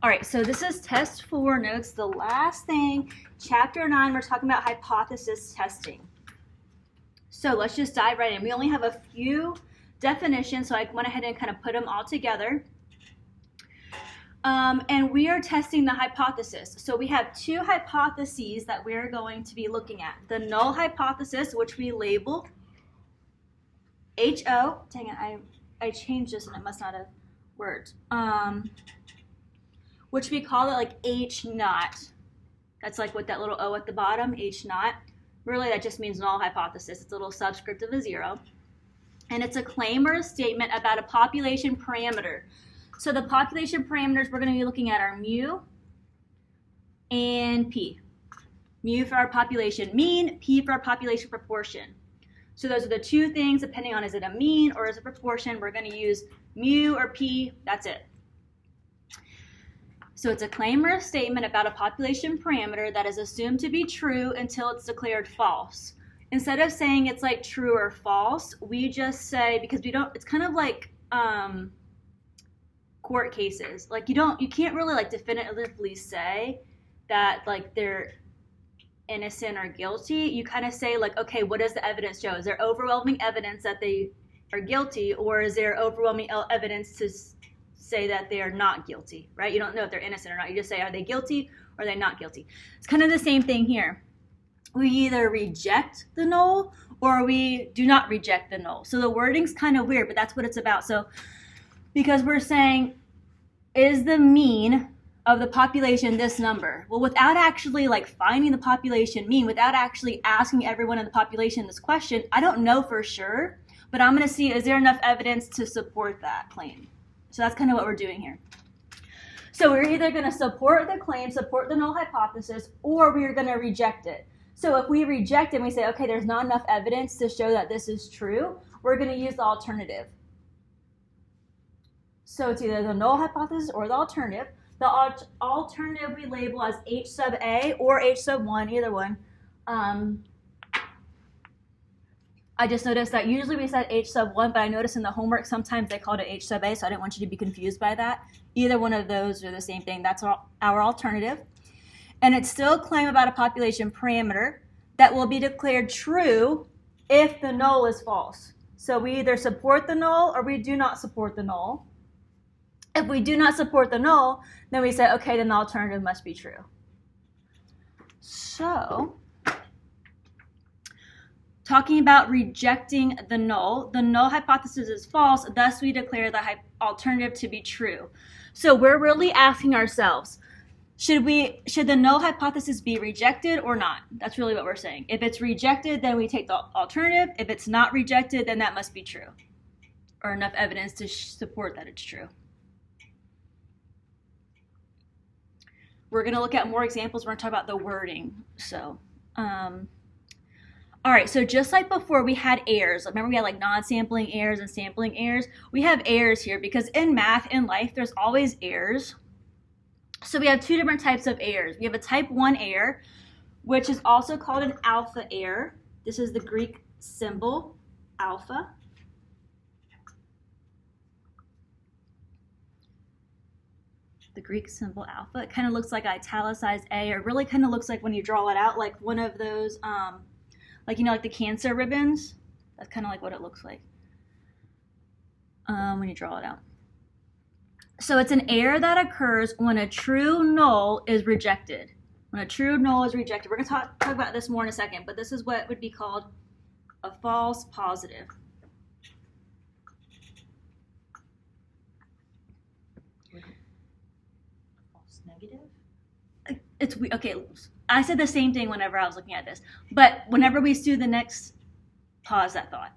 All right, so this is test 4 notes. The last thing, chapter 9, we're talking about hypothesis testing. So let's just dive right in. We only have a few definitions, so I went ahead and kind of put them all together. And we are testing the hypothesis. So we have 2 hypotheses that we're going to be looking at. The null hypothesis, which we label HO. Dang it, I changed this and it must not have worked. Which we call it like H naught. That's like with that little O at the bottom, H naught. Really, that just means null hypothesis. It's a little subscript of a 0. And it's a claim or a statement about a population parameter. So the population parameters we're going to be looking at are mu and p. Mu for our population mean, p for our population proportion. So those are the 2 things, depending on is it a mean or is it a proportion, we're going to use mu or p, that's it. So it's a claim or a statement about a population parameter that is assumed to be true until it's declared false. Instead of saying it's like true or false, we just say, because we don't, it's kind of like court cases. Like you can't really like definitively say that like they're innocent or guilty. You kind of say like, okay, what does the evidence show? Is there overwhelming evidence that they are guilty, or is there overwhelming evidence to say that they are not guilty, right? You don't know if they're innocent or not. You just say, are they guilty or are they not guilty? It's kind of the same thing here. We either reject the null or we do not reject the null. So the wording's kind of weird, but that's what it's about. So because we're saying, is the mean of the population this number? Well, without actually like finding the population mean, without actually asking everyone in the population this question, I don't know for sure, but I'm going to see, is there enough evidence to support that claim? So that's kind of what we're doing here. So we're either going to support the claim, support the null hypothesis, or we're going to reject it. So if we reject it and we say, okay, there's not enough evidence to show that this is true, we're going to use the alternative. So it's either the null hypothesis or the alternative. The alternative we label as H sub A or H sub 1, either one. I just noticed that usually we said H sub 1, but I noticed in the homework sometimes they called it H sub A, so I didn't want you to be confused by that. Either one of those are the same thing. That's our alternative. And it's still a claim about a population parameter that will be declared true if the null is false. So we either support the null or we do not support the null. If we do not support the null, then we say, okay, then the alternative must be true. So, talking about rejecting the null hypothesis is false, thus we declare the alternative to be true. So we're really asking ourselves, should the null hypothesis be rejected or not? That's really what we're saying. If it's rejected, then we take the alternative. If it's not rejected, then that must be true, or enough evidence to support that it's true. We're going to look at more examples. We're going to talk about the wording. So, all right, so just like before we had errors. Remember we had like non-sampling errors and sampling errors? We have errors here because in math, in life, there's always errors. So we have 2 different types of errors. We have a type 1 error, which is also called an alpha error. This is the Greek symbol, alpha. The Greek symbol alpha. It kind of looks like italicized A, or really kind of looks like when you draw it out, like one of those, like, you know, like the cancer ribbons. That's kind of like what it looks like when you draw it out. So it's an error that occurs when a true null is rejected. When a true null is rejected. We're going to talk about this more in a second, but this is what would be called a false positive. Negative? It's okay. I said the same thing whenever I was looking at this, but whenever we do the next, pause that thought.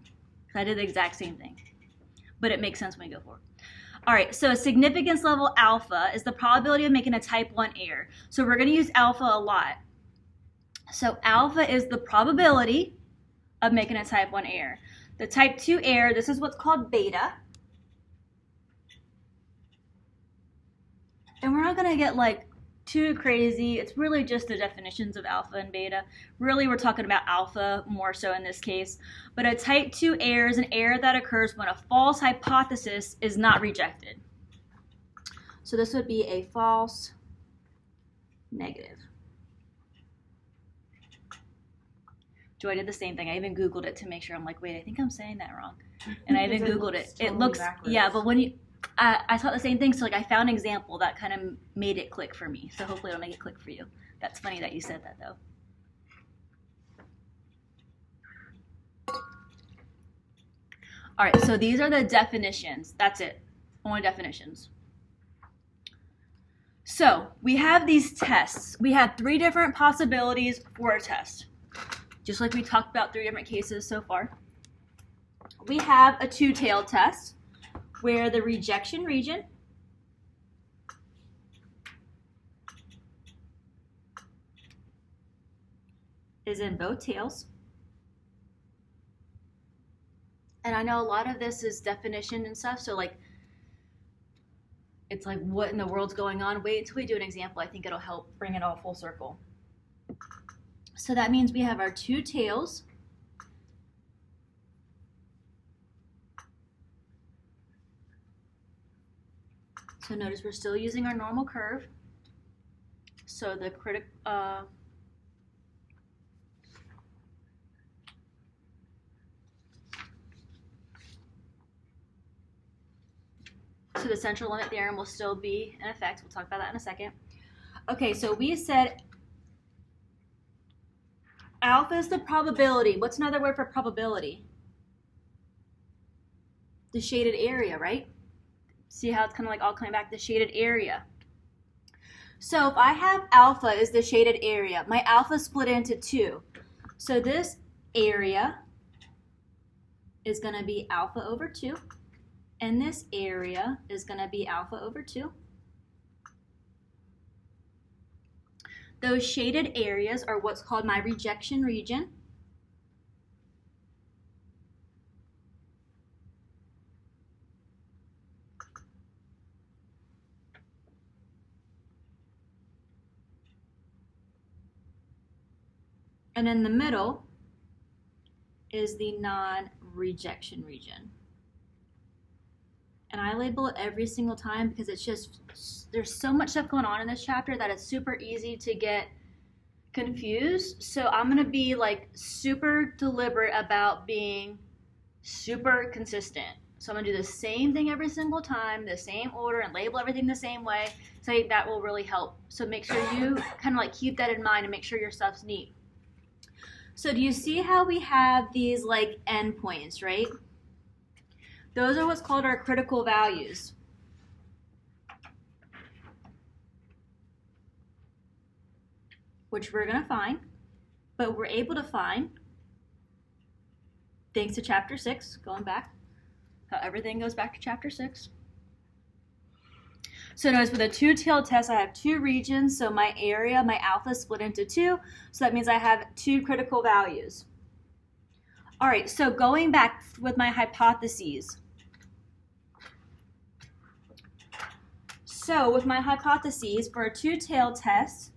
I did the exact same thing, but it makes sense when we go forward. All right, so a significance level alpha is the probability of making a type 1 error. So we're going to use alpha a lot. So alpha is the probability of making a type 1 error. The type 2 error, this is what's called beta. And we're not going to get like too crazy. It's really just the definitions of alpha and beta. Really, we're talking about alpha more so in this case. But a type 2 error is an error that occurs when a false hypothesis is not rejected. So this would be a false negative. Joy did the same thing. I even Googled it to make sure. I'm like, wait, I think I'm saying that wrong. And I even Googled it. Totally It looks, backwards. yeah, but when you, I thought the same thing. So like I found an example that kind of made it click for me. So hopefully it'll make it click for you. That's funny that you said that though. All right, so these are the definitions. That's it. Only definitions. So we have these tests. We have 3 different possibilities for a test. Just like we talked about 3 different cases so far. We have a two-tailed test where the rejection region is in both tails. And I know a lot of this is definition and stuff, so like it's like what in the world's going on? Wait until we do an example. I think it'll help bring it all full circle. So that means we have our 2 tails. So notice we're still using our normal curve. So the so the central limit theorem will still be in effect. We'll talk about that in a second. Okay, so we said alpha is the probability. What's another word for probability? The shaded area, right? See how it's kind of like all coming back to the shaded area. So if I have alpha is the shaded area, my alpha split into 2. So this area is going to be alpha over 2. And this area is going to be alpha over 2. Those shaded areas are what's called my rejection region. And in the middle is the non-rejection region. And I label it every single time because it's just, there's so much stuff going on in this chapter that it's super easy to get confused. So I'm going to be like super deliberate about being super consistent. So I'm going to do the same thing every single time, the same order, and label everything the same way. So I think that will really help. So make sure you kind of like keep that in mind and make sure your stuff's neat. So do you see how we have these like endpoints, right? Those are what's called our critical values. Which we're going to find, but we're able to find, thanks to chapter 6, going back, how everything goes back to chapter 6. So notice with a two-tailed test, I have 2 regions, so my area, my alpha is split into 2, so that means I have 2 critical values. All right, so going back with my hypotheses. So with my hypotheses, for a two-tailed test,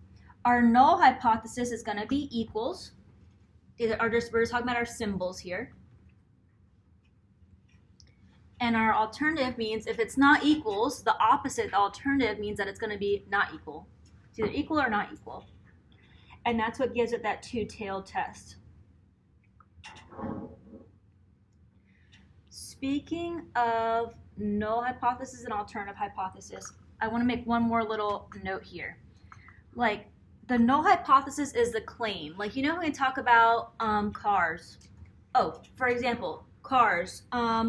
our null hypothesis is going to be equals. We're just talking about our symbols here. And our alternative means if it's not equals, the opposite, the alternative means that it's going to be not equal. It's either equal or not equal. And that's what gives it that two-tailed test. Speaking of null hypothesis and alternative hypothesis, I want to make one more little note here. Like, the null hypothesis is the claim. Like, you know when we talk about cars? Oh, for example, cars.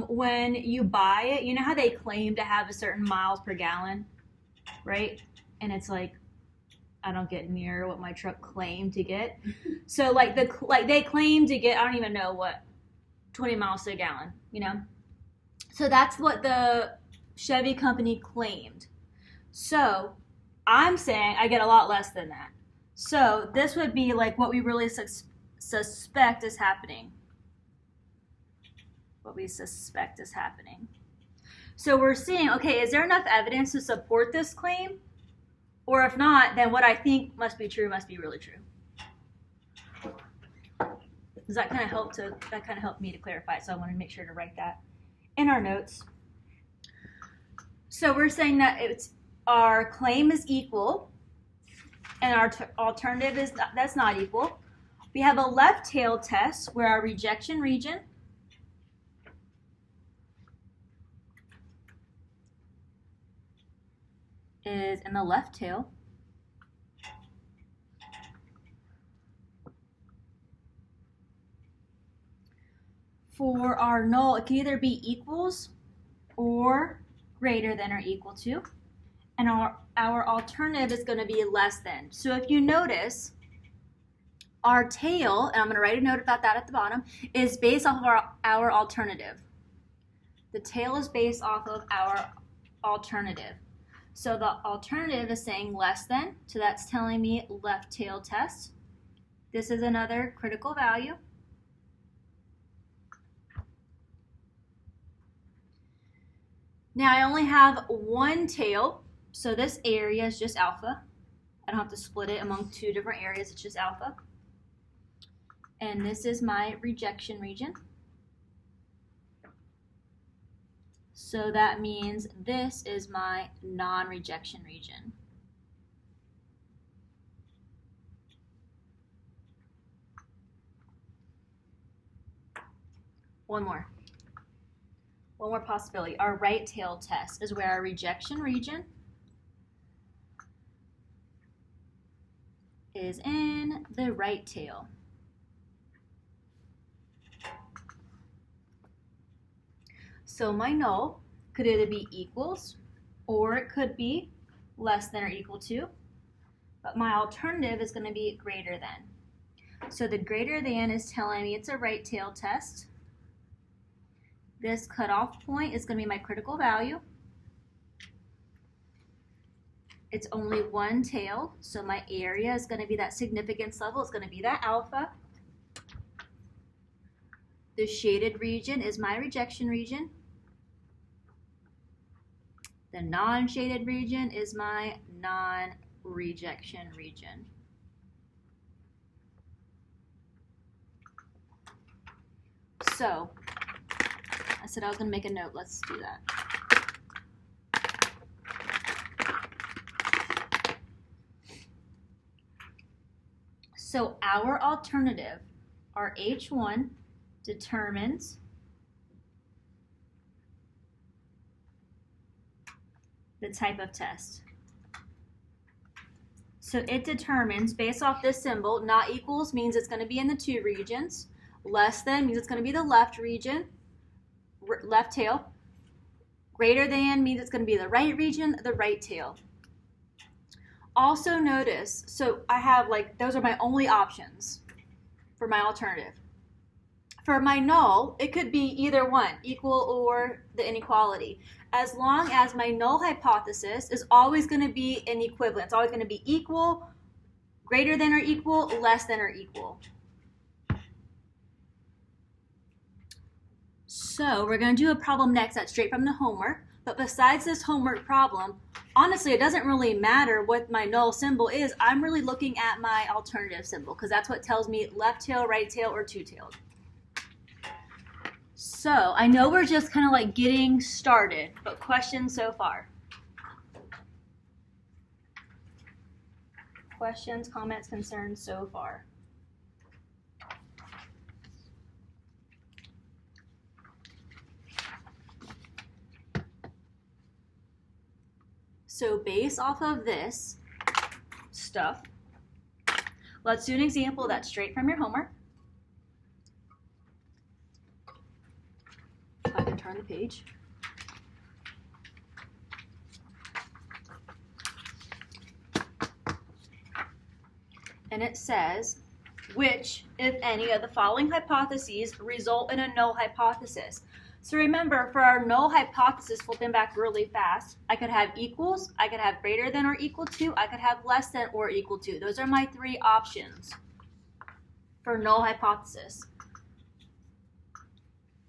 When you buy it, you know how they claim to have a certain miles per gallon, right? And it's like, I don't get near what my truck claimed to get. So like they claim to get, I don't even know what, 20 miles to a gallon, you know? So that's what the Chevy company claimed. So I'm saying I get a lot less than that. So this would be like what we really suspect is happening. What we suspect is happening. So we're seeing, okay, is there enough evidence to support this claim? Or if not, then what I think must be true must be really true. Does that kind of help that kind of helped me to clarify it, so I want to make sure to write that in our notes. So we're saying that our claim is equal and our alternative is that's not equal. We have a left tail test where our rejection region is in the left tail. For our null, it can either be equals or greater than or equal to. And our alternative is going to be less than. So if you notice, our tail, and I'm going to write a note about that at the bottom, is based off of our alternative. The tail is based off of our alternative. So the alternative is saying less than, so that's telling me left tail test. This is another critical value. Now I only have one tail, so this area is just alpha. I don't have to split it among two different areas, it's just alpha. And this is my rejection region. So that means this is my non-rejection region. One more possibility. Our right tail test is where our rejection region is in the right tail. So my null could either be equals or it could be less than or equal to, but my alternative is going to be greater than. So the greater than is telling me it's a right tail test. This cutoff point is going to be my critical value. It's only one tail, so my area is going to be that significance level. It's going to be that alpha. The shaded region is my rejection region. The non-shaded region is my non-rejection region. So, I said I was going to make a note. Let's do that. So our alternative, our H1, determines the type of test. So it determines, based off this symbol, not equals means it's going to be in the two regions. Less than means it's going to be the left region, left tail. Greater than means it's going to be the right region, the right tail. Also notice, so I have those are my only options for my alternative. For my null, it could be either one, equal or the inequality. As long as my null hypothesis is always going to be an equivalent. It's always going to be equal, greater than or equal, less than or equal. So we're going to do a problem next that's straight from the homework. But besides this homework problem, honestly, it doesn't really matter what my null symbol is. I'm really looking at my alternative symbol because that's what tells me left tail, right tail, or two-tailed. So I know we're just kind of getting started, but questions so far? Questions, comments, concerns so far? So based off of this stuff, let's do an example that's straight from your homework. If I can turn the page. And it says, which, if any, of the following hypotheses result in a null hypothesis? So remember, for our null hypothesis, flipping back really fast, I could have equals, I could have greater than or equal to, I could have less than or equal to. Those are my three options for null hypothesis.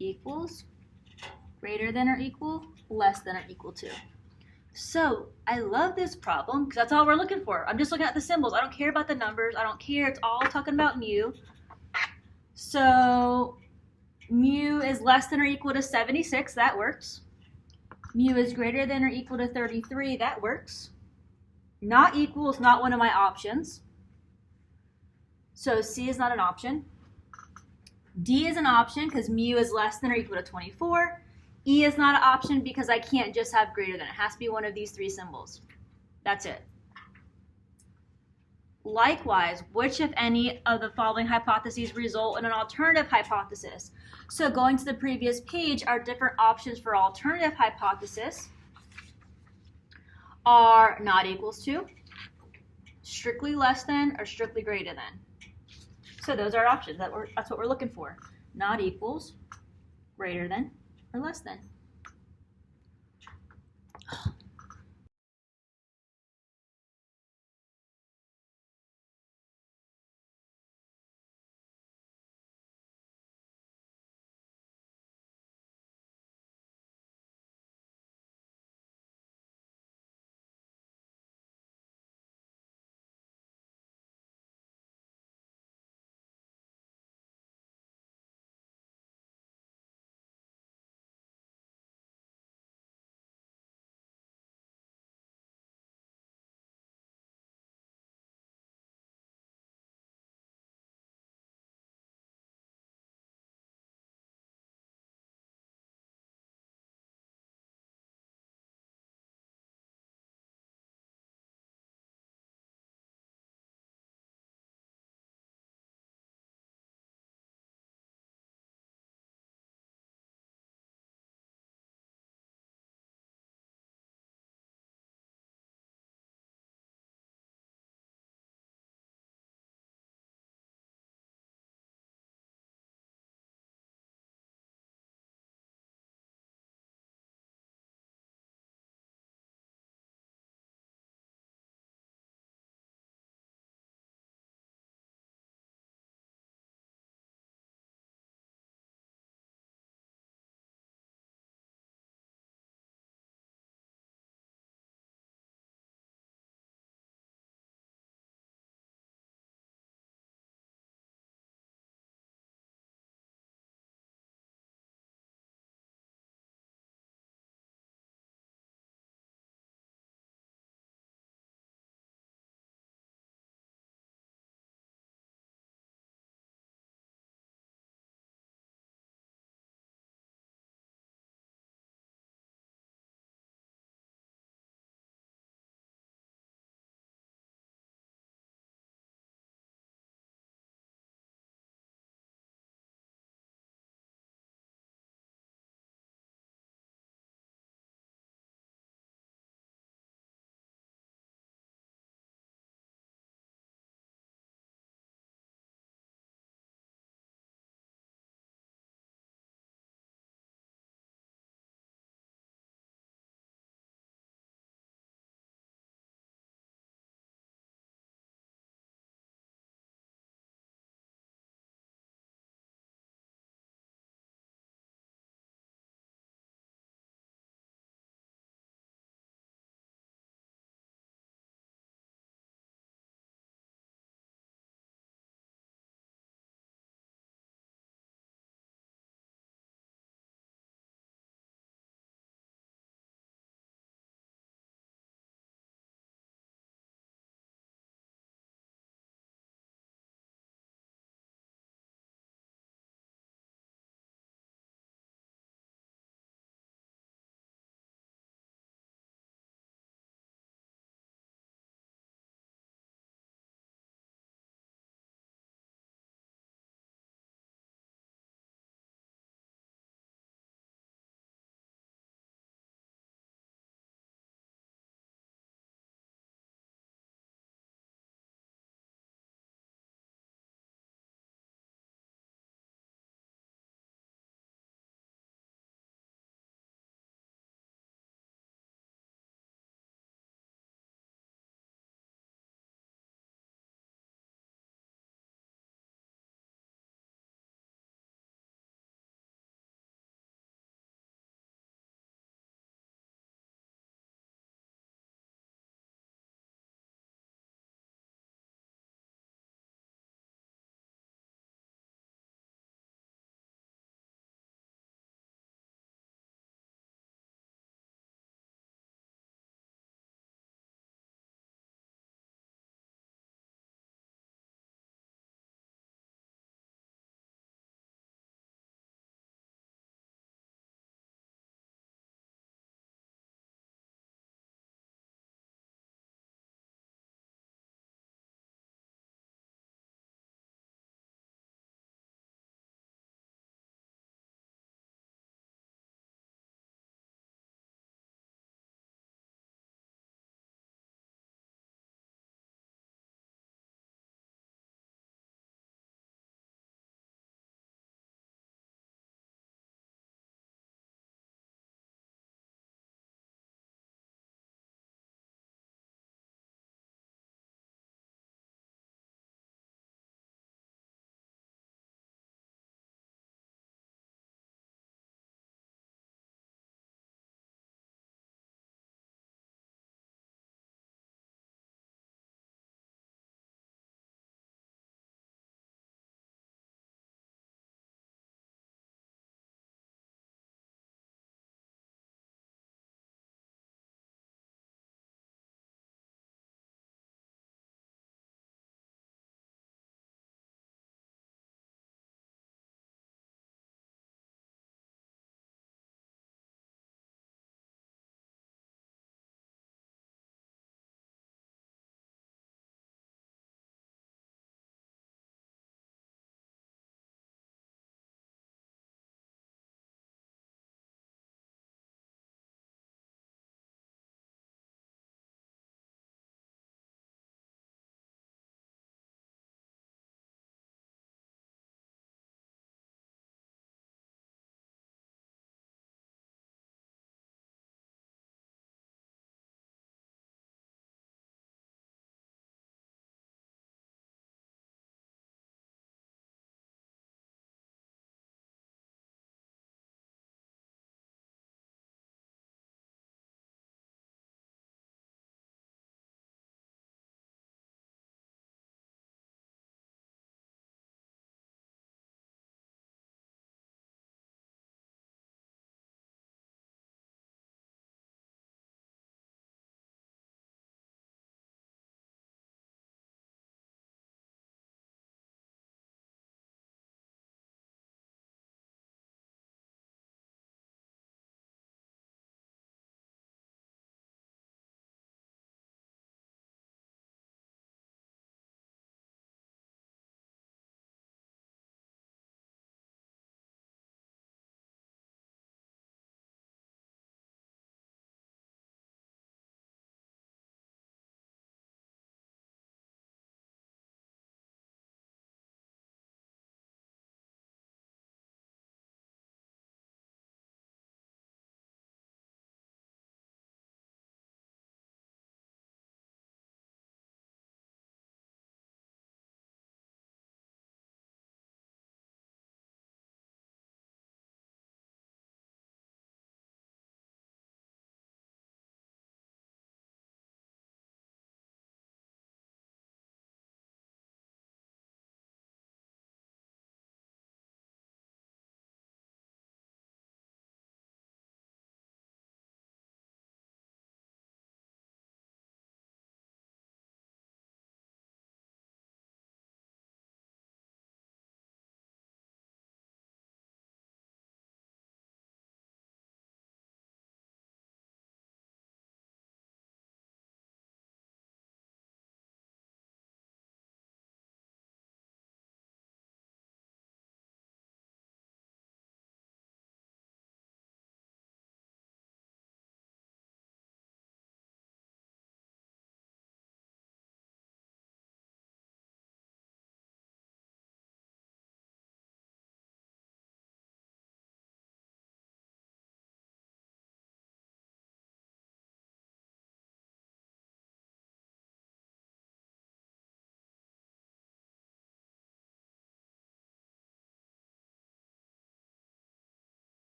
Equals, greater than or equal, less than or equal to. So I love this problem because that's all we're looking for. I'm just looking at the symbols. I don't care about the numbers. I don't care. It's all talking about mu. So mu is less than or equal to 76. That works. Mu is greater than or equal to 33. That works. Not equal is not one of my options. So C is not an option. D is an option because mu is less than or equal to 24. E is not an option because I can't just have greater than. It has to be one of these three symbols. That's it. Likewise, which, if any, of the following hypotheses result in an alternative hypothesis? So going to the previous page, our different options for alternative hypothesis are not equals to, strictly less than, or strictly greater than. So those are options. That's what we're looking for. Not equals, greater than, or less than.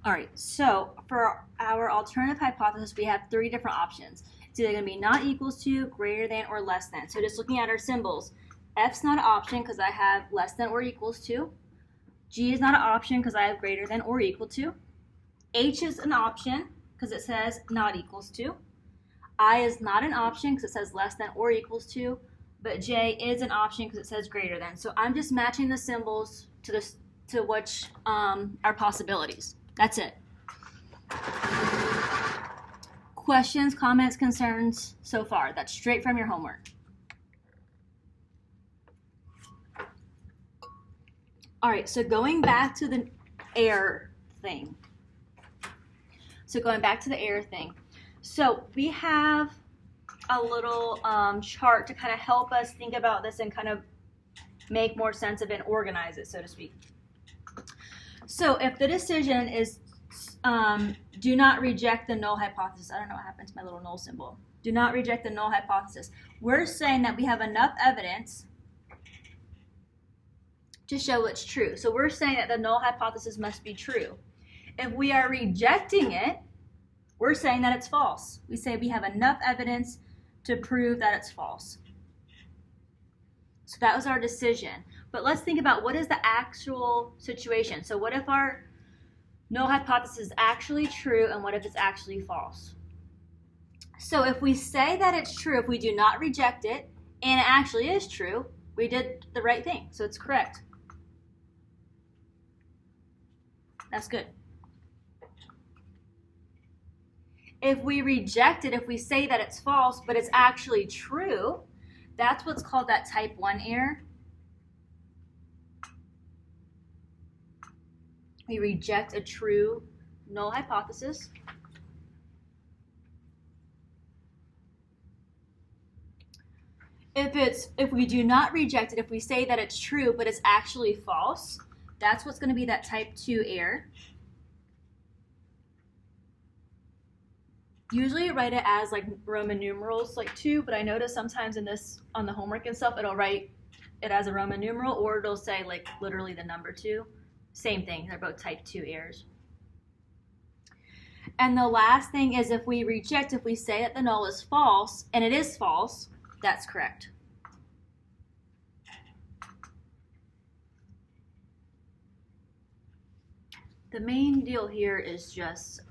All right, so for our alternative hypothesis, we have three different options. It's either going to be not equals to, greater than, or less than. So just looking at our symbols, F's not an option because I have less than or equals to. G is not an option because I have greater than or equal to. H is an option because it says not equals to. I is not an option because it says less than or equals to. But J is an option because it says greater than. So I'm just matching the symbols to which are possibilities. That's it. Questions, comments, concerns so far? That's straight from your homework. All right, so going back to the error thing. So we have a little chart to kind of help us think about this and kind of make more sense of it and organize it, so to speak. So if the decision is do not reject the null hypothesis. I don't know what happened to my little null symbol. Do not reject the null hypothesis. We're saying that we have enough evidence to show it's true. So we're saying that the null hypothesis must be true. If we are rejecting it, we're saying that it's false. We say we have enough evidence to prove that it's false. So that was our decision. But let's think about what is the actual situation. So what if our null hypothesis is actually true and what if it's actually false? So if we say that it's true, if we do not reject it, and it actually is true, we did the right thing. So it's correct. That's good. If we reject it, if we say that it's false, but it's actually true, that's what's called that type 1 error. We reject a true null hypothesis. If we do not reject it, if we say that it's true, but it's actually false, that's what's going to be that type 2 error. Usually write it as like Roman numerals, like 2, but I notice sometimes in this, on the homework and stuff, it'll write it as a Roman numeral, or it'll say like literally the number 2. Same thing, they're both type 2 errors. And the last thing is if we reject, if we say that the null is false, and it is false, that's correct. The main deal here is just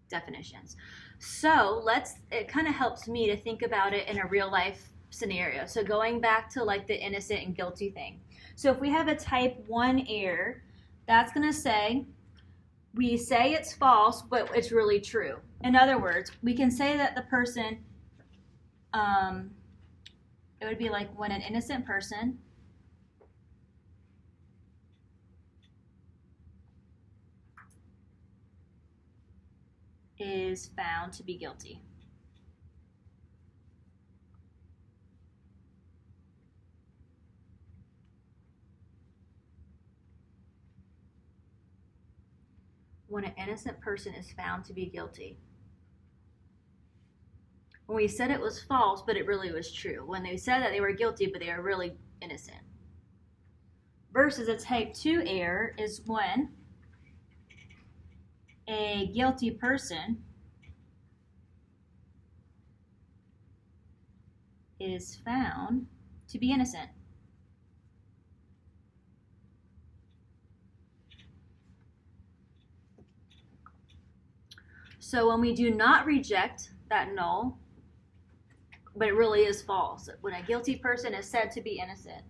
definitions. So it kind of helps me to think about it in a real life scenario. So going back to like the innocent and guilty thing. So if we have a type 1 error, that's going to say, we say it's false, but it's really true. In other words, we can say that the person, it would be like when an innocent person is found to be guilty. When an innocent person is found to be guilty. When we said it was false, but it really was true. When they said that they were guilty, but they were really innocent. Versus a type 2 error is when a guilty person is found to be innocent. So when we do not reject that null, but it really is false, when a guilty person is said to be innocent.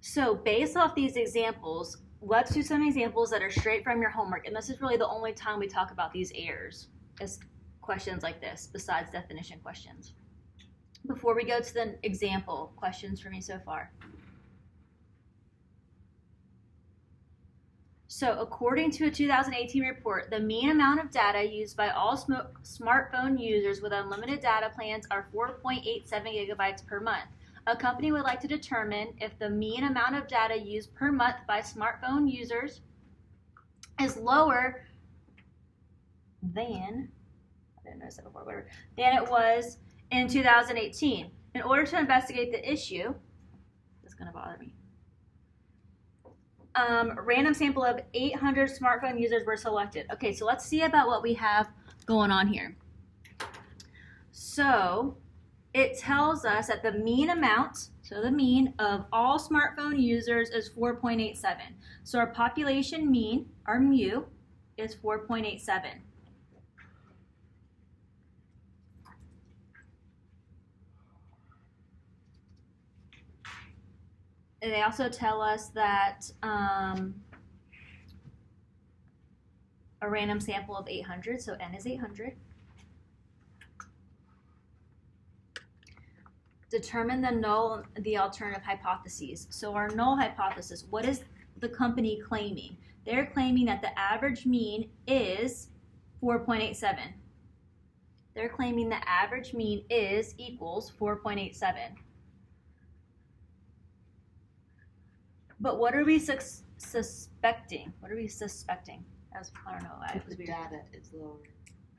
So based off these examples, let's do some examples that are straight from your homework. And this is really the only time we talk about these errors, is questions like this, besides definition questions. Before we go to the example, questions for me so far. So according to a 2018 report, the mean amount of data used by all smartphone users with unlimited data plans are 4.87 gigabytes per month. A company would like to determine if the mean amount of data used per month by smartphone users is lower than, I didn't notice that before, whatever, than it was in 2018. In order to investigate the issue, that's going to bother me. Random sample of 800 smartphone users were selected. Okay, so let's see about what we have going on here. So it tells us that the mean amount, so the mean of all smartphone users is 4.87. So our population mean, our mu, is 4.87. And they also tell us that a random sample of 800, so n is 800. Determine the null, the alternative hypotheses. So our null hypothesis, what is the company claiming? They're claiming that the average mean is 4.87. They're claiming the average mean is equals 4.87. But what are we suspecting? What are we suspecting? I don't know. If the data is lower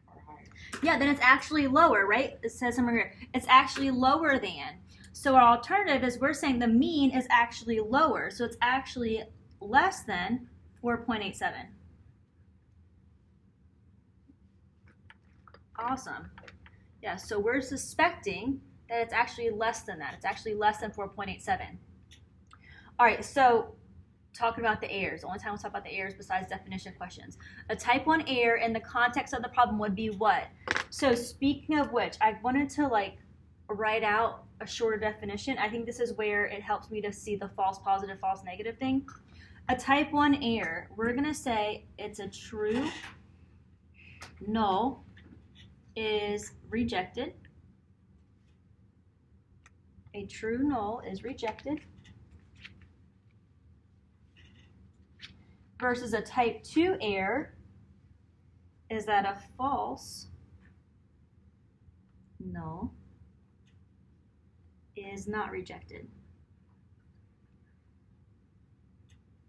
or higher. Yeah, then it's actually lower, right? It says somewhere here. It's actually lower than. So our alternative is we're saying the mean is actually lower. So it's actually less than 4.87. Awesome. Yeah, so we're suspecting that it's actually less than that. It's actually less than 4.87. All right, so talking about the errors. The only time we'll talk about the errors besides definition questions. A type 1 error in the context of the problem would be what? So speaking of which, I wanted to write out a shorter definition. I think this is where it helps me to see the false positive, false negative thing. A type 1 error, we're going to say it's a true null is rejected. A true null is rejected. Versus a type 2 error is that a false null is not rejected.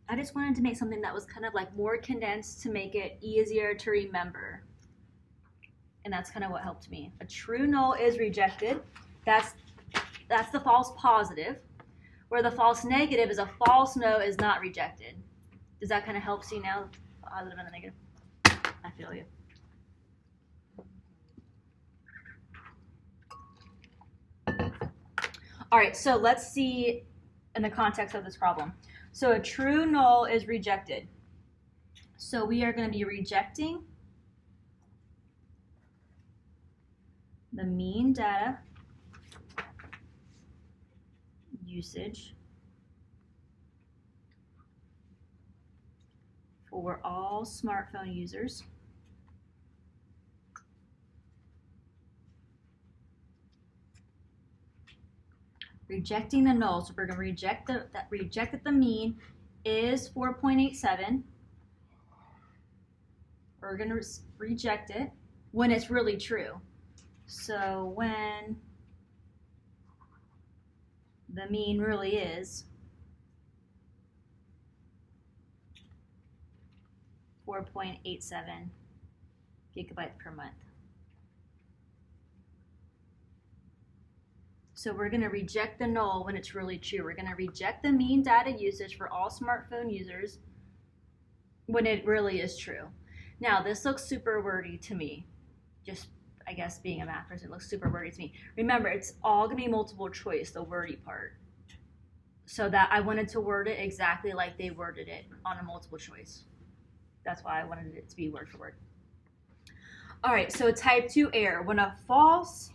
I just wanted to make something that was kind of more condensed to make it easier to remember. And that's kind of what helped me. A true null is rejected. That's the false positive. Where the false negative is a false no is not rejected. Does that kind of help see now? The positive and the negative? I feel you. All right, so let's see in the context of this problem. So a true null is rejected. So we are going to be rejecting the mean data usage for all smartphone users. Rejecting the null, so we're going to reject that the mean is 4.87. We're going to reject it when it's really true. So when the mean really is 4.87 gigabytes per month. So we're going to reject the null when it's really true. We're going to reject the mean data usage for all smartphone users when it really is true. Now, this looks super wordy to me. Just, I guess, being a math person, it looks super wordy to me. Remember, it's all going to be multiple choice, the wordy part. So that I wanted to word it exactly like they worded it on a multiple choice. That's why I wanted it to be word for word. All right, so type 2 error. When a false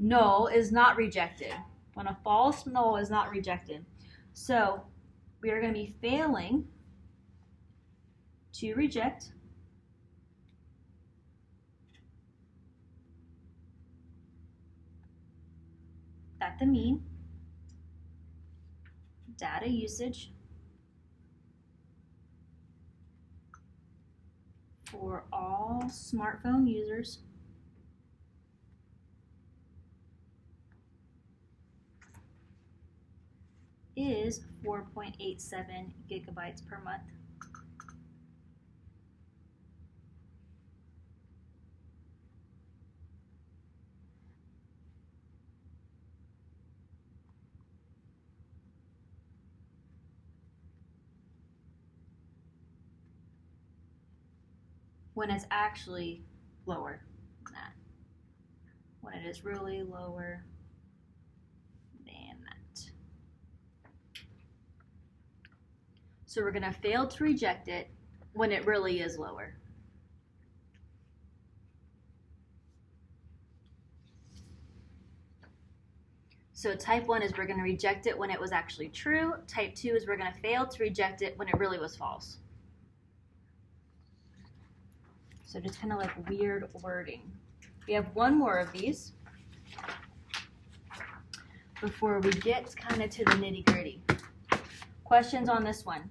null is not rejected. When a false null is not rejected. So we are going to be failing to reject that the mean data usage for all smartphone users is 4.87 gigabytes per month. when it's actually lower than that. When it is really lower than that. So we're going to fail to reject it when it really is lower. So type 1 is we're going to reject it when it was actually true. Type 2 is we're going to fail to reject it when it really was false. So just kind of like weird wording. We have one more of these before we get kind of to the nitty-gritty. Questions on this one?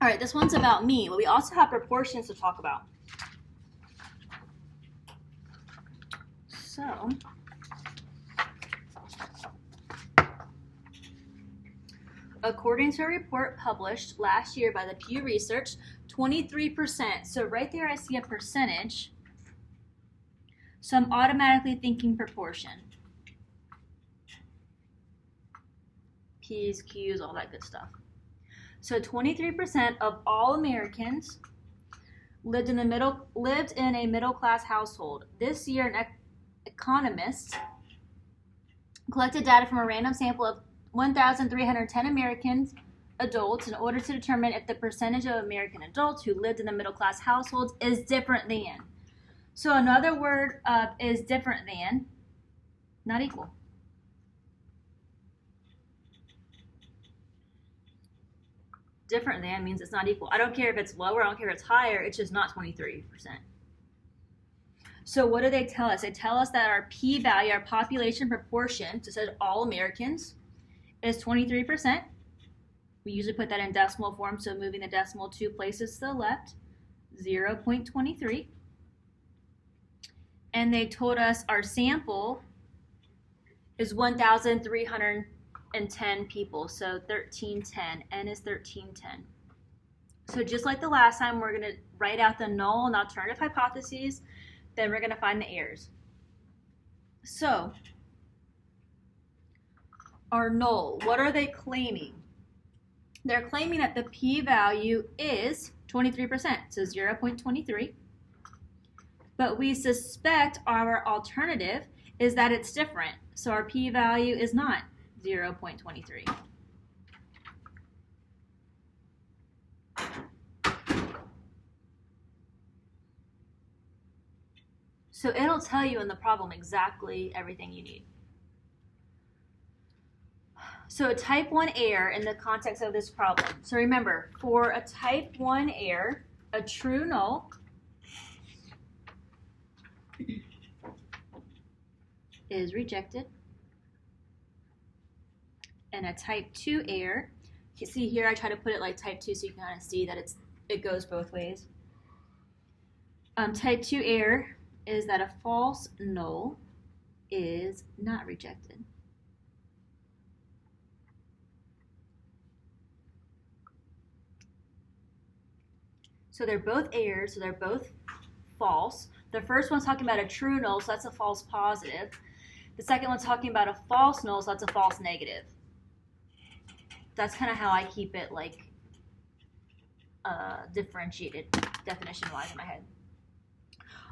All right, this one's about me, but we also have proportions to talk about. So, according to a report published last year by the Pew Research, 23%. So right there I see a percentage. So I'm automatically thinking proportion. P's, Q's, all that good stuff. So 23% of all Americans lived in a middle-class household. This year, an economist collected data from a random sample of 1,310 American adults in order to determine if the percentage of American adults who lived in the middle-class households is different than. So another word is different than, not equal. Different than means it's not equal. I don't care if it's lower, I don't care if it's higher, it's just not 23%. So what do they tell us? They tell us that our p-value, our population proportion, so it says all Americans, is 23%. We usually put that in decimal form, so moving the decimal 2 places to the left, 0.23. And they told us our sample is 1,310 people, so 1310. N is 1310. So just like the last time, we're going to write out the null and alternative hypotheses, then we're going to find the errors. So, our null, what are they claiming? They're claiming that the p-value is 23%, so 0.23. But we suspect our alternative is that it's different, so our p-value is not 0.23. So it'll tell you in the problem exactly everything you need. So a type 1 error in the context of this problem. So remember, for a type 1 error, a true null is rejected. And a type 2 error, you see here I try to put it like type 2 so you can kind of see that it goes both ways. Type 2 error is that a false null is not rejected. So they're both errors, so they're both false. The first one's talking about a true null, so that's a false positive. The second one's talking about a false null, so that's a false negative. That's kind of how I keep it like differentiated definition-wise in my head.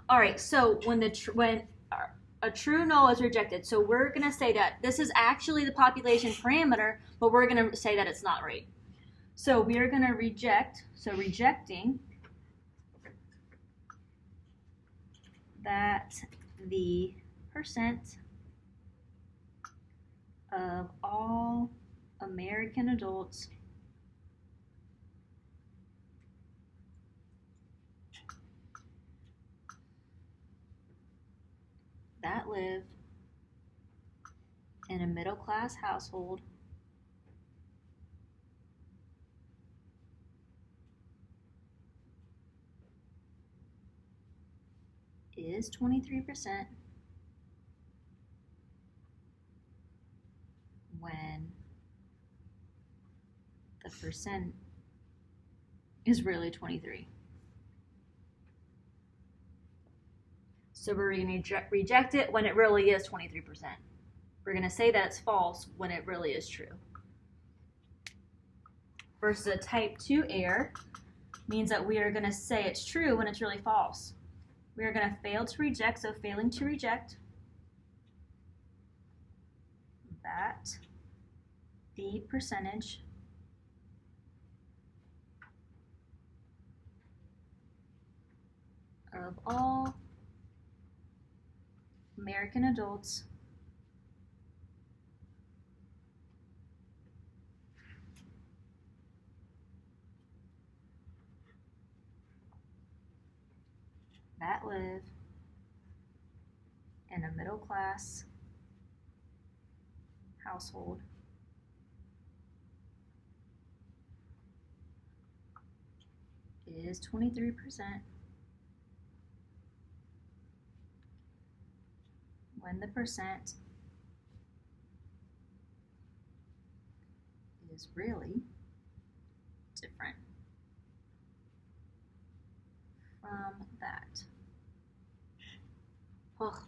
All right, so when a true null is rejected, so we're going to say that this is actually the population parameter, but we're going to say that it's not right. So we are going to reject, so rejecting that the percent of all American adults that live in a middle-class household is 23% when the percent is really 23. So we're going to reject it when it really is 23%. We're going to say that it's false when it really is true. Versus a type 2 error means that we are going to say it's true when it's really false. We are going to fail to reject, so failing to reject that the percentage of all American adults that live in a middle class household is 23% when the percent is really different from that. Ugh.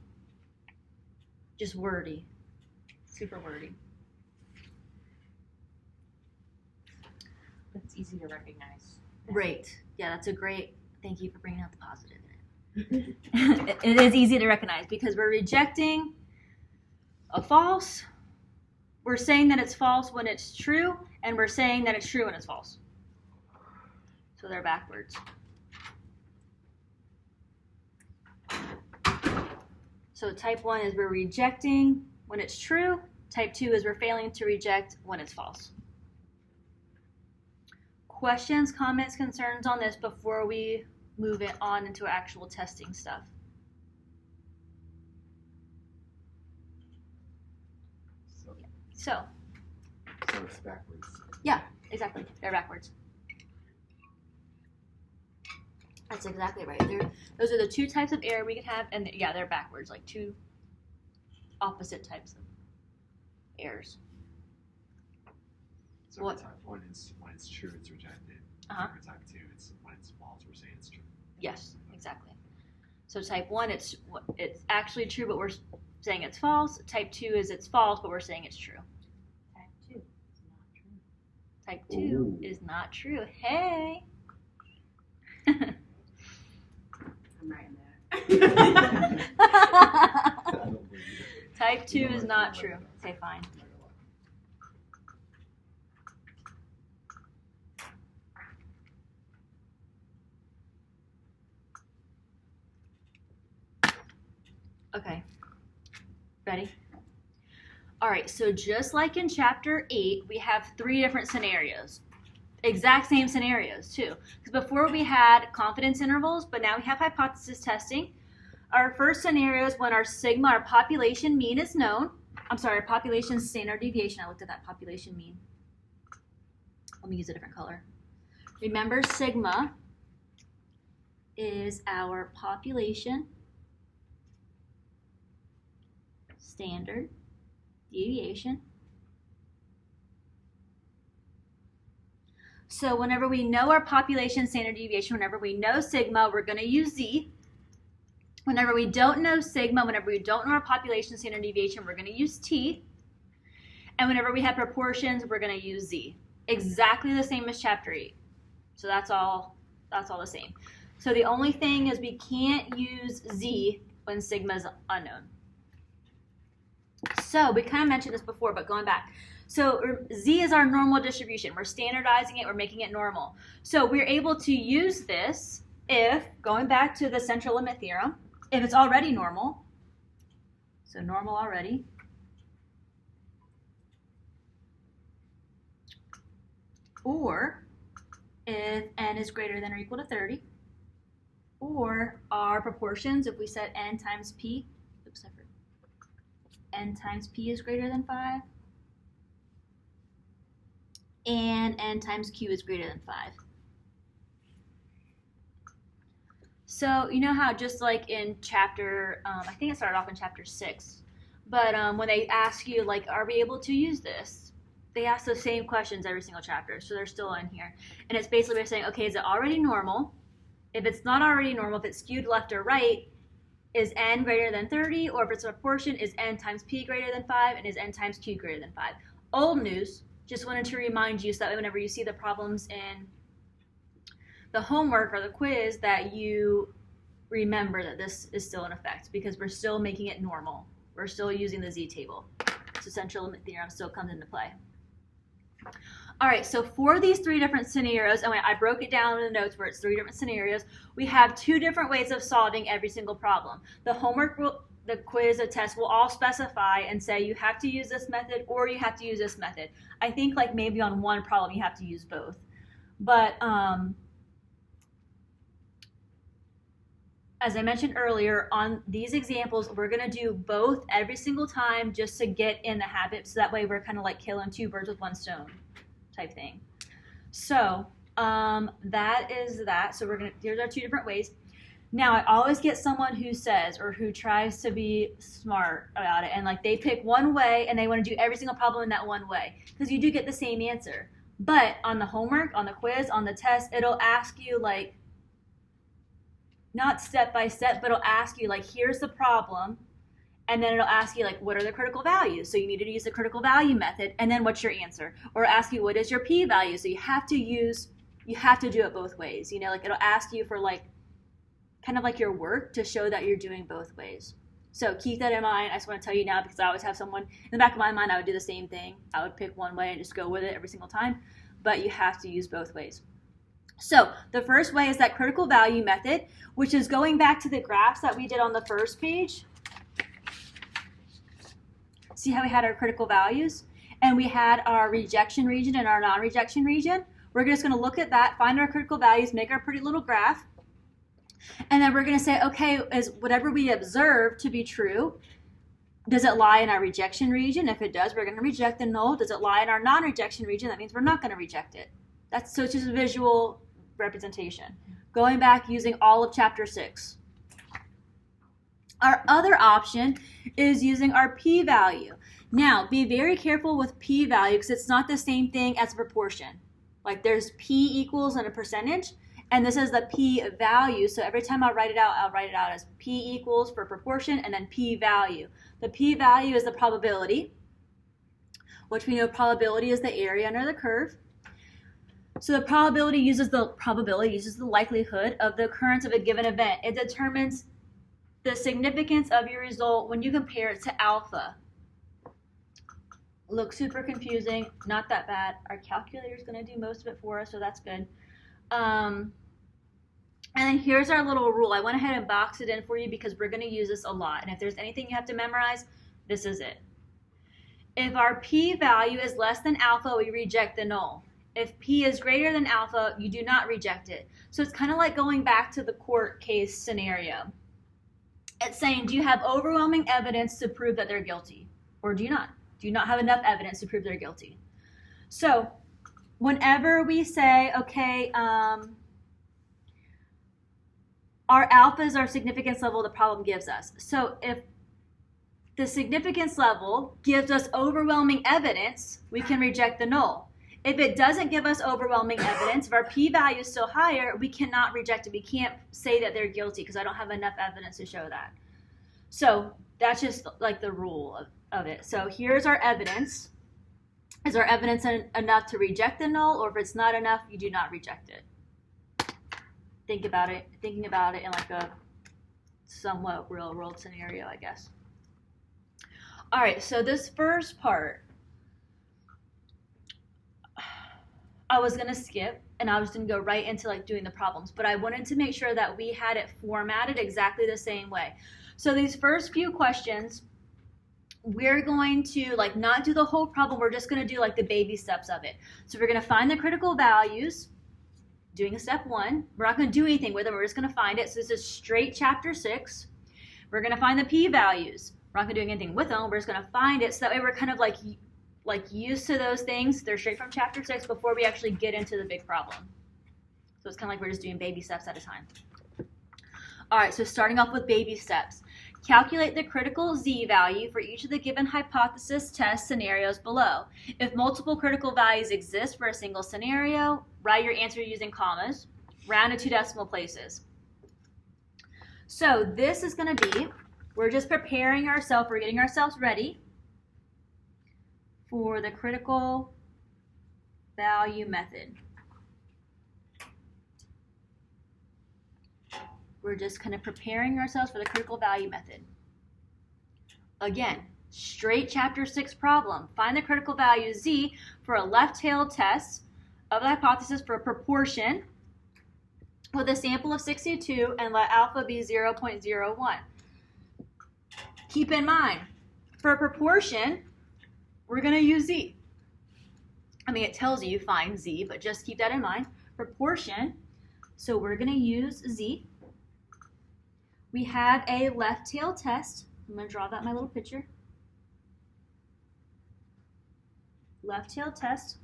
Just wordy. Super wordy. It's easy to recognize. Right. Yeah, that's a great, thank you for bringing out the positive in it. It is easy to recognize because we're rejecting a false. We're saying that it's false when it's true, and we're saying that it's true when it's false. So they're backwards. So type 1 is we're rejecting when it's true. Type 2 is we're failing to reject when it's false. Questions, comments, concerns on this before we move it on into actual testing stuff? So it's backwards. Yeah, exactly. They're backwards. That's exactly right. Those are the two types of error we could have, and yeah, they're backwards, like two opposite types of errors. So What? for type 1 is when it's true, it's rejected. Uh-huh. For type 2, it's when it's false, we're saying it's true. Yes, exactly. So type 1, it's actually true, but we're saying it's false. Type 2 is it's false, but we're saying it's true. Type 2 is not true. Type 2 Ooh. is not true. Hey! I'm writing that. I don't believe it. Type 2 You don't is like not to true. write that. Okay, fine. I'm not gonna lie. Okay. Ready? All right, so just like in chapter 8, we have 3 different scenarios. Exact same scenarios, too. Because before we had confidence intervals, but now we have hypothesis testing. Our first scenario is when our sigma, our population mean is known. I'm sorry, our population standard deviation. I looked at that population mean. Let me use a different color. Remember, sigma is our population standard deviation. So whenever we know our population standard deviation, whenever we know sigma, we're going to use z. Whenever we don't know sigma, whenever we don't know our population standard deviation, we're going to use t. And whenever we have proportions, we're going to use z. Exactly the same as chapter 8. So that's all the same. So the only thing is we can't use z when sigma is unknown. So we kind of mentioned this before, but going back. So z is our normal distribution. We're standardizing it. We're making it normal. So we're able to use this if, going back to the central limit theorem, if it's already normal. So normal already. Or if n is greater than or equal to 30. Or our proportions, if we set n times p. Oops, I forgot. N times p is greater than 5. And n times q is greater than 5. So you know how just like in chapter, I think it started off in chapter 6, but when they ask you like, are we able to use this? They ask the same questions every single chapter, so they're still in here. And it's basically saying, okay, is it already normal? If it's not already normal, if it's skewed left or right, is n greater than 30, or if it's a proportion, is n times p greater than 5, and is n times q greater than 5. Old news, just wanted to remind you so that whenever you see the problems in the homework or the quiz that you remember that this is still in effect, because we're still making it normal. We're still using the z-table. So central limit theorem still comes into play. All right, so for these 3 different scenarios, and I broke it down in the notes where it's 3 different scenarios, we have 2 different ways of solving every single problem. The homework, the quiz, the test will all specify and say you have to use this method or you have to use this method. I think like maybe on one problem you have to use both. But as I mentioned earlier, on these examples, we're going to do both every single time just to get in the habit, so that way we're kind of like killing 2 birds with 1 stone type thing. So that is that. So here's our 2 different ways. Now, I always get someone who says, or who tries to be smart about it, and like they pick one way and they want to do every single problem in that one way, because you do get the same answer. But on the homework, on the quiz, on the test, it'll ask you like, not step by step, but it'll ask you like, here's the problem, and then it'll ask you like, what are the critical values? So you need to use the critical value method, and then what's your answer? Or ask you, what is your p-value? So you have to do it both ways. You know, like it'll ask you for like, kind of like your work to show that you're doing both ways. So keep that in mind. I just want to tell you now, because I always have someone in the back of my mind, I would do the same thing. I would pick one way and just go with it every single time, but you have to use both ways. So the first way is that critical value method, which is going back to the graphs that we did on the first page. See how we had our critical values? And we had our rejection region and our non-rejection region. We're just going to look at that, find our critical values, make our pretty little graph. And then we're going to say, okay, is whatever we observe to be true, does it lie in our rejection region? If it does, we're going to reject the null. Does it lie in our non-rejection region? That means we're not going to reject it. So it's just a visual representation. Going back using all of chapter 6. Our other option is using our p-value. Now, be very careful with p-value, because it's not the same thing as a proportion. Like there's p equals and a percentage, and this is the p-value. So every time I write it out, I'll write it out as p equals for proportion and then p-value. The p-value is the probability, which we know probability is the area under the curve. So the probability uses the likelihood of the occurrence of a given event. It determines the significance of your result when you compare it to alpha. Looks super confusing, not that bad. Our calculator is going to do most of it for us, so that's good. And then here's our little rule. I went ahead and boxed it in for you because we're going to use this a lot. And if there's anything you have to memorize, this is it. If our p-value is less than alpha, we reject the null. If p is greater than alpha, you do not reject it. So it's kind of like going back to the court case scenario. It's saying, do you have overwhelming evidence to prove that they're guilty? Or do you not? Do you not have enough evidence to prove they're guilty? So whenever we say, okay, our alpha is our significance level the problem gives us. So if the significance level gives us overwhelming evidence, we can reject the null. If it doesn't give us overwhelming evidence, if our p-value is still higher, we cannot reject it. We can't say that they're guilty because I don't have enough evidence to show that. So that's just like the rule of it. So here's our evidence. Is our evidence enough to reject the null, or if it's not enough, you do not reject it? Thinking about it in like a somewhat real world scenario, I guess. All right, so this first part, I was going to skip, and I was going to go right into like doing the problems, but I wanted to make sure that we had it formatted exactly the same way. So these first few questions, we're going to like not do the whole problem. We're just going to do like the baby steps of it. So we're going to find the critical values, doing a step 1. We're not going to do anything with them. We're just going to find it. So this is straight chapter 6. We're going to find the p-values. We're not going to do anything with them. We're just going to find it. So that way we're kind of like used to those things. They're straight from chapter 6 before we actually get into the big problem. So it's kind of like we're just doing baby steps at a time. All right, so starting off with baby steps. Calculate the critical z-value for each of the given hypothesis test scenarios below. If multiple critical values exist for a single scenario, write your answer using commas. Round to 2 decimal places. So this is going to be, we're just preparing ourselves, we're getting ourselves ready for the critical value method. We're just kind of preparing ourselves for the critical value method. Again, straight chapter 6 problem. Find the critical value z for a left-tailed test of the hypothesis for a proportion with a sample of 62 and let alpha be 0.01. Keep in mind, for a proportion, we're going to use z. I mean, it tells you find z, but just keep that in mind. Proportion, so we're going to use z. We have a left-tailed test. I'm going to draw that in my little picture. Left-tailed test.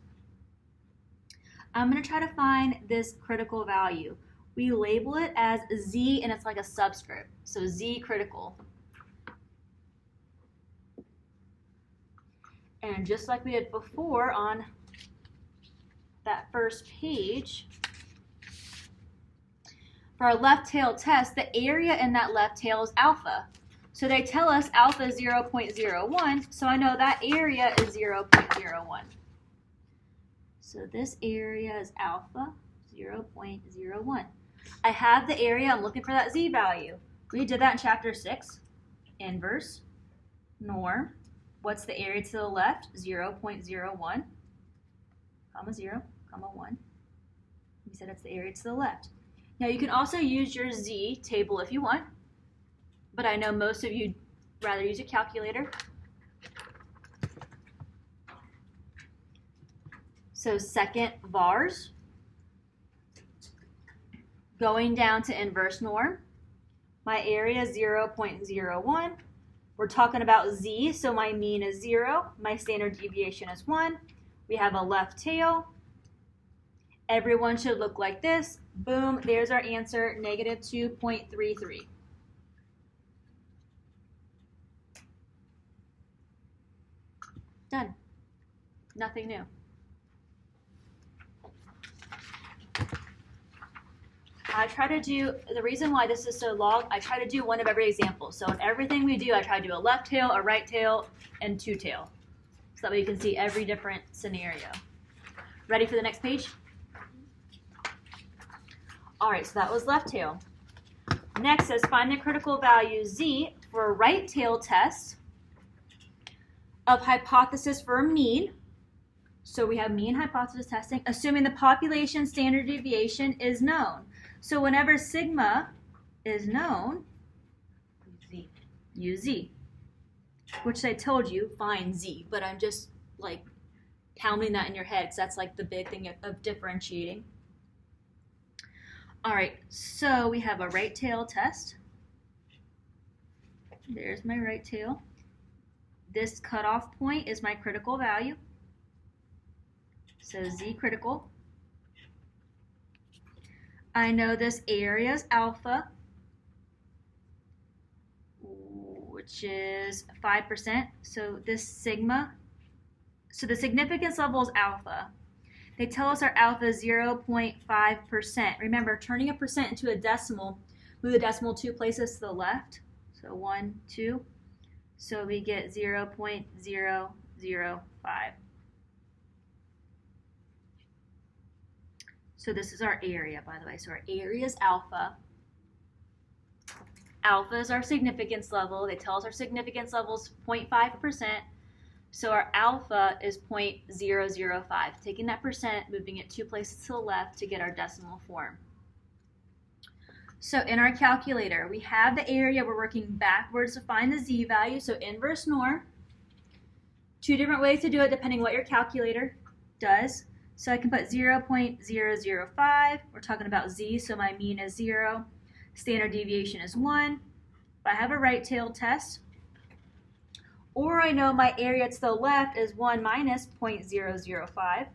I'm going to try to find this critical value. We label it as z, and it's like a subscript. So z critical. And just like we did before on that first page, for our left tail test, the area in that left tail is alpha. So they tell us alpha is 0.01, so I know that area is 0.01. So this area is alpha 0.01. I have the area, I'm looking for that z value. We did that in chapter 6. Inverse, norm. What's the area to the left? 0.01, comma 0, comma 1. We said it's the area to the left. Now you can also use your z table if you want, but I know most of you rather use a calculator. So second vars, going down to inverse norm. My area is 0.01. We're talking about z, so my mean is 0. My standard deviation is 1. We have a left tail. Everyone should look like this. Boom, there's our answer, negative 2.33. Done. Nothing new. I try to do, the reason why this is so long, I try to do one of every example. So in everything we do, I try to do a left tail, a right tail, and two tail. So that way you can see every different scenario. Ready for the next page? All right, so that was left tail. Next is find the critical value z for a right tail test of hypothesis for a mean. So we have mean hypothesis testing, assuming the population standard deviation is known. So whenever sigma is known, use z, which I told you, find z, but I'm just like pounding that in your head because that's like the big thing of differentiating. All right, so we have a right tail test. There's my right tail. This cutoff point is my critical value. So z critical. I know this area is alpha, which is 5%. So this sigma, so the significance level is alpha. They tell us our alpha is 0.5%. Remember, turning a percent into a decimal, move the decimal 2 places to the left. So 1, 2. So we get 0.005. So this is our area, by the way. So our area is alpha. Alpha is our significance level. They tell us our significance level is 0.5%. So our alpha is 0.005. Taking that percent, moving it 2 places to the left to get our decimal form. So in our calculator, we have the area. We're working backwards to find the z value. So inverse norm. 2 different ways to do it depending what your calculator does. So I can put 0.005. We're talking about z, so my mean is 0. Standard deviation is 1. If I have a right tail test, or I know my area to the left is 1 minus 0.005.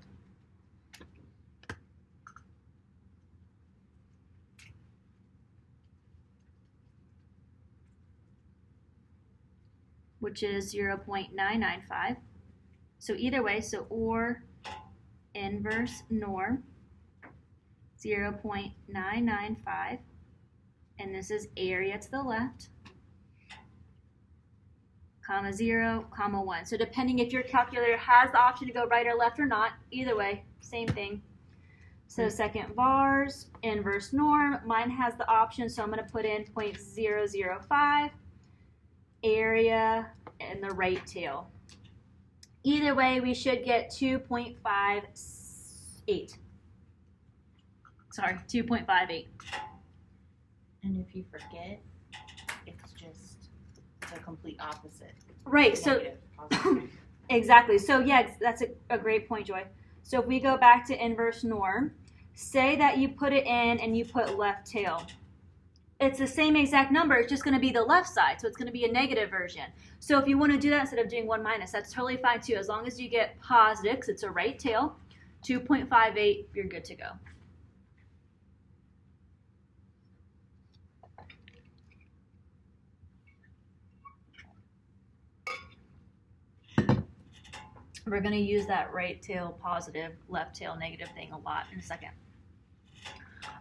Which is 0.995. So either way, so or inverse norm 0.995 and this is area to the left, comma 0, comma 1. So depending if your calculator has the option to go right or left or not, either way, same thing. So second vars, inverse norm, mine has the option, so I'm going to put in 0.005, area, and the right tail. Either way, we should get 2.58. Sorry, 2.58. And if you forget, it's just the complete opposite. Right, so Negative, positive. exactly. So yeah, that's a great point, Joy. So if we go back to inverse norm, say that you put it in and you put left tail. It's the same exact number, it's just going to be the left side, so it's going to be a negative version. So if you want to do that instead of doing 1 minus, that's totally fine too, as long as you get positive, because it's a right tail, 2.58, you're good to go. We're going to use that right tail positive, left tail negative thing a lot in a second.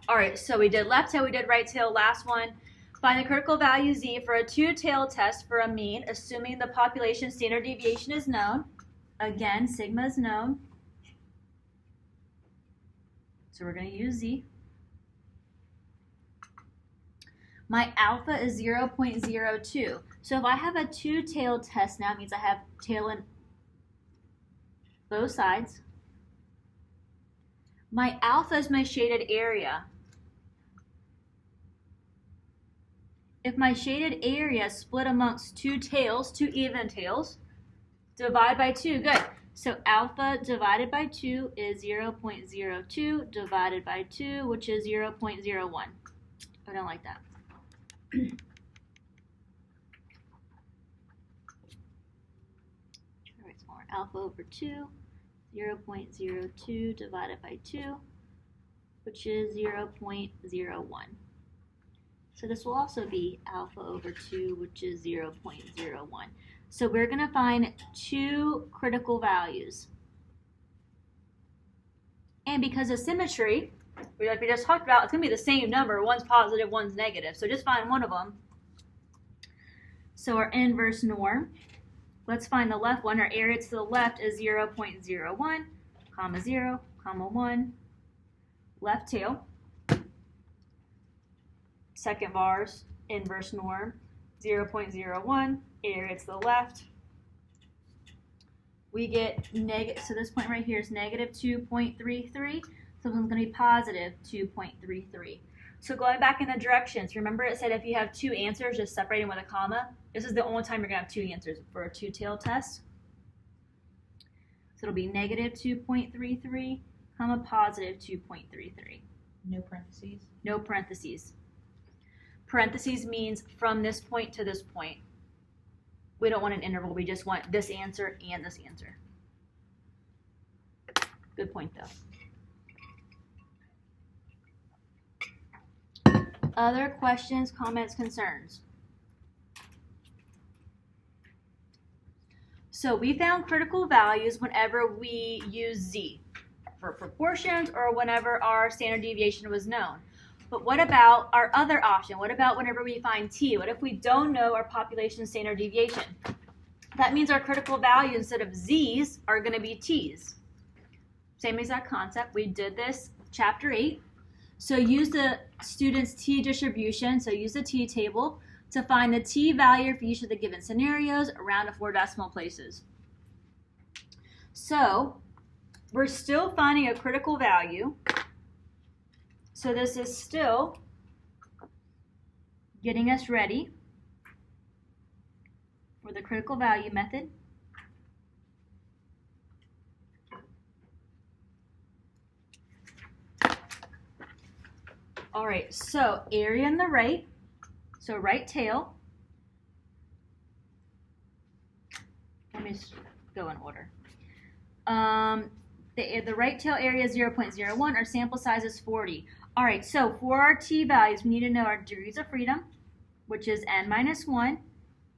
All right, so we did left tail, we did right tail. Last one, find the critical value z for a two-tailed test for a mean, assuming the population standard deviation is known. Again, sigma is known. So we're going to use z. My alpha is 0.02. So if I have a two-tailed test now, it means I have tail in both sides. My alpha is my shaded area. If my shaded area is split amongst two tails, two even tails, divide by 2, good. So alpha divided by 2 is 0.02 divided by 2, which is 0.01. I don't like that. Try to write smaller. Alpha over 2, 0.02 divided by 2, which is 0.01. So this will also be alpha over 2, which is 0.01. So we're going to find two critical values. And because of symmetry, like we just talked about, it's going to be the same number. One's positive, one's negative. So just find one of them. So our inverse norm, let's find the left one. Our area to the left is 0.01, comma 0, comma 1, left tail. Second vars, inverse norm, 0.01, area to the left. We get negative, so this point right here is negative 2.33, so this one's going to be positive 2.33. So going back in the directions, remember it said if you have two answers, just separate them with a comma. This is the only time you're going to have two answers for a two-tailed test. So it'll be negative 2.33, comma positive 2.33. No parentheses. No parentheses. Parentheses means from this point to this point. We don't want an interval. We just want this answer and this answer. Good point, though. Other questions, comments, concerns? So we found critical values whenever we use z for proportions or whenever our standard deviation was known. But what about our other option? What about whenever we find t? What if we don't know our population standard deviation? That means our critical value instead of z's are going to be t's. Same exact concept. We did this chapter 8. So use the student's t distribution, so use the t table to find the t value for each of the given scenarios around to 4 decimal places. So we're still finding a critical value. So this is still getting us ready for the critical value method. All right, so area on the right, so right tail. Let me just go in order. The right tail area is 0.01, our sample size is 40. All right, so for our t values, we need to know our degrees of freedom, which is n minus 1.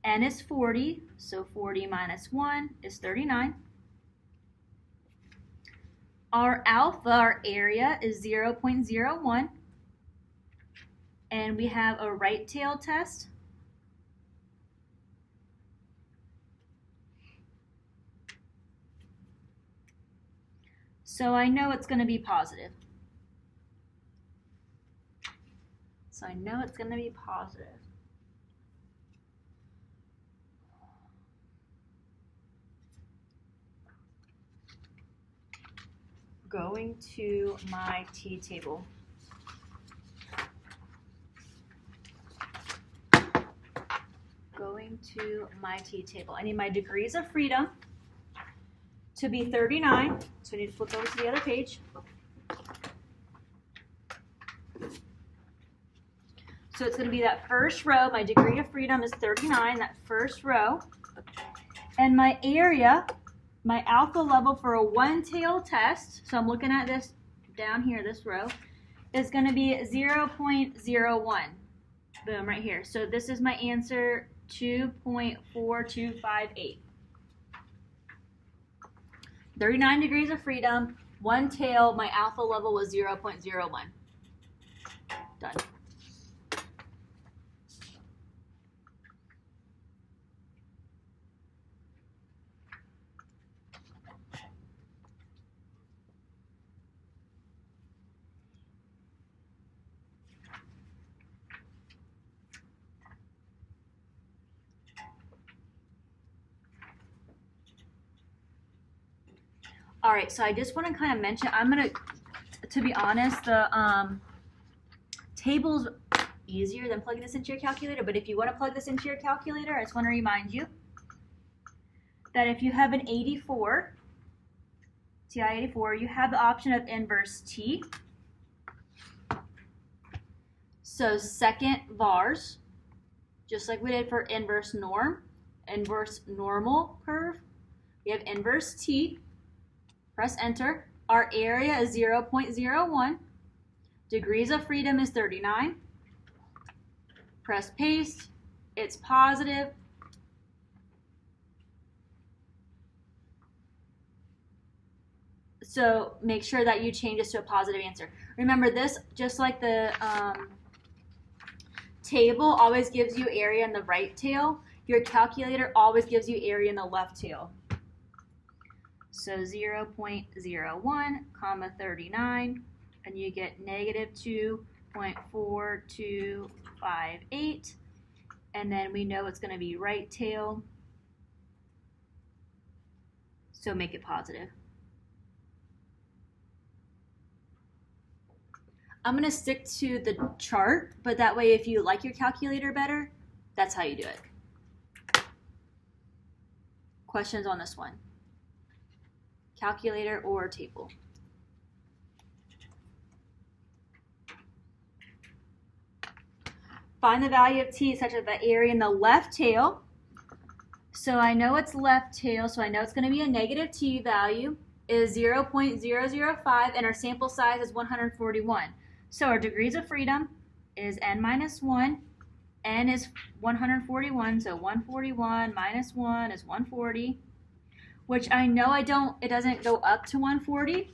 N is 40, so 40 minus 1 is 39. Our alpha, our area, is 0.01. and we have a right tail test. So I know it's going to be positive. So I know it's going to be positive. Going to my t-table. Going to my t-table. I need my degrees of freedom to be 39. So I need to flip over to the other page. So it's going to be that first row. My degree of freedom is 39, that first row. And my area, my alpha level for a one-tail test, so I'm looking at this down here, this row, is going to be 0.01. Boom, right here. So this is my answer, 2.4258. 39 degrees of freedom, one tail, my alpha level was 0.01. Done. All right, so I just want to kind of mention, to be honest, the table's easier than plugging this into your calculator, but if you want to plug this into your calculator, I just want to remind you that if you have an 84, TI-84, you have the option of inverse T. So second vars, just like we did for inverse norm, inverse normal curve, we have inverse T. Press enter. Our area is 0.01. Degrees of freedom is 39. Press paste. It's positive. So make sure that you change this to a positive answer. Remember this, just like the table always gives you area in the right tail, your calculator always gives you area in the left tail. So 0.01, comma 39, and you get negative 2.4258, and then we know it's going to be right tail, so make it positive. I'm going to stick to the chart, but that way if you like your calculator better, that's how you do it. Questions on this one? Calculator or table? Find the value of T such that the area in the left tail. So I know it's left tail, so I know it's going to be a negative T value is 0.005, and our sample size is 141. So our degrees of freedom is n minus 1. N is 141, so 141 minus 1 is 140. Which I know it doesn't go up to 140.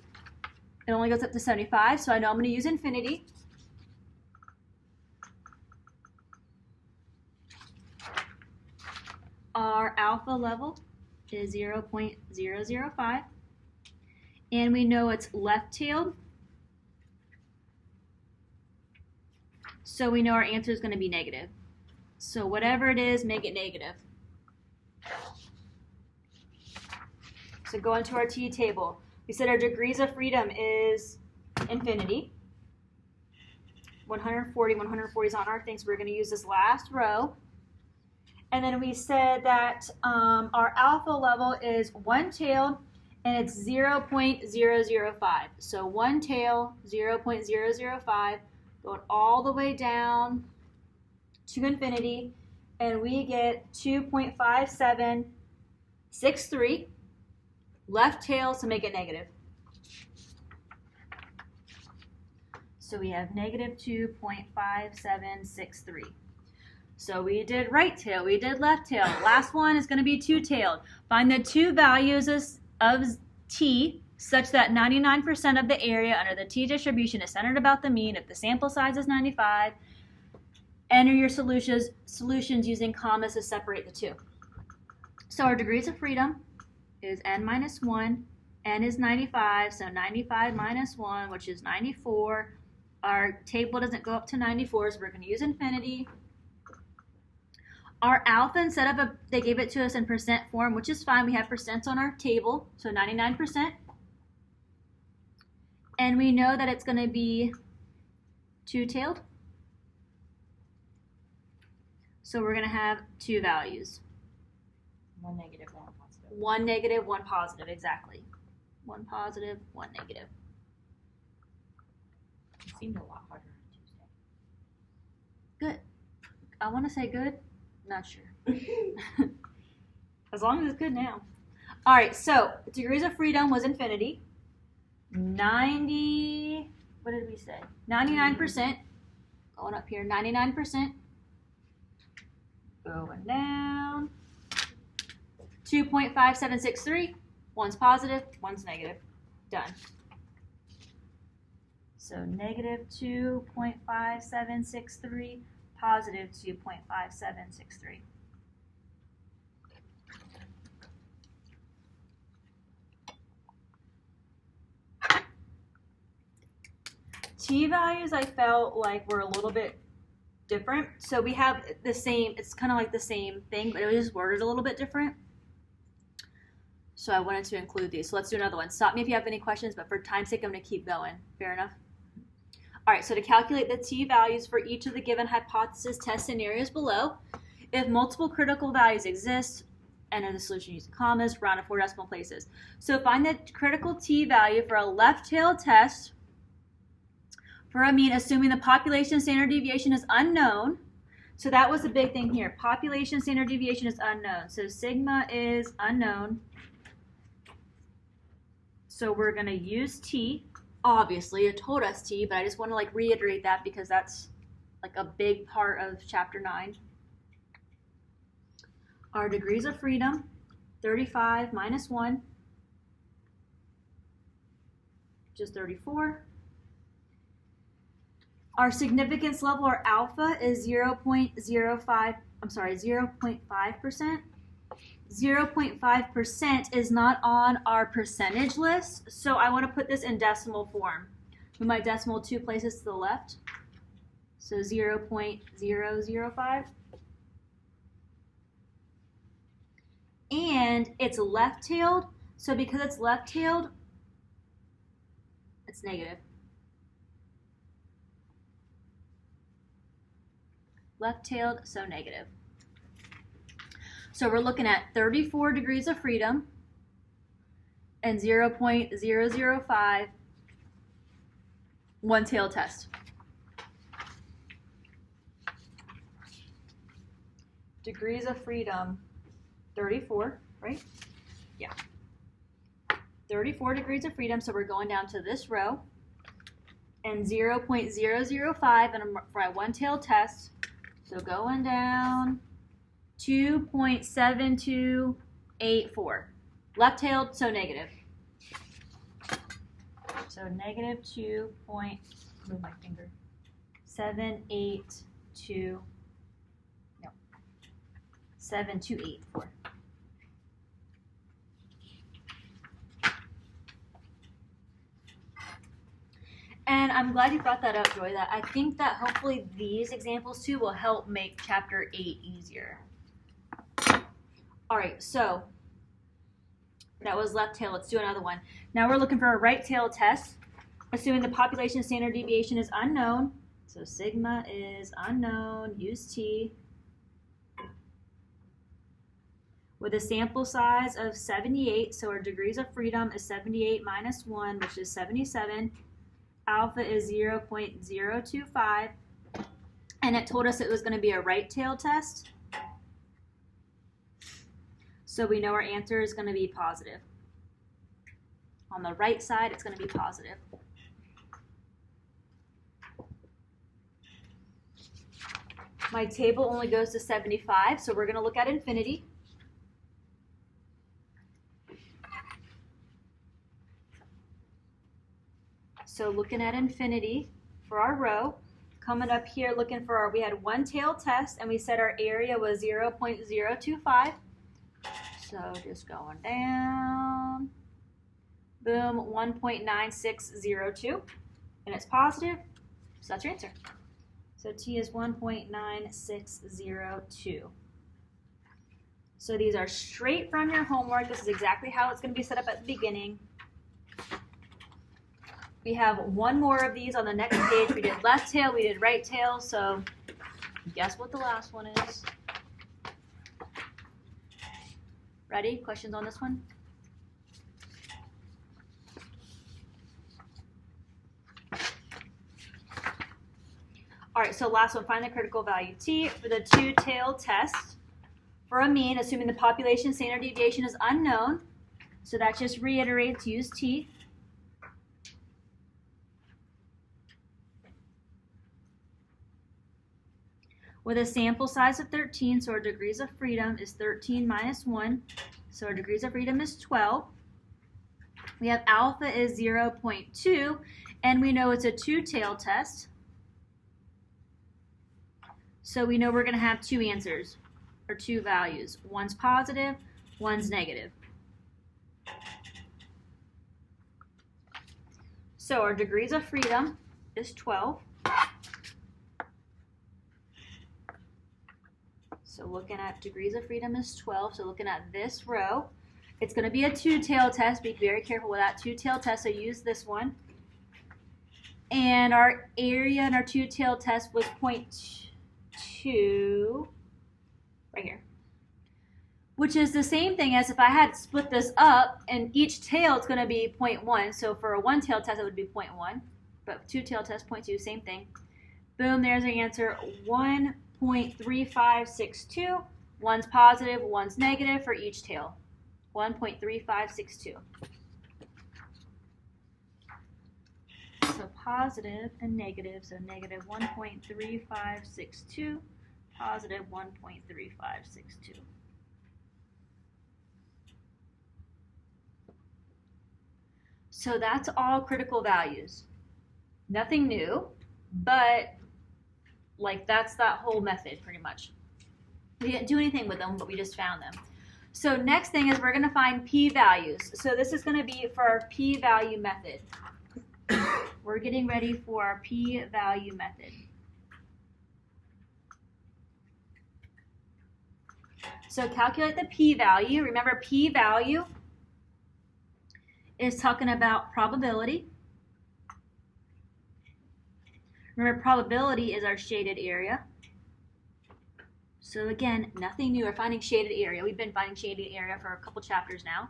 It only goes up to 75, so I know I'm going to use infinity. Our alpha level is 0.005. And we know it's left-tailed. So we know our answer is going to be negative. So whatever it is, make it negative. So go into our T table. We said our degrees of freedom is infinity. 140 is on our thing, so we're going to use this last row. And then we said that our alpha level is one tail, and it's 0.005. So one tail, 0.005, going all the way down to infinity, and we get 2.5763. Left tail to make it negative. So we have negative 2.5763. So we did right tail, we did left tail. Last one is going to be two-tailed. Find the two values of T such that 99% of the area under the T distribution is centered about the mean if the sample size is 95. Enter your solutions using commas to separate the two. So our degrees of freedom is n minus 1. N is 95, so 95 minus 1, which is 94. Our table doesn't go up to 94, so we're going to use infinity. Our alpha, instead of they gave it to us in percent form, which is fine. We have percents on our table, so 99%. And we know that it's going to be two-tailed. So we're going to have two values. One negative, one positive. One negative, one positive, exactly. One positive, one negative. It seemed a lot harder on Tuesday. Good. I want to say good. Not sure. As long as it's good now. All right, so degrees of freedom was infinity. 90, what did we say? 99%. Going up here, 99%. Going down. 2.5763. One's positive, one's negative. Done. So negative 2.5763, positive 2.5763. T values I felt like were a little bit different. So we have the same, it's kind of like the same thing, but it was just worded a little bit different. So I wanted to include these. So let's do another one. Stop me if you have any questions, but for time's sake, I'm going to keep going. Fair enough? All right, so to calculate the T values for each of the given hypothesis test scenarios below, if multiple critical values exist, enter the solution using commas, round to 4 decimal places. So find the critical T value for a left-tailed test for a mean, assuming the population standard deviation is unknown. So that was the big thing here. Population standard deviation is unknown. So sigma is unknown. So we're going to use T. Obviously, it told us T, but I just want to reiterate that because that's a big part of chapter 9. Our degrees of freedom, 35 minus 1, which is 34. Our significance level, our alpha, is 0.05%. 0.5% is not on our percentage list, so I want to put this in decimal form. Move my decimal 2 places to the left. So 0.005. And it's left-tailed, so because it's left-tailed, it's negative. Left-tailed, so negative. So we're looking at 34 degrees of freedom and 0.005 one-tailed test. Degrees of freedom, 34, right? Yeah. 34 degrees of freedom, so we're going down to this row. And 0.005 for my one-tailed test. So going down, 2.7284. Left-tailed, so negative. So negative 2. Move my finger. 7284. And I'm glad you brought that up, Joy. That I think that hopefully these examples too will help make chapter 8 easier. All right, so that was left tail. Let's do another one. Now we're looking for a right tail test, assuming the population standard deviation is unknown. So sigma is unknown, use T. With a sample size of 78, so our degrees of freedom is 78 minus 1, which is 77. Alpha is 0.025, and it told us it was going to be a right tail test. So we know our answer is going to be positive. On the right side, it's going to be positive. My table only goes to 75, so we're going to look at infinity. So looking at infinity for our row, coming up here looking for we had one tail test and we said our area was 0.025. So just going down, boom, 1.9602, and it's positive, so that's your answer. So T is 1.9602. So these are straight from your homework. This is exactly how it's going to be set up at the beginning. We have one more of these on the next page. We did left tail, we did right tail, so guess what the last one is? Ready? Questions on this one? All right, so last one, find the critical value T for the two-tailed test. For a mean, assuming the population standard deviation is unknown, so that just reiterates, use T. With a sample size of 13, so our degrees of freedom is 13 minus 1, so our degrees of freedom is 12. We have alpha is 0.2, and we know it's a two-tailed test. So we know we're going to have two answers, or two values. One's positive, one's negative. So our degrees of freedom is 12. So looking at degrees of freedom is 12. So looking at this row, it's going to be a two-tailed test. Be very careful with that two-tailed test. So use this one. And our area in our two-tailed test was 0.2 right here, which is the same thing as if I had split this up, and each tail is going to be 0.1. So for a one-tailed test, it would be 0.1. But two-tailed test, 0.2, same thing. Boom, there's our answer, 1.3562. One's positive, one's negative for each tail. 1.3562. So positive and negative, so negative 1.3562, positive 1.3562. So that's all critical values. Nothing new, but like that's that whole method pretty much. We didn't do anything with them, but we just found them. So next thing is we're going to find p-values. So this is going to be for our p-value method. We're getting ready for our p-value method. So calculate the p-value. Remember, p-value is talking about probability. Remember, probability is our shaded area. So again, nothing new. We're finding shaded area. We've been finding shaded area for a couple chapters now.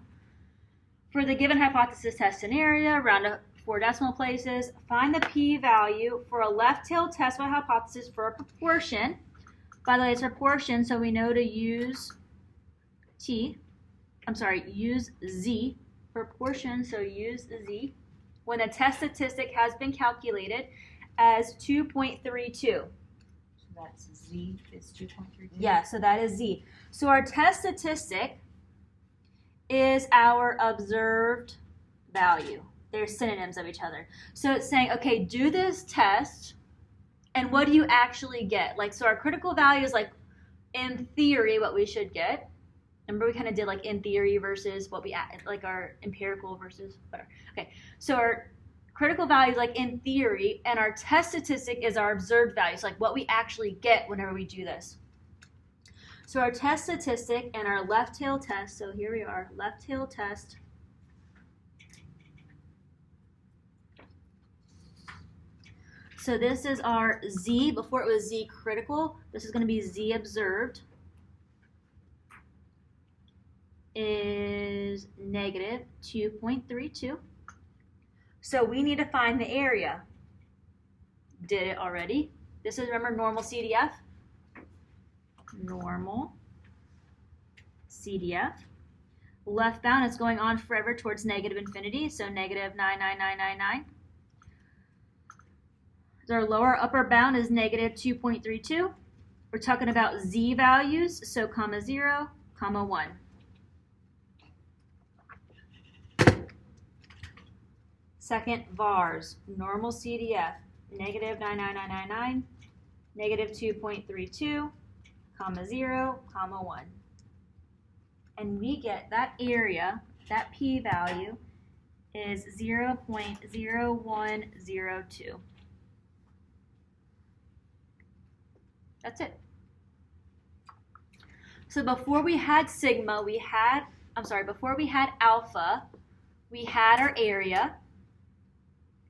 For the given hypothesis test scenario, round to 4 decimal places, find the p-value for a left-tailed test by hypothesis for a proportion. By the way, it's proportion, so we know to use use Z. Proportion, so use Z. When a test statistic has been calculated as 2.32. So that's Z is 2.32? Yeah, so that is Z. So our test statistic is our observed value. They're synonyms of each other. So it's saying, okay, do this test, and what do you actually get? Like, so our critical value is like, in theory, what we should get. Remember, we kind of did like in theory versus what we, like our empirical versus whatever. Okay, so our critical value is like in theory, and our test statistic is our observed value. So like what we actually get whenever we do this. So our test statistic and our left tail test, so here we are, left tail test. So this is our Z, before it was Z critical, this is going to be Z observed, is negative 2.32. So we need to find the area. Did it already. This is, remember, normal CDF? Normal CDF. Left bound, it's going on forever towards negative infinity, so negative 99999. Our lower upper bound is negative 2.32. We're talking about Z values, so comma 0, comma 1. Second, VARs, normal CDF. negative 99999, negative 2.32, comma 0, comma 1. And we get that area, that p-value, is 0.0102. That's it. So before we had sigma, before we had alpha, we had our area,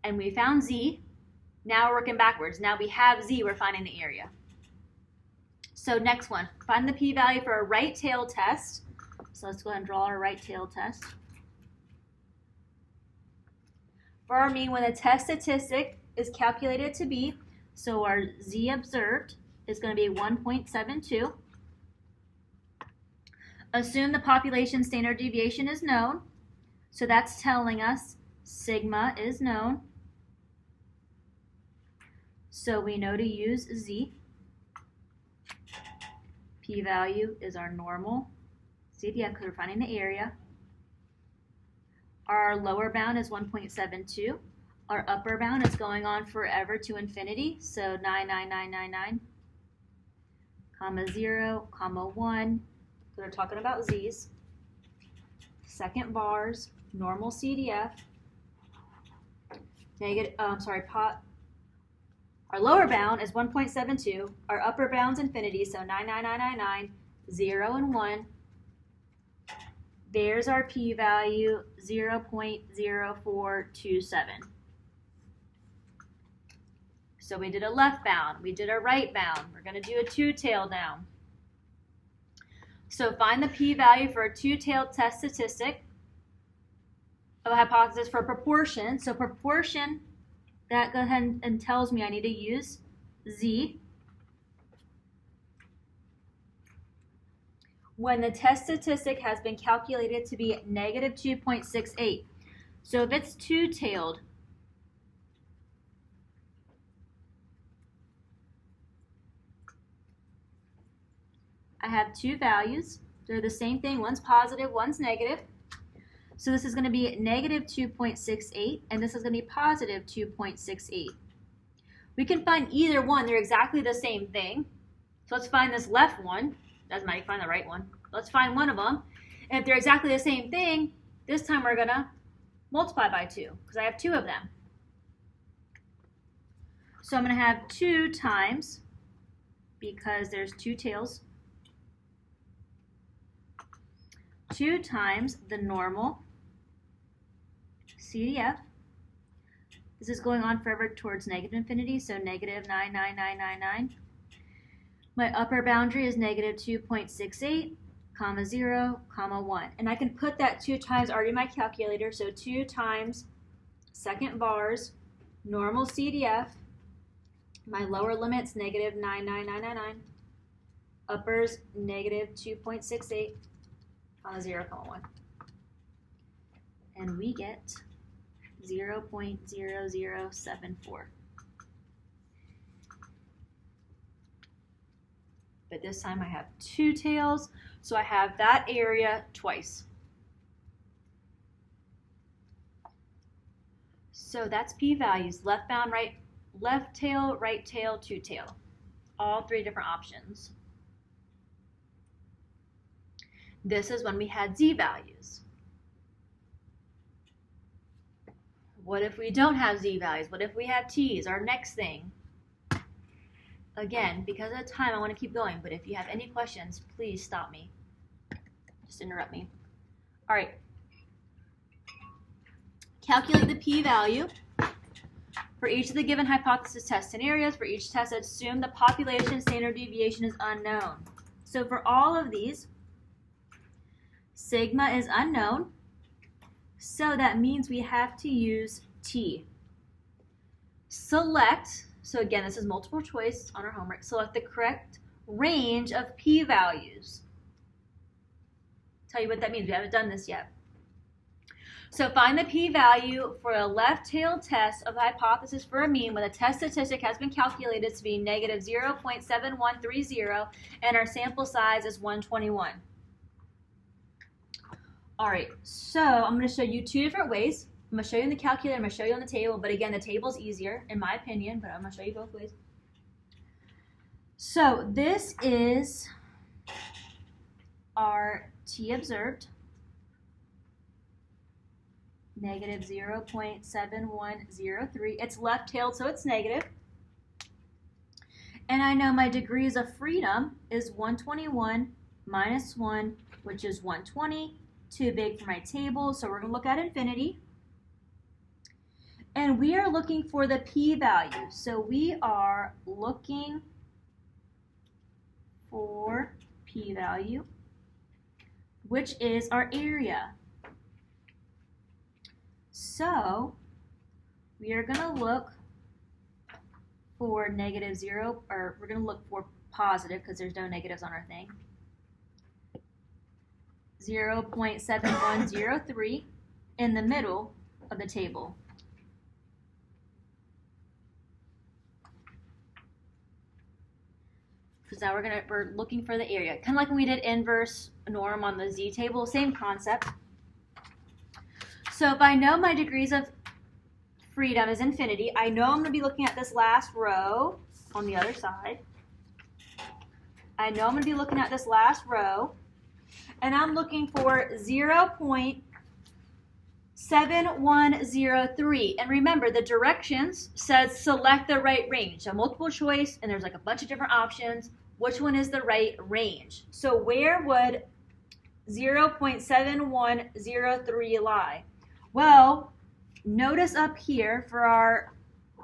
and we found z. Now we're working backwards. Now we have z, we're finding the area. So next one, find the p-value for a right tail test. So let's go ahead and draw our right tail test. For our mean, when the test statistic is calculated to be, so our z observed is going to be 1.72. Assume the population standard deviation is known. So that's telling us sigma is known. So we know to use z. P-value is our normal CDF because we're finding the area. Our lower bound is 1.72. Our upper bound is going on forever to infinity. So 99999, comma 0, comma 1. We're talking about z's. Second bars, normal CDF. Our lower bound is 1.72. Our upper bound's infinity, so 99999, 0 and 1. There's our p-value, 0.0427. So we did a left bound, we did a right bound. We're going to do a two-tailed now. So find the p-value for a two-tailed test statistic of a hypothesis for proportion. So proportion, that goes ahead and tells me I need to use z. When the test statistic has been calculated to be negative 2.68. So if it's two-tailed, I have two values. They're the same thing. One's positive, one's negative. So this is going to be negative 2.68, and this is going to be positive 2.68. We can find either one. They're exactly the same thing. So let's find this left one. Doesn't matter, you find the right one. Let's find one of them. And if they're exactly the same thing, this time we're going to multiply by 2, because I have two of them. So I'm going to have 2 times, because there's two tails, 2 times the normal CDF. This is going on forever towards negative infinity, so negative 99999. My upper boundary is negative 2.68, comma 0, comma 1. And I can put that 2 times already in my calculator, so 2 times second bars, normal CDF. My lower limit's negative 99999. Uppers, negative 2.68. 0, 1. And we get 0.0074. But this time I have two tails, so I have that area twice. So that's p-values, left bound, left tail, right tail, two tail. All 3 different options. This is when we had z-values. What if we don't have z-values? What if we have t's, our next thing? Again, because of the time, I want to keep going, but if you have any questions, please stop me. Just interrupt me. All right. Calculate the p-value for each of the given hypothesis test scenarios. For each test, assume the population standard deviation is unknown. So for all of these, sigma is unknown, so that means we have to use t. Select, so again, this is multiple choice on our homework, select the correct range of p-values. Tell you what that means, we haven't done this yet. So find the p-value for a left-tailed test of the hypothesis for a mean when the test statistic has been calculated to be negative 0.7130 and our sample size is 121. All right, so I'm going to show you 2 different ways. I'm going to show you in the calculator, I'm going to show you on the table, but again, the table's easier, in my opinion, but I'm going to show you both ways. So this is our t observed, negative 0.7103. It's left-tailed, so it's negative. And I know my degrees of freedom is 121 minus 1, which is 120. Too big for my table, so we're going to look at infinity. And we are looking for the p-value. So we are looking for p-value, which is our area. So we are going to look for negative 0, or we're going to look for positive because there's no negatives on our thing. 0.7103 in the middle of the table. Because now we're looking for the area. Kind of like when we did inverse norm on the z table, same concept. So if I know my degrees of freedom is infinity, I know I'm going to be looking at this last row on the other side. I know I'm going to be looking at this last row, and I'm looking for 0.7103. And remember, the directions says select the right range. So multiple choice, and there's like a bunch of different options. Which one is the right range? So where would 0.7103 lie? Well, notice up here for our,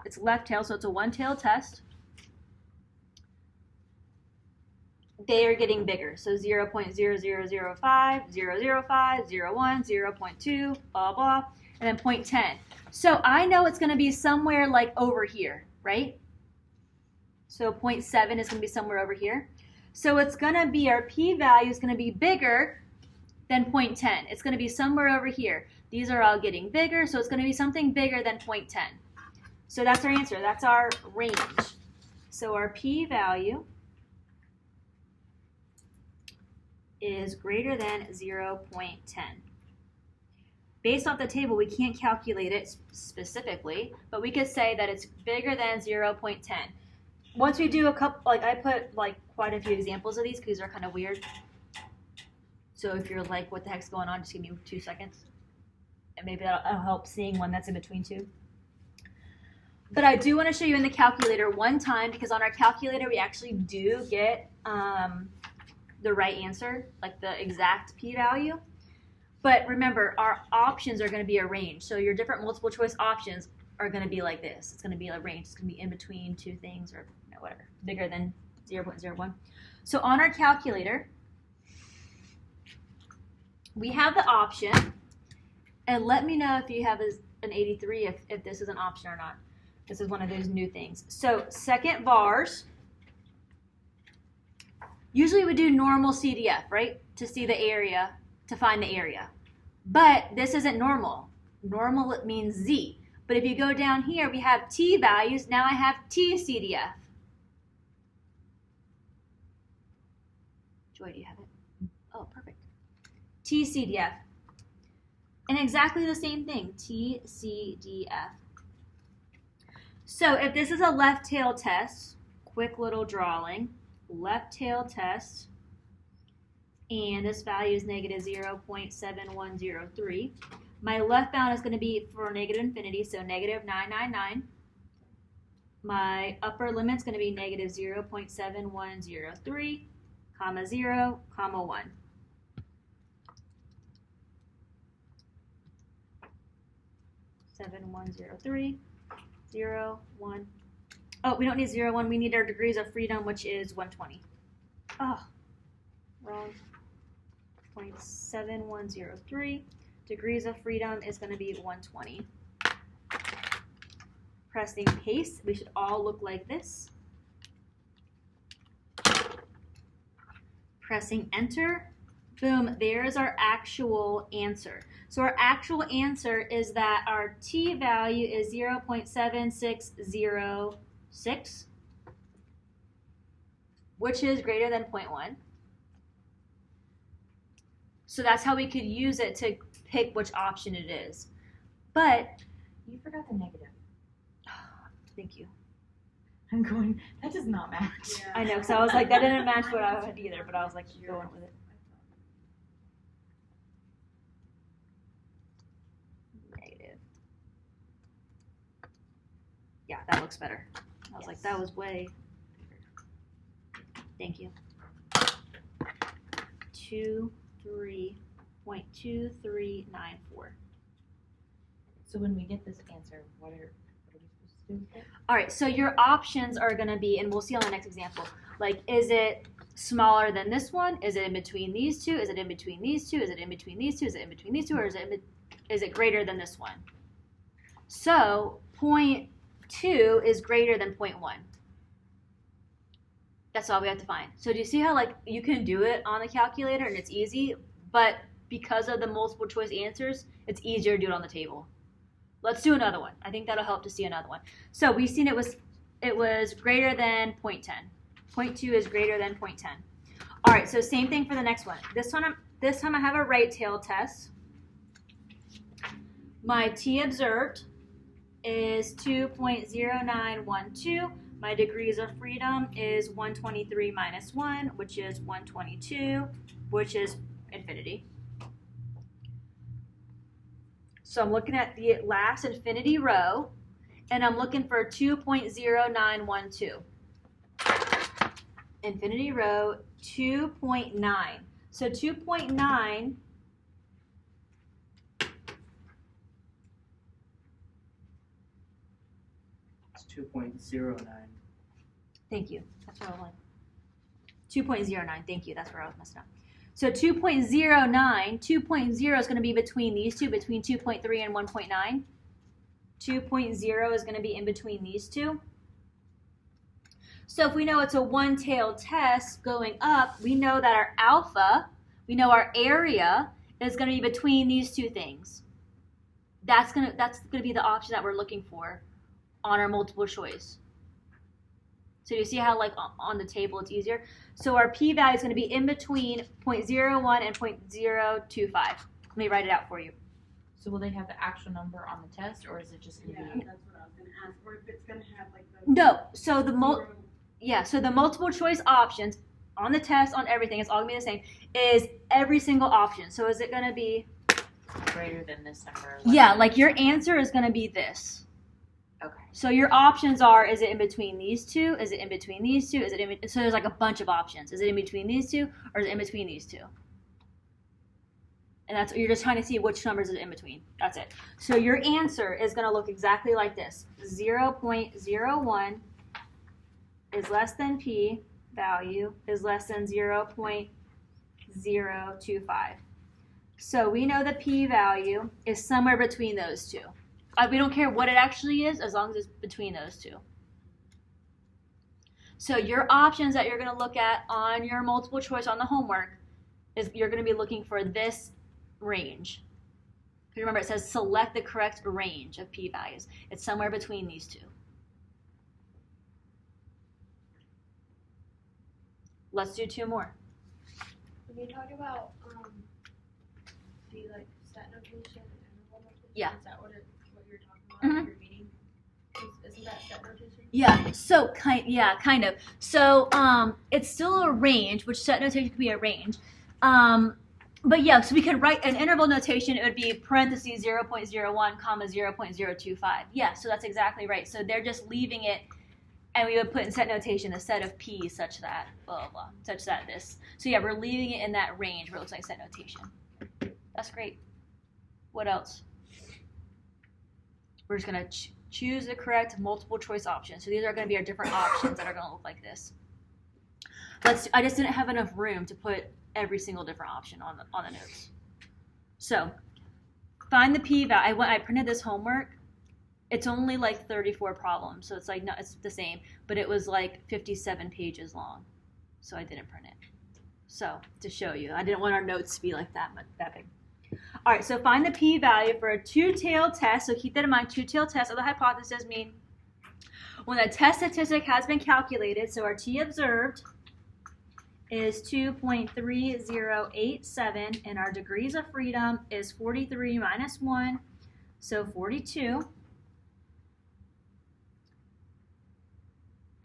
it's left tail, so it's a one-tailed test. They are getting bigger. So 0.0005, 005, 01, 0.2, blah, blah, and then 0.10. So I know it's going to be somewhere like over here, right? So 0.7 is going to be somewhere over here. So it's going to be, our p-value is going to be bigger than 0.10. It's going to be somewhere over here. These are all getting bigger, so it's going to be something bigger than 0.10. So that's our answer. That's our range. So our p-value is greater than 0.10. Based off the table, we can't calculate it specifically, but we could say that it's bigger than 0.10. Once we do a couple, like I put like quite a few examples of these because they're kind of weird. So if you're like, what the heck's going on, just give me 2 seconds. And maybe that'll help seeing one that's in between two. But I do want to show you in the calculator one time, because on our calculator we actually do get the right answer, like the exact p-value. But remember, our options are going to be a range. So your different multiple choice options are going to be like this. It's going to be a range. It's going to be in between two things, or whatever, bigger than 0.01. So on our calculator, we have the option, and let me know if you have an 83, if this is an option or not. This is one of those new things. So second vars, usually we do normal CDF, right? To see the area, to find the area. But this isn't normal. Normal, it means Z. But if you go down here, we have T values. Now I have T CDF. Joy, do you have it? Oh, perfect. T CDF. And exactly the same thing, T CDF. So if this is a left tail test, quick little drawing, left tail test, and this value is negative 0.7103. My left bound is going to be for negative infinity, so negative 999. My upper limit is going to be negative 0.7103, comma 0, comma 1. Seven, 1, 0, 3, 0, 1. Oh, we don't need 0, 1. We need our degrees of freedom, which is 120. Oh, wrong. 0.7103. Degrees of freedom is going to be 120. Pressing paste, we should all look like this. Pressing enter, boom, there's our actual answer. So our actual answer is that our T value is 0.7606, which is greater than 0.1. So that's how we could use it to pick which option it is. But, You forgot the negative. thank you. I'm going, that does not match. Yeah. I know, because I was like, that didn't match what I had either, but I was like, keep going with it. Negative. Yeah, that looks better. I was like, Yes. that was way. Thank you. 23.2394. So when we get this answer, what are we supposed to do with it? All right, so your options are going to be, and we'll see on the next example, like, is it smaller than this one? Is it in between these two? Is it in between these two? Is it in between these two? Is it in between these two? Or is it greater than this one? So 0.2 is greater than 0.1. That's all we have to find. So do you see how, like, you can do it on the calculator and it's easy, but because of the multiple choice answers, it's easier to do it on the table. Let's do another one. I think that'll help to see another one. So we've seen it was greater than 0.10. 0.2 is greater than 0.10. All right, so same thing for the next one. This time I have a right tail test. My T observed is 2.0912. My degrees of freedom is 123 minus 1, which is 122, which is infinity. So I'm looking at the last infinity row, and I'm looking for 2.0912. Infinity row 2.9. So 2.9 It's 2.09. Thank you. That's what I was like. 2.09. Thank you. That's where I was messing up. So 2.09, 2.0 is going to be between these two, between 2.3 and 1.9. 2.0 is going to be in between these two. So if we know it's a one-tailed test going up, we know that our alpha, we know our area is going to be between these two things. That's going to be the option that we're looking for on our multiple choice. So you see how, like, on the table it's easier? So our p-value is going to be in between 0.01 and 0.025. Let me write it out for you. So will they have the actual number on the test, or is it just going to Yeah, be? that's what I was gonna ask. Or if it's gonna have like the No, so the zero- so the multiple choice options on the test, on everything, it's all going to be the same, is every single option. So is it going to be, greater than this number? yeah, like your answer is going to be this. Okay. So your options are, is it in between these two? Is it in between these two? Is it in, so there's like a bunch of options. Is it in between these two, or is it in between these two? And that's, you're just trying to see which numbers is in between. That's it. So your answer is going to look exactly like this. 0.01 is less than p value is less than 0.025. So we know the p value is somewhere between those two. We don't care what it actually is, as long as it's between those two. So your options that you're going to look at on your multiple choice on the homework is you're going to be looking for this range. Remember, it says select the correct range of p-values. It's somewhere between these two. Let's do two more. When you talk about the like set notation and interval notation, Yeah. is that what you're talking about Mhm. in your meeting? Isn't that set notation? Yeah, so kind of. So it's still a range, which set notation could be a range. But yeah, so we could write an interval notation. It would be parentheses 0.01 comma 0.025. Yeah, so that's exactly right. So they're just leaving it, and we would put in set notation a set of p such that blah blah blah, such that this. So yeah, we're leaving it in that range where it looks like set notation. That's great. What else? We're just gonna choose the correct multiple choice option. So these are going to be our different options that are going to look like this. I just didn't have enough room to put every single different option on the notes. So find the p-value. I printed this homework. It's only like 34 problems, so it's like, no, it's the same, but it was like 57 pages long, so I didn't print it. So to show you, I didn't want our notes to be like that big. All right, so find the p-value for a two-tailed test. So keep that in mind. Two-tailed tests of the hypothesis mean when a test statistic has been calculated. So our t observed is 2.3087, and our degrees of freedom is 43 minus 1, So 42.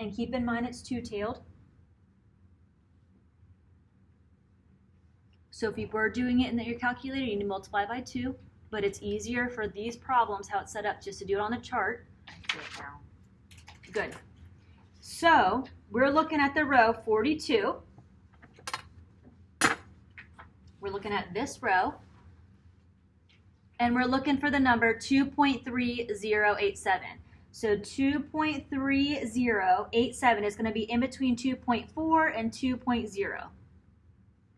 And keep in mind it's two-tailed. So if you were doing it in your calculator, you need to multiply by 2, but it's easier for these problems, how it's set up, just to do it on the chart. I see it now. Good. So we're looking at the row 42. We're looking at this row. And we're looking for the number 2.3087. So 2.3087 is going to be in between 2.4 and 2.0.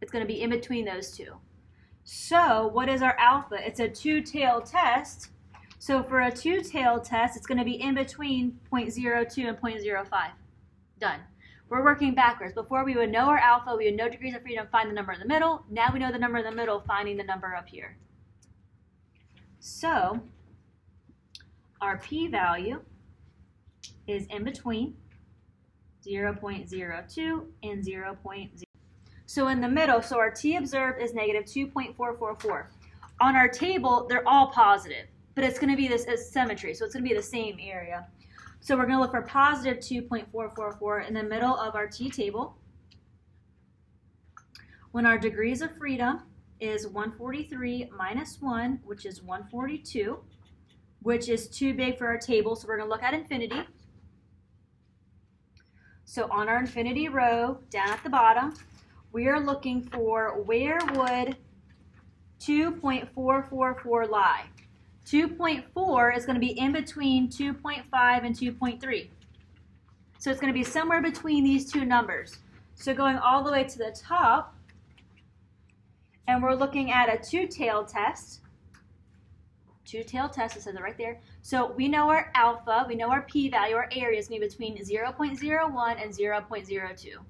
It's going to be in between those two. So what is our alpha? It's a two-tailed test. So for a two-tailed test, it's going to be in between 0.02 and 0.05. Done. We're working backwards. Before we would know our alpha, we would know degrees of freedom, find the number in the middle. Now we know the number in the middle, finding the number up here. So our p-value is in between 0.02 and 0.0. So in the middle, so our t observed is negative 2.444. On our table, they're all positive, but it's going to be this as symmetry, so it's going to be the same area. So we're going to look for positive 2.444 in the middle of our t table. When our degrees of freedom is 143 minus 1, which is 142, which is too big for our table, so we're going to look at infinity. So on our infinity row, down at the bottom, we are looking for where would 2.444 lie. 2.4 is going to be in between 2.5 and 2.3. So it's going to be somewhere between these two numbers. So going all the way to the top, and we're looking at a two-tailed test. Two-tailed test, it says it right there. So we know our alpha, we know our p-value, our area is going to be between 0.01 and 0.02.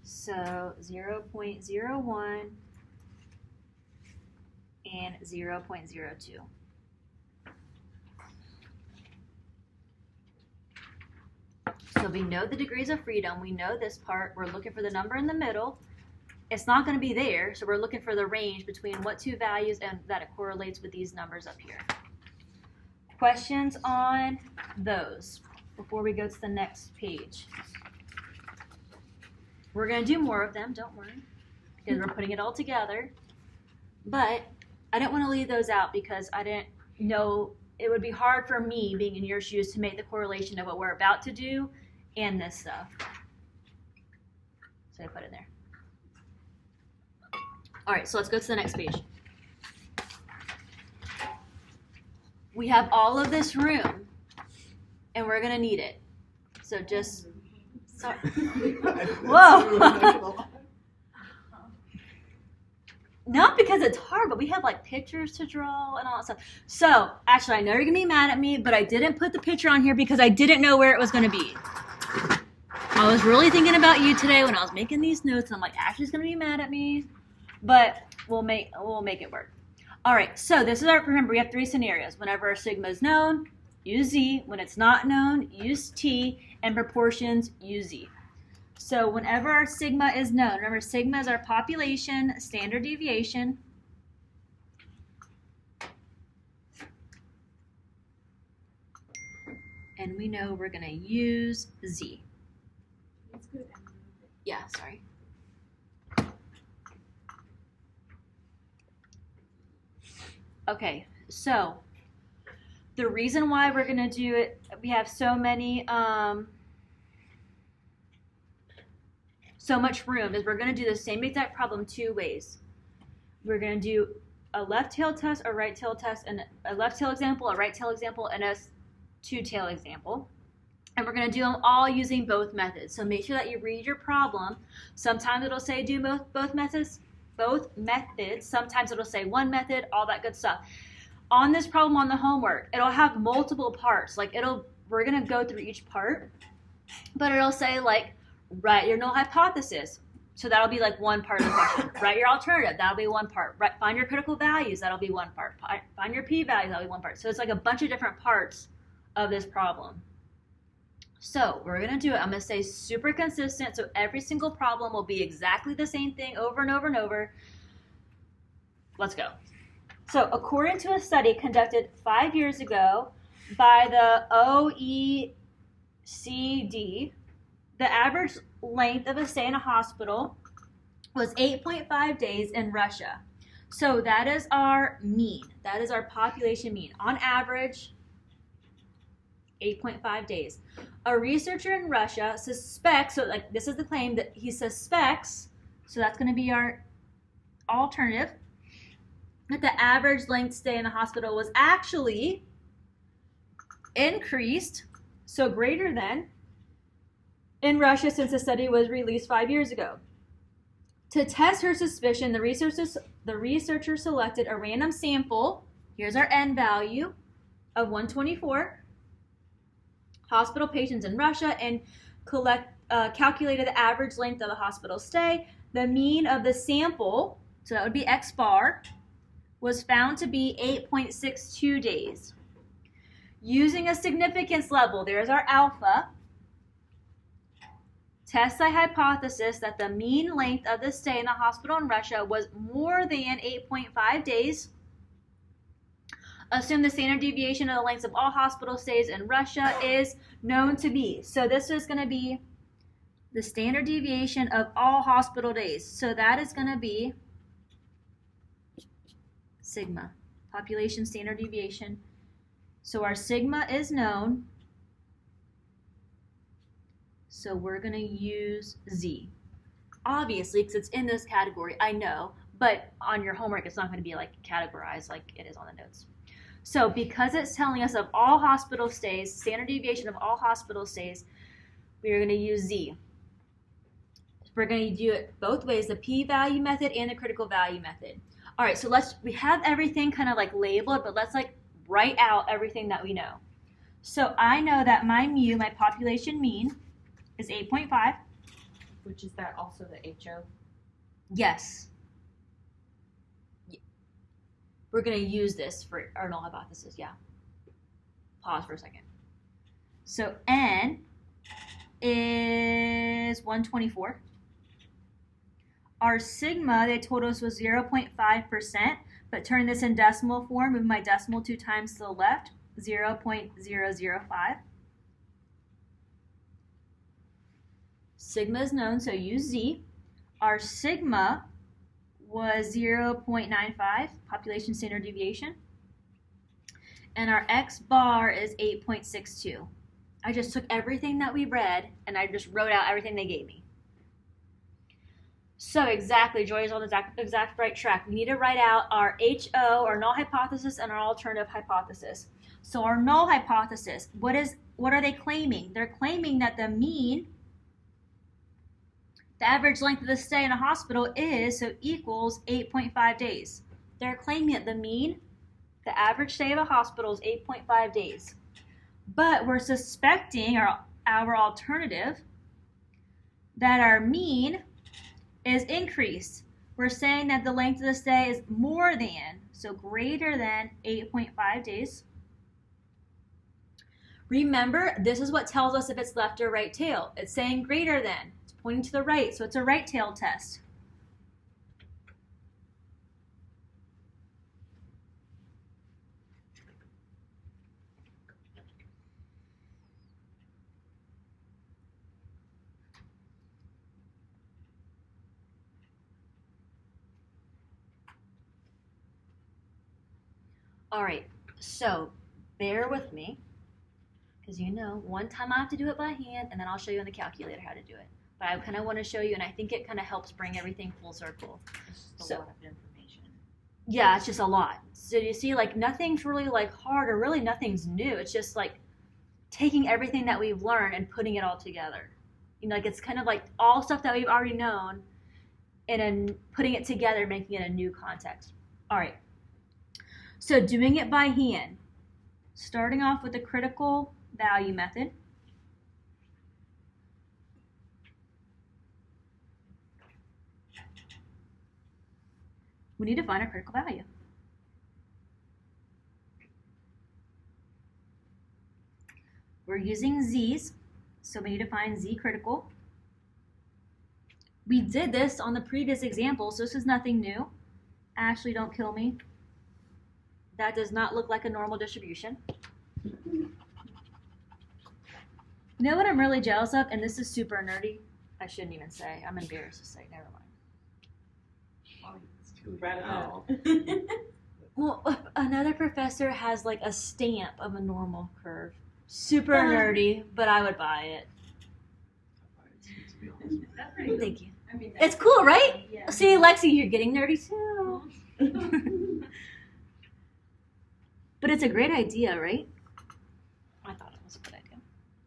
So 0.01 and 0.02. So we know the degrees of freedom. We know this part. We're looking for the number in the middle. It's not going to be there, so we're looking for the range between what two values and that it correlates with these numbers up here. Questions on those before we go to the next page? We're going to do more of them, don't worry, because we're putting it all together. But I didn't want to leave those out because I didn't know it would be hard for me, being in your shoes, to make the correlation of what we're about to do and this stuff. So I put it there. All right, so let's go to the next page. We have all of this room, and we're going to need it. So just... Sorry. Whoa! Not because it's hard, but we have like pictures to draw and all that stuff. So, actually, I know you're going to be mad at me, but I didn't put the picture on here because I didn't know where it was going to be. I was really thinking about you today when I was making these notes, and I'm like, Ashley's going to be mad at me, but we'll make it work. All right, so this is our, remember, we have three scenarios. Whenever our sigma is known, use z. When it's not known, use t. And proportions, use z. So whenever our sigma is known, remember sigma is our population standard deviation. And we know we're going to use z. It's good. Yeah, sorry. Okay, so the reason why we're going to do it, we have so much room, is we're going to do the same exact problem two ways. We're going to do a left tail test, a right tail test, and a left tail example, a right tail example, and a two tail example. And we're going to do them all using both methods. So make sure that you read your problem. Sometimes it'll say do both methods. Sometimes it'll say one method, all that good stuff. On this problem on the homework, it'll have multiple parts. Like we're going to go through each part, but it'll say like, write your null hypothesis. So that'll be like one part of the question. Write your alternative. That'll be one part. Find your critical values. That'll be one part. Find your p-values. That'll be one part. So it's like a bunch of different parts of this problem. So we're going to do it. I'm going to say super consistent. So every single problem will be exactly the same thing over and over and over. let's go. So according to a study conducted 5 years ago by the OECD, the average length of a stay in a hospital was 8.5 days in Russia. So that is our mean. That is our population mean. On average, 8.5 days. A researcher in Russia suspects, so like this is the claim that he suspects, so that's going to be our alternative, that the average length stay in the hospital was actually increased, so greater than, in Russia since the study was released 5 years ago. To test her suspicion, the researcher selected a random sample, here's our N value, of 124 hospital patients in Russia and calculated the average length of the hospital stay. The mean of the sample, so that would be X bar, was found to be 8.62 days. Using a significance level, there's our alpha, test the hypothesis that the mean length of the stay in the hospital in Russia was more than 8.5 days. Assume the standard deviation of the lengths of all hospital stays in Russia is known to be. So this is going to be the standard deviation of all hospital days. So that is going to be sigma, population standard deviation. So our sigma is known. So we're going to use Z. Obviously, because it's in this category, I know, but on your homework, it's not going to be like categorized like it is on the notes. So because it's telling us of all hospital stays, standard deviation of all hospital stays, we're going to use Z. We're going to do it both ways, the p-value method and the critical value method. All right, so we have everything kind of like labeled, but let's like write out everything that we know. So I know that my mu, my population mean, is 8.5. Which is that also the HO? Yes. We're going to use this for our null hypothesis, yeah. Pause for a second. So N is 124. Our sigma, they told us, was 0.5%, but turn this in decimal form, move my decimal 2 times to the left, 0.005. Sigma is known, so use Z. Our sigma was 0.95, population standard deviation. And our X bar is 8.62. I just took everything that we read and I just wrote out everything they gave me. So exactly, Joy is on the exact right track. We need to write out our HO, our null hypothesis, and our alternative hypothesis. So our null hypothesis, what are they claiming? They're claiming that the mean, the average length of the stay in a hospital is, so equals 8.5 days. They're claiming that the mean, the average stay of a hospital is 8.5 days. But we're suspecting our alternative that our mean is increased. We're saying that the length of the stay is more than, so greater than 8.5 days. Remember, this is what tells us if it's left or right tail. It's saying greater than. It's pointing to the right, so it's a right tail test. All right, so bear with me, because one time I have to do it by hand, and then I'll show you on the calculator how to do it. But I kind of want to show you, and I think it kind of helps bring everything full circle. It's just a lot of information. Yeah, it's just a lot. So you see, like, nothing's really like hard, or really nothing's new. It's just like taking everything that we've learned and putting it all together. Like it's kind of like all stuff that we've already known, and then putting it together, making it a new context. All right. So doing it by hand, starting off with the critical value method. We need to find our critical value. We're using Z's, so we need to find Z critical. We did this on the previous example, so this is nothing new. Ashley, don't kill me. That does not look like a normal distribution. You know what I'm really jealous of? And this is super nerdy. I shouldn't even say. I'm embarrassed to say. Never mind. It's too late Right now. Well, another professor has like a stamp of a normal curve. Super nerdy, but I would buy it. To be honest with you. That's pretty good. Thank you. I mean, It's cool, right? Yeah. See, Lexi, you're getting nerdy too. But it's a great idea, right? I thought it was a good idea.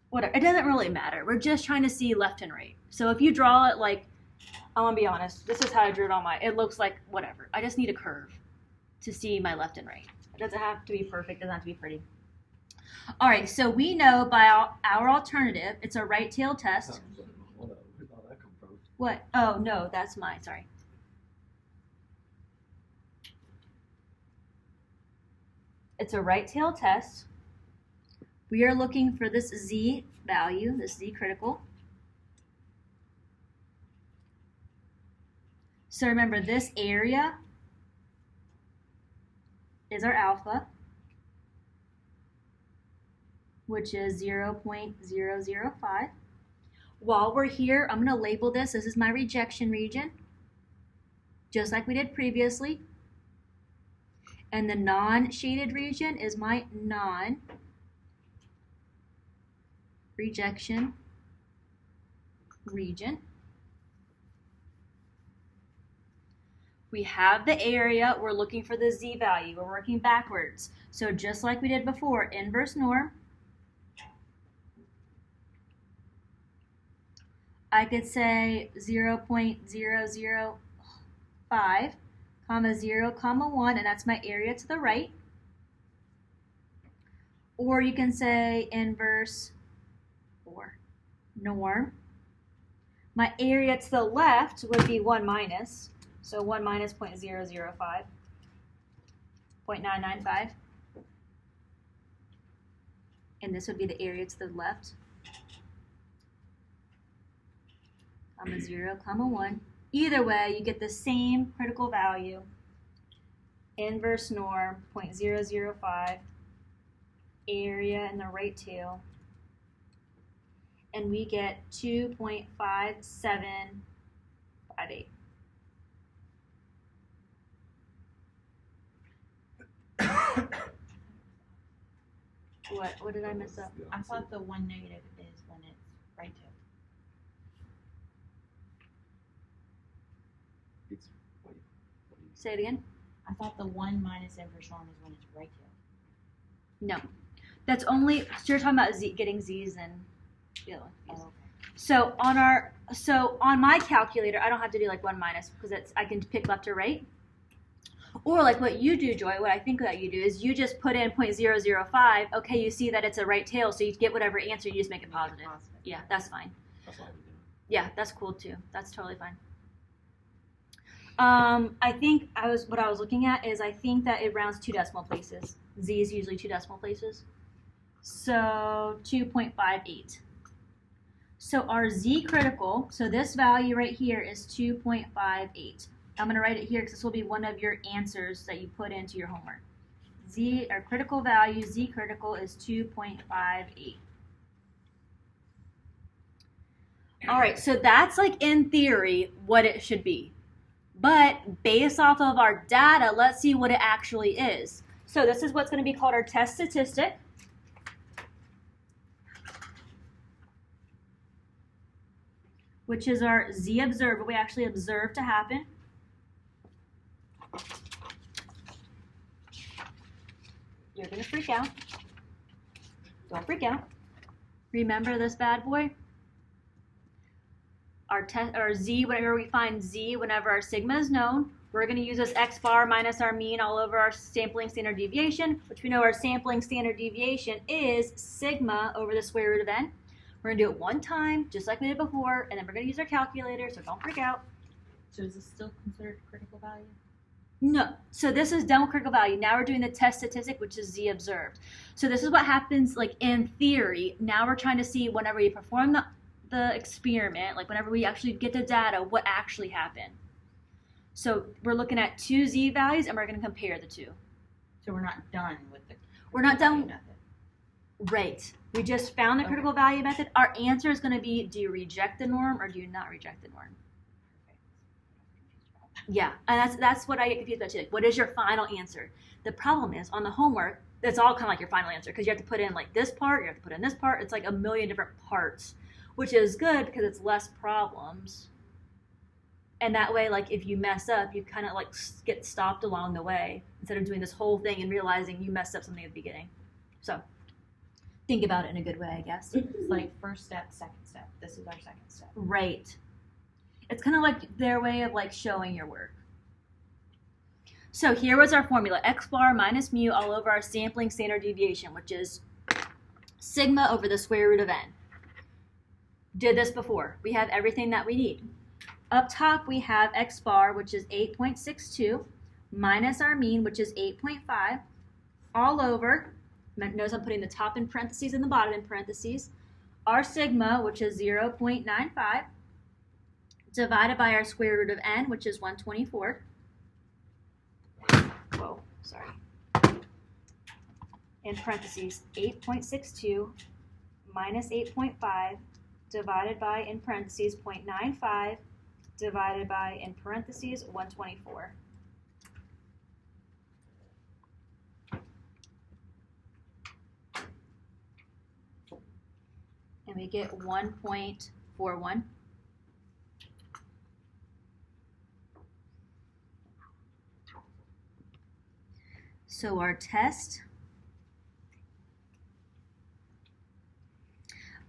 Whatever. It doesn't really matter. We're just trying to see left and right. So if you draw it like, I'm gonna be honest, this is how I drew it on my, it looks like whatever. I just need a curve to see my left and right. It doesn't have to be perfect, it doesn't have to be pretty. All right, so we know by our alternative, it's a right tail test. Hold on, where did all that come from? What? Oh, no, that's mine, sorry. It's a right tail test. We are looking for this Z value, this Z critical. So remember, this area is our alpha, which is 0.005. While we're here, I'm going to label this. This is my rejection region, just like we did previously. And the non-shaded region is my non-rejection region. We have the area. We're looking for the Z value. We're working backwards. So just like we did before, inverse norm. I could say 0.005, comma 0, comma 1, and that's my area to the right. Or you can say inverse or norm. My area to the left would be 1 minus. So 1 minus 0.005, 0.995. And this would be the area to the left. Comma 0, comma 1. Either way, you get the same critical value. Inverse norm, 0.005. Area in the right tail. And we get 2.5758. What did I mess up? I thought the one negative is when it's right tail. It's what do you Say it again. I thought the 1 minus inverse norm is when it's right tail. No. That's only, so you're talking about getting Z's and the other one. Oh, okay. So on my calculator, I don't have to do like 1 minus because I can pick left or right. Or like what you do, Joy, what I think that you do is you just put in 0.005. Okay, you see that it's a right tail, so you get whatever answer, you just make it positive. Yeah, that's fine. That's all we do. Yeah, that's cool too. That's totally fine. I think what I was looking at is I think that it rounds 2 decimal places. Z is usually 2 decimal places. So 2.58. So our Z critical, so this value right here is 2.58. I'm going to write it here because this will be one of your answers that you put into your homework. Z, our critical value, Z critical is 2.58. All right, so that's like in theory what it should be. But based off of our data, let's see what it actually is. So this is what's going to be called our test statistic. Which is our Z observed, what we actually observe to happen. You're going to freak out. Don't freak out. Remember this bad boy? Our Z, whenever we find Z, whenever our sigma is known, we're going to use this X bar minus our mean all over our sampling standard deviation, which we know our sampling standard deviation is sigma over the square root of n. We're going to do it one time, just like we did before, and then we're going to use our calculator, so don't freak out. So is this still considered critical value? No. So this is done with critical value. Now we're doing the test statistic, which is Z observed. So this is what happens like in theory. Now we're trying to see whenever you perform the experiment, like whenever we actually get the data, what actually happened. So we're looking at two z values and we're going to compare the two. So we're not done with the. We're not done. method. Right. We just found the Okay. critical value method. Our answer is going to be, do you reject the norm or do you not reject the norm? Yeah, and that's what I get confused about too. Like, what is your final answer? The problem is on the homework, that's all kind of like your final answer because you have to put in like this part, you have to put in this part. It's like a million different parts, which is good because it's less problems. And that way, like if you mess up, you kind of like get stopped along the way instead of doing this whole thing and realizing you messed up something at the beginning. So think about it in a good way, I guess. It's like first step, second step. This is our second step. Right. It's kind of like their way of like showing your work. So here was our formula, x bar minus mu all over our sampling standard deviation, which is sigma over the square root of n. Did this before. We have everything that we need. Up top we have x bar, which is 8.62, minus our mean, which is 8.5, all over, notice I'm putting the top in parentheses and the bottom in parentheses, our sigma, which is 0.95, divided by our square root of n, which is 124. Whoa, sorry. In parentheses, 8.62 minus 8.5 divided by, in parentheses, 0.95 divided by, in parentheses, 124. And we get 1.41. So our test.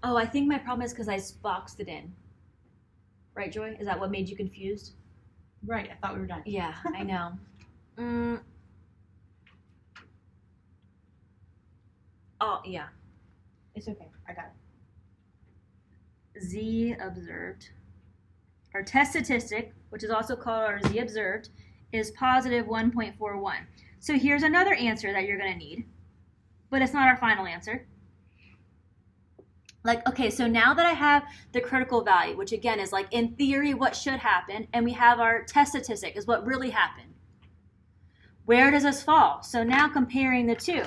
Oh, I think my problem is because I boxed it in. Right, Joy? Is that what made you confused? Right, I thought we were done. Yeah, I know. Oh, yeah. It's okay, I got it. Z observed. Our test statistic, which is also called our Z observed, is positive 1.41. So here's another answer that you're going to need, but it's not our final answer. Like, okay, so now that I have the critical value, which again is like in theory what should happen, and we have our test statistic is what really happened. Where does this fall? So now comparing the two.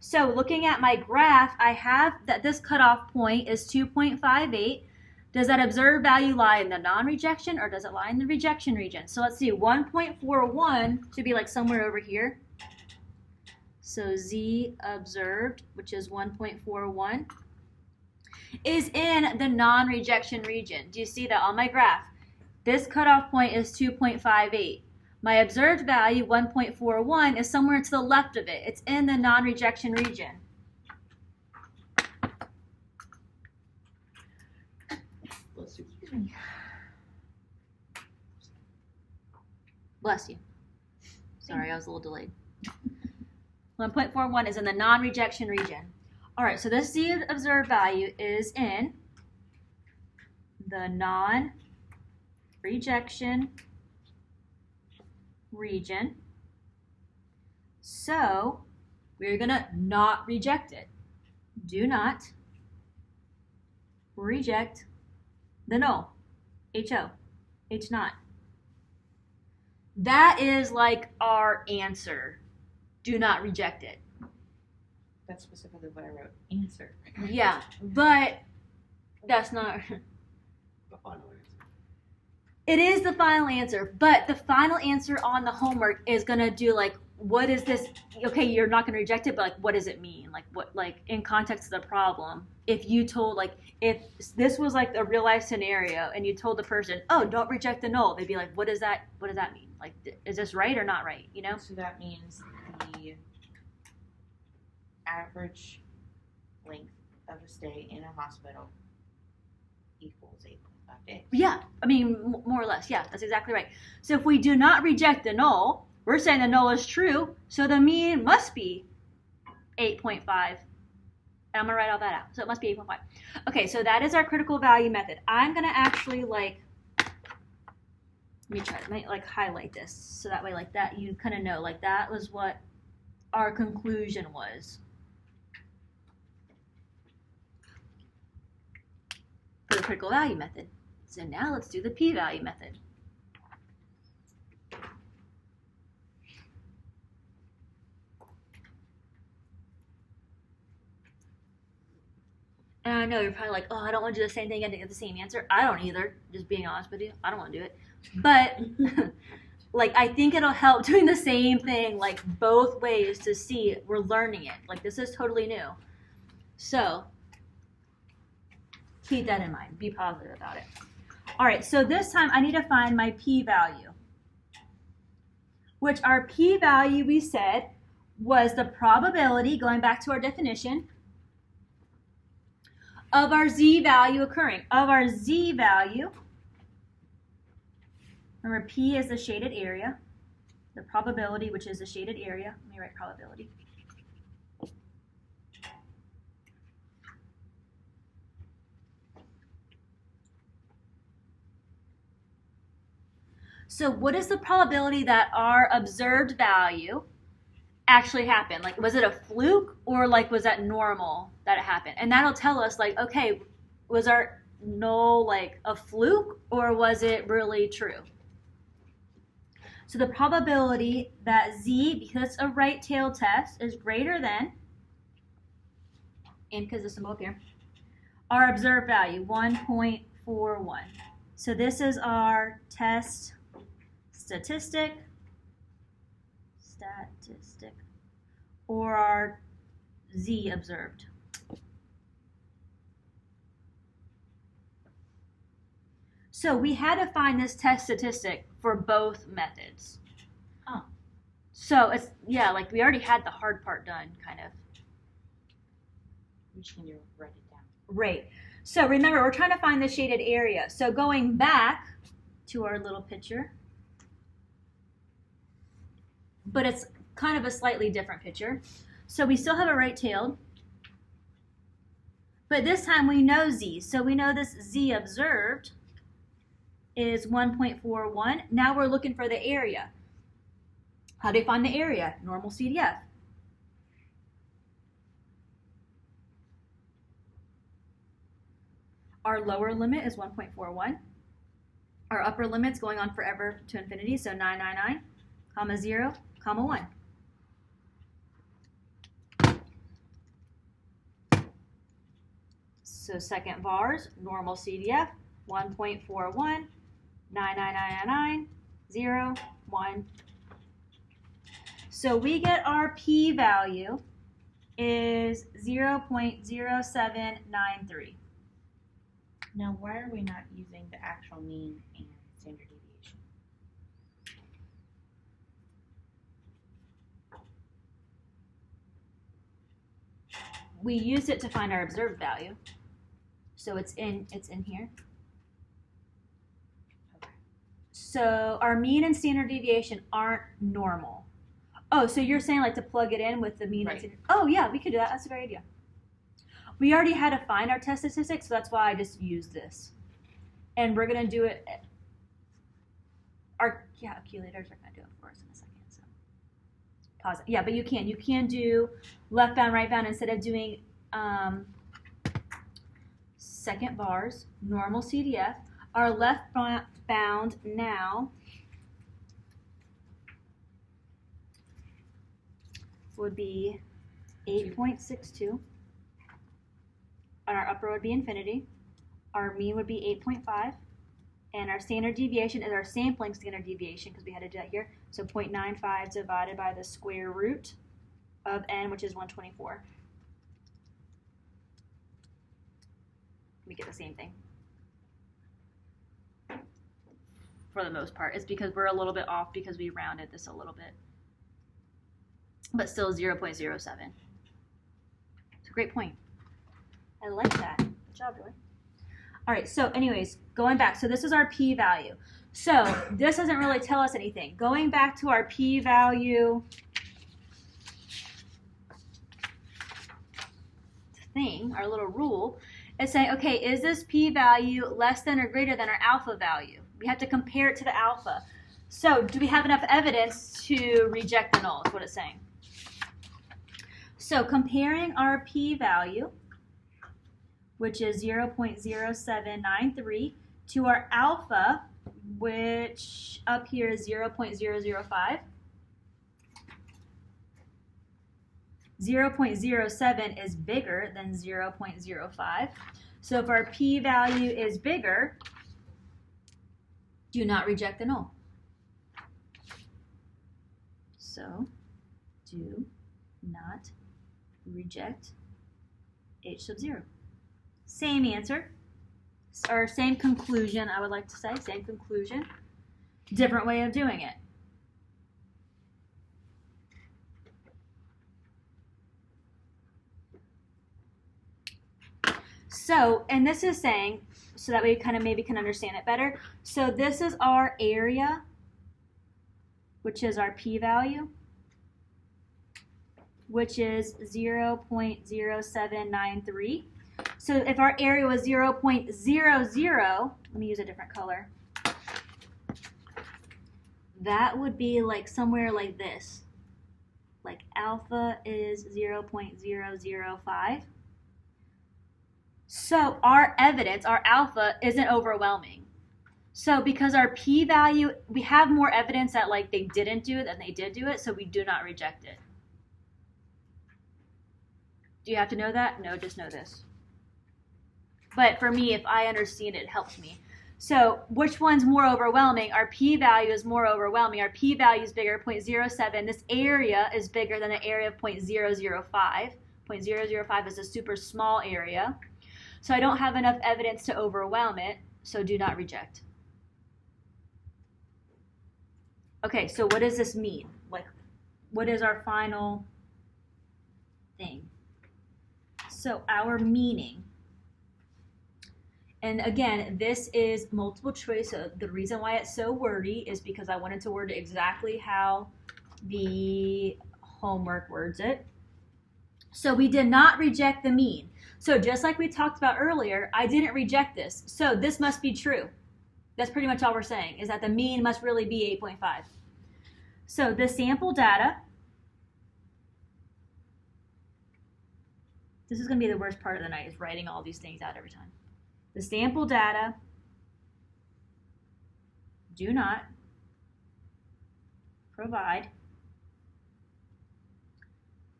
So looking at my graph, I have that this cutoff point is 2.58. Does that observed value lie in the non-rejection or does it lie in the rejection region? So let's see, 1.41 should be like somewhere over here. So Z observed, which is 1.41, is in the non-rejection region. Do you see that on my graph? This cutoff point is 2.58. My observed value, 1.41, is somewhere to the left of it. It's in the non-rejection region. Let's see. Bless you. Sorry, I was a little delayed. 1.41 is in the non-rejection region. All right, so this Z observed value is in the non-rejection region. So we're gonna not reject it. Do not reject the null. HO. H not. That is like our answer. Do not reject it. That's specifically what I wrote. Answer. Yeah, but that's not. The final answer. It is the final answer, but the final answer on the homework is gonna do like, what is this? Okay, you're not gonna reject it, but like, what does it mean? Like, what, like in context of the problem? If you told, like, if this was like a real life scenario, and you told the person, oh, don't reject the null, they'd be like, what does that? What does that mean? Like, is this right or not right? You know? So that means the average length of a stay in a hospital equals 8.5 days. Yeah, I mean, more or less. Yeah, that's exactly right. So if we do not reject the null, we're saying the null is true, so the mean must be 8.5. And I'm going to write all that out. So it must be 8.5. Okay, so that is our critical value method. I'm going to actually, like, let me try to like highlight this. So that way, like that, you kind of know, like that was what our conclusion was. For the critical value method. So now let's do the p-value method. I know you're probably like, oh, I don't want to do the same thing and get the same answer. I don't either, just being honest with you. I don't want to do it. But like, I think it'll help doing the same thing, like both ways to see we're learning it. Like, this is totally new. So keep that in mind. Be positive about it. All right, so this time I need to find my p-value, which our p-value, we said, was the probability, going back to our definition, of our z-value occurring. Of our z-value, remember p is the shaded area, the probability, which is the shaded area. Let me write probability. So what is the probability that our observed value actually happened? Like, was it a fluke, or like was that normal that it happened? And that'll tell us, like, okay, was our null like a fluke, or was it really true? So the probability that z, because it's a right-tailed test, is greater than, and because this symbol up here, our observed value, 1.41. So this is our test statistic, or our z observed. So we had to find this test statistic for both methods. Oh. So it's, yeah, like we already had the hard part done, kind of. Which can you write it down? Right. So remember, we're trying to find the shaded area. So going back to our little picture, but it's kind of a slightly different picture. So we still have a right-tailed, but this time we know z. So we know this z observed is 1.41. Now we're looking for the area. How do you find the area? Normal CDF. Our lower limit is 1.41. Our upper limit's going on forever to infinity, so 999, comma 0, comma 1. So second vars, normal CDF, 1.41, 99999, 0, 1. So we get our p-value is 0.0793. Now, why are we not using the actual mean and standard deviation? We use it to find our observed value. So it's in here. Okay. So our mean and standard deviation aren't normal. Oh, so you're saying like to plug it in with the mean and Right. standard? Oh yeah, we could do that. That's a great idea. We already had to find our test statistics, so that's why I just used this. And we're gonna do it. Our calculators are gonna do it for us in a second. So pause it. Yeah, but you can do left bound, right bound instead of doing second vars, normal CDF. Our left bound now would be 8.62. And our upper would be infinity. Our mean would be 8.5. And our standard deviation is our sampling standard deviation, because we had to do that here. So 0.95 divided by the square root of n, which is 124. We get the same thing. For the most part. It's because we're a little bit off because we rounded this a little bit. But still 0.07. It's a great point. I like that. Good job, Joy. All right, so anyways, going back. So this is our p-value. So this doesn't really tell us anything. Going back to our p-value thing, our little rule, is saying, okay, is this p-value less than or greater than our alpha value? We have to compare it to the alpha. So do we have enough evidence to reject the null, is what it's saying. So comparing our p-value, which is 0.0793, to our alpha, which up here is 0.005. 0.07 is bigger than 0.05. So if our p-value is bigger, do not reject the null. So do not reject h sub 0. Same answer, or same conclusion, I would like to say, same conclusion, different way of doing it. So, and this is saying, so that we kind of maybe can understand it better. So this is our area, which is our p-value, which is 0.0793. So if our area was 0.00, let me use a different color. That would be like somewhere like this. Like alpha is 0.005. So our evidence, our alpha, isn't overwhelming. So because our p-value, we have more evidence that like they didn't do it than they did do it, so we do not reject it. Do you have to know that? No, just know this. But for me, if I understand it, it helps me. So which one's more overwhelming? Our p-value is more overwhelming. Our p-value is bigger, 0.07. This area is bigger than the area of 0.005. 0.005 is a super small area. So I don't have enough evidence to overwhelm it, so do not reject. Okay, so what does this mean? Like, what is our final thing? So our meaning, and again, this is multiple choice. So the reason why it's so wordy is because I wanted to word it exactly how the homework words it. So we did not reject the mean. So just like we talked about earlier, I didn't reject this. So this must be true. That's pretty much all we're saying, is that the mean must really be 8.5. So the sample data, this is going to be the worst part of the night, is writing all these things out every time. The sample data do not provide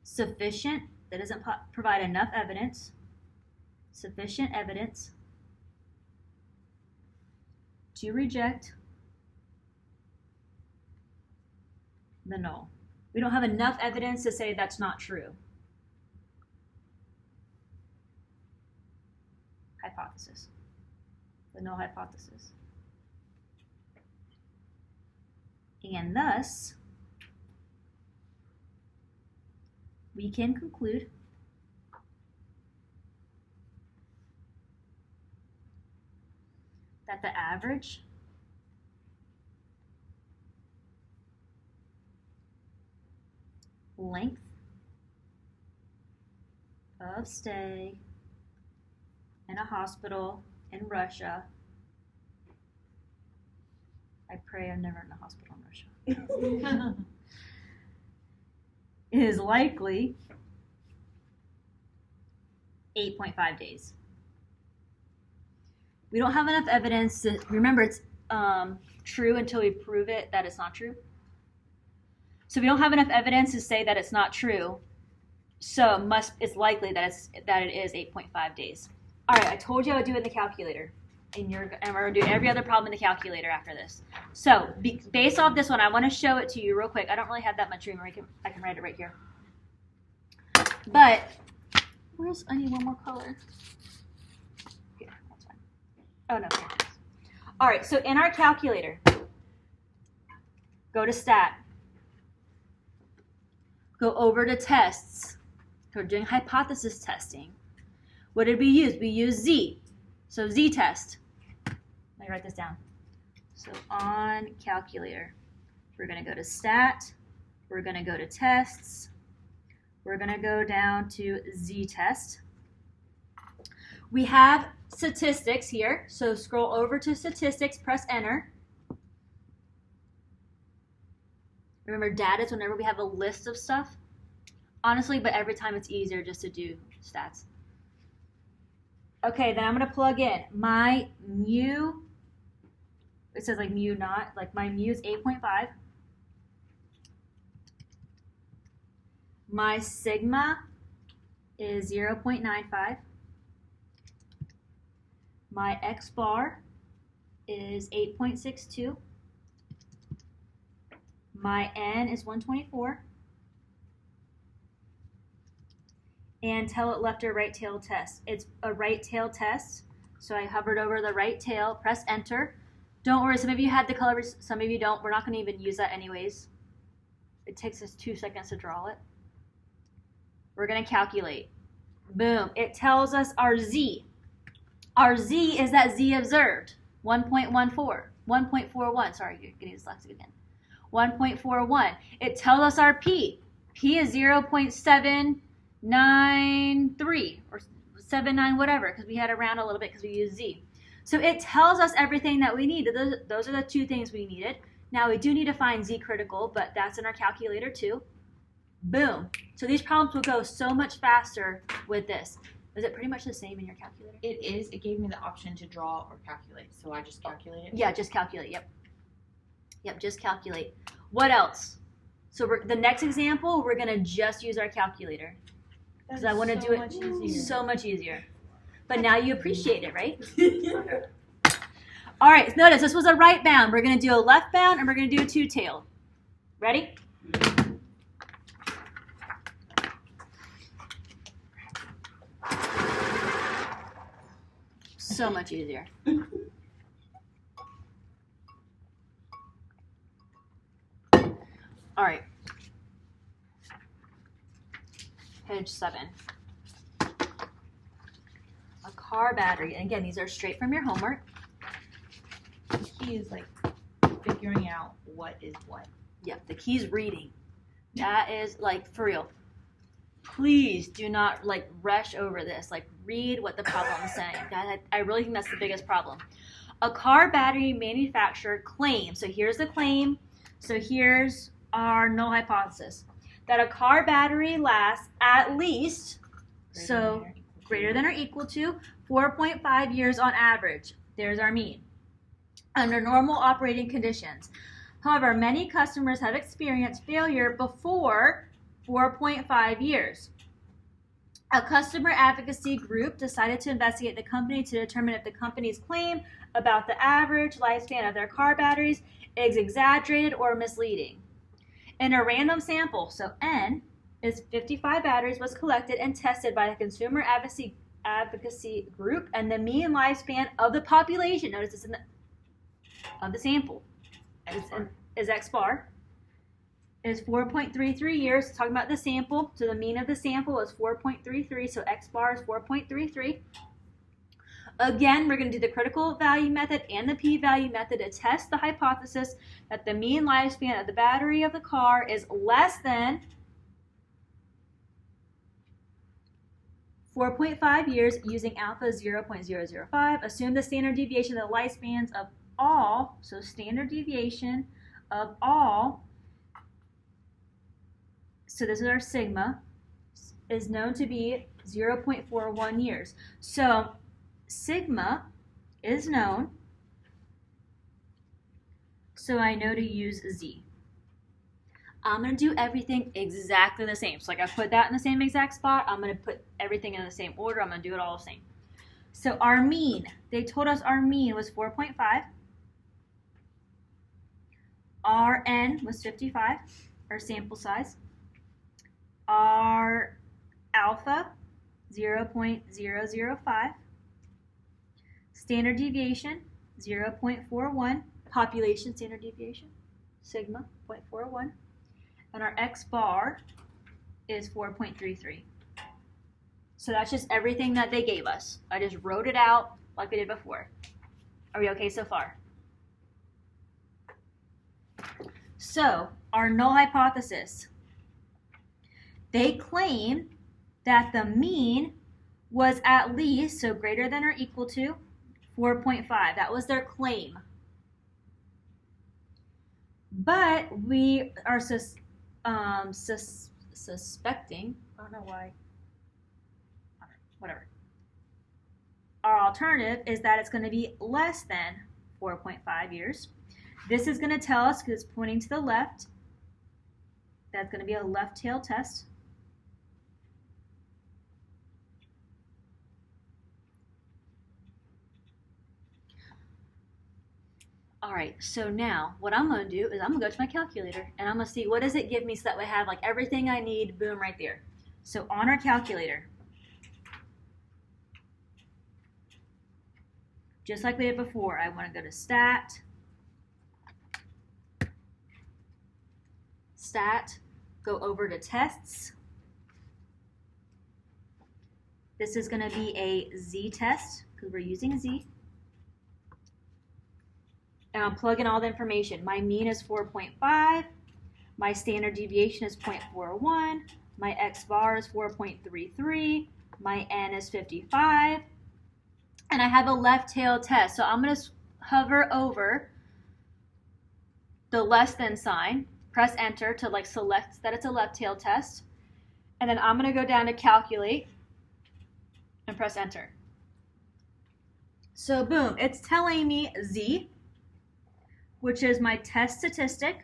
sufficient, that doesn't provide enough evidence, sufficient evidence to reject the null. We don't have enough evidence to say that's not true. Hypothesis. The null hypothesis. And thus, we can conclude that the average length of stay in a hospital in Russia, I pray I'm never in a hospital in Russia, is likely 8.5 days. We don't have enough evidence to, remember it's true until we prove it that it's not true. So we don't have enough evidence to say that it's not true. So it's likely that it is 8.5 days. All right, I told you I would do it in the calculator. And we're going to do every other problem in the calculator after this. So based off this one, I want to show it to you real quick. I don't really have that much room. I can write it right here. But I need one more color. Here, that's fine. Oh, no. Here it is. All right, so in our calculator, go to stat. Go over to tests. We're doing hypothesis testing. What did we use? We used Z. So Z-test. Let me write this down. So on calculator, we're going to go to stat. We're going to go to tests. We're going to go down to Z-test. We have statistics here. So scroll over to statistics, press enter. Remember, data is whenever we have a list of stuff. Honestly, but every time it's easier just to do stats. Okay, then I'm going to plug in my mu. It says like mu not, like my mu is 8.5. My sigma is 0.95. My x bar is 8.62. My n is 124. And tell it left or right tail test. It's a right tail test. So I hovered over the right tail, press enter. Don't worry, some of you had the colors, some of you don't. We're not going to even use that anyways. It takes us 2 seconds to draw it. We're going to calculate. Boom. It tells us our z. Our z is that z observed. 1.14. 1.41. Sorry, you're getting dyslexic again. 1.41. It tells us our p. P is 0.793 or 79 whatever, because we had to round a little bit because we used z. So it tells us everything that we need. Those are the 2 things we needed. Now we do need to find z critical, but that's in our calculator too. Boom. So these problems will go so much faster with this. Is it pretty much the same in your calculator? It is. It gave me the option to draw or calculate, so I just calculate it. Yeah, just calculate. Yep. Yep, just calculate. What else? So the next example, we're going to just use our calculator. Because I want to do it so much easier. But now you appreciate it, right? All right, notice this was a right bound. We're going to do a left bound, and we're going to do a two-tailed. Ready? So much easier. All right. Page 7. A car battery. And again, these are straight from your homework. The key is like figuring out what is what. Yep, the key's reading. That is like for real. Please do not like rush over this. Like read what the problem is saying. I really think that's the biggest problem. A car battery manufacturer claims, so here's the claim, so here's our null hypothesis, that a car battery lasts at least, greater than or equal to 4.5 years on average. There's our mean. Under normal operating conditions. However, many customers have experienced failure before 4.5 years. A customer advocacy group decided to investigate the company to determine if the company's claim about the average lifespan of their car batteries is exaggerated or misleading. In a random sample, so N is 55 batteries, was collected and tested by the consumer advocacy group, and the mean lifespan of the population, notice this of the sample, is X bar, is 4.33 years. Talking about the sample, so the mean of the sample is 4.33, so X bar is 4.33. Again, we're going to do the critical value method and the p-value method to test the hypothesis that the mean lifespan of the battery of the car is less than 4.5 years using alpha 0.005. Assume the standard deviation of the lifespans of all, so standard deviation of all, so this is our sigma, is known to be 0.41 years. So sigma is known, so I know to use z. I'm going to do everything exactly the same. So like I put that in the same exact spot, I'm going to put everything in the same order. I'm going to do it all the same. So our mean, they told us our mean was 4.5. Our n was 55, our sample size. Our alpha, 0.005. Standard deviation, 0.41. Population standard deviation, sigma, 0.41. And our X bar is 4.33. So that's just everything that they gave us. I just wrote it out like we did before. Are we okay so far? So our null hypothesis. They claim that the mean was at least, so greater than or equal to, 4.5. That was their claim. But we are suspecting, I don't know why, whatever. Our alternative is that it's going to be less than 4.5 years. This is going to tell us, because it's pointing to the left, that's going to be a left tail test. All right, so now what I'm gonna do is I'm gonna go to my calculator and I'm gonna see what does it give me so that we have like everything I need, boom, right there. So on our calculator, just like we did before, I wanna go to stat, go over to tests. This is gonna be a Z test because we're using Z. And I'm plugging all the information. My mean is 4.5. My standard deviation is 0.41. My X bar is 4.33. My N is 55. And I have a left tail test. So I'm going to hover over the less than sign, press enter to like select that it's a left tail test. And then I'm going to go down to calculate and press enter. So boom, it's telling me Z, which is my test statistic.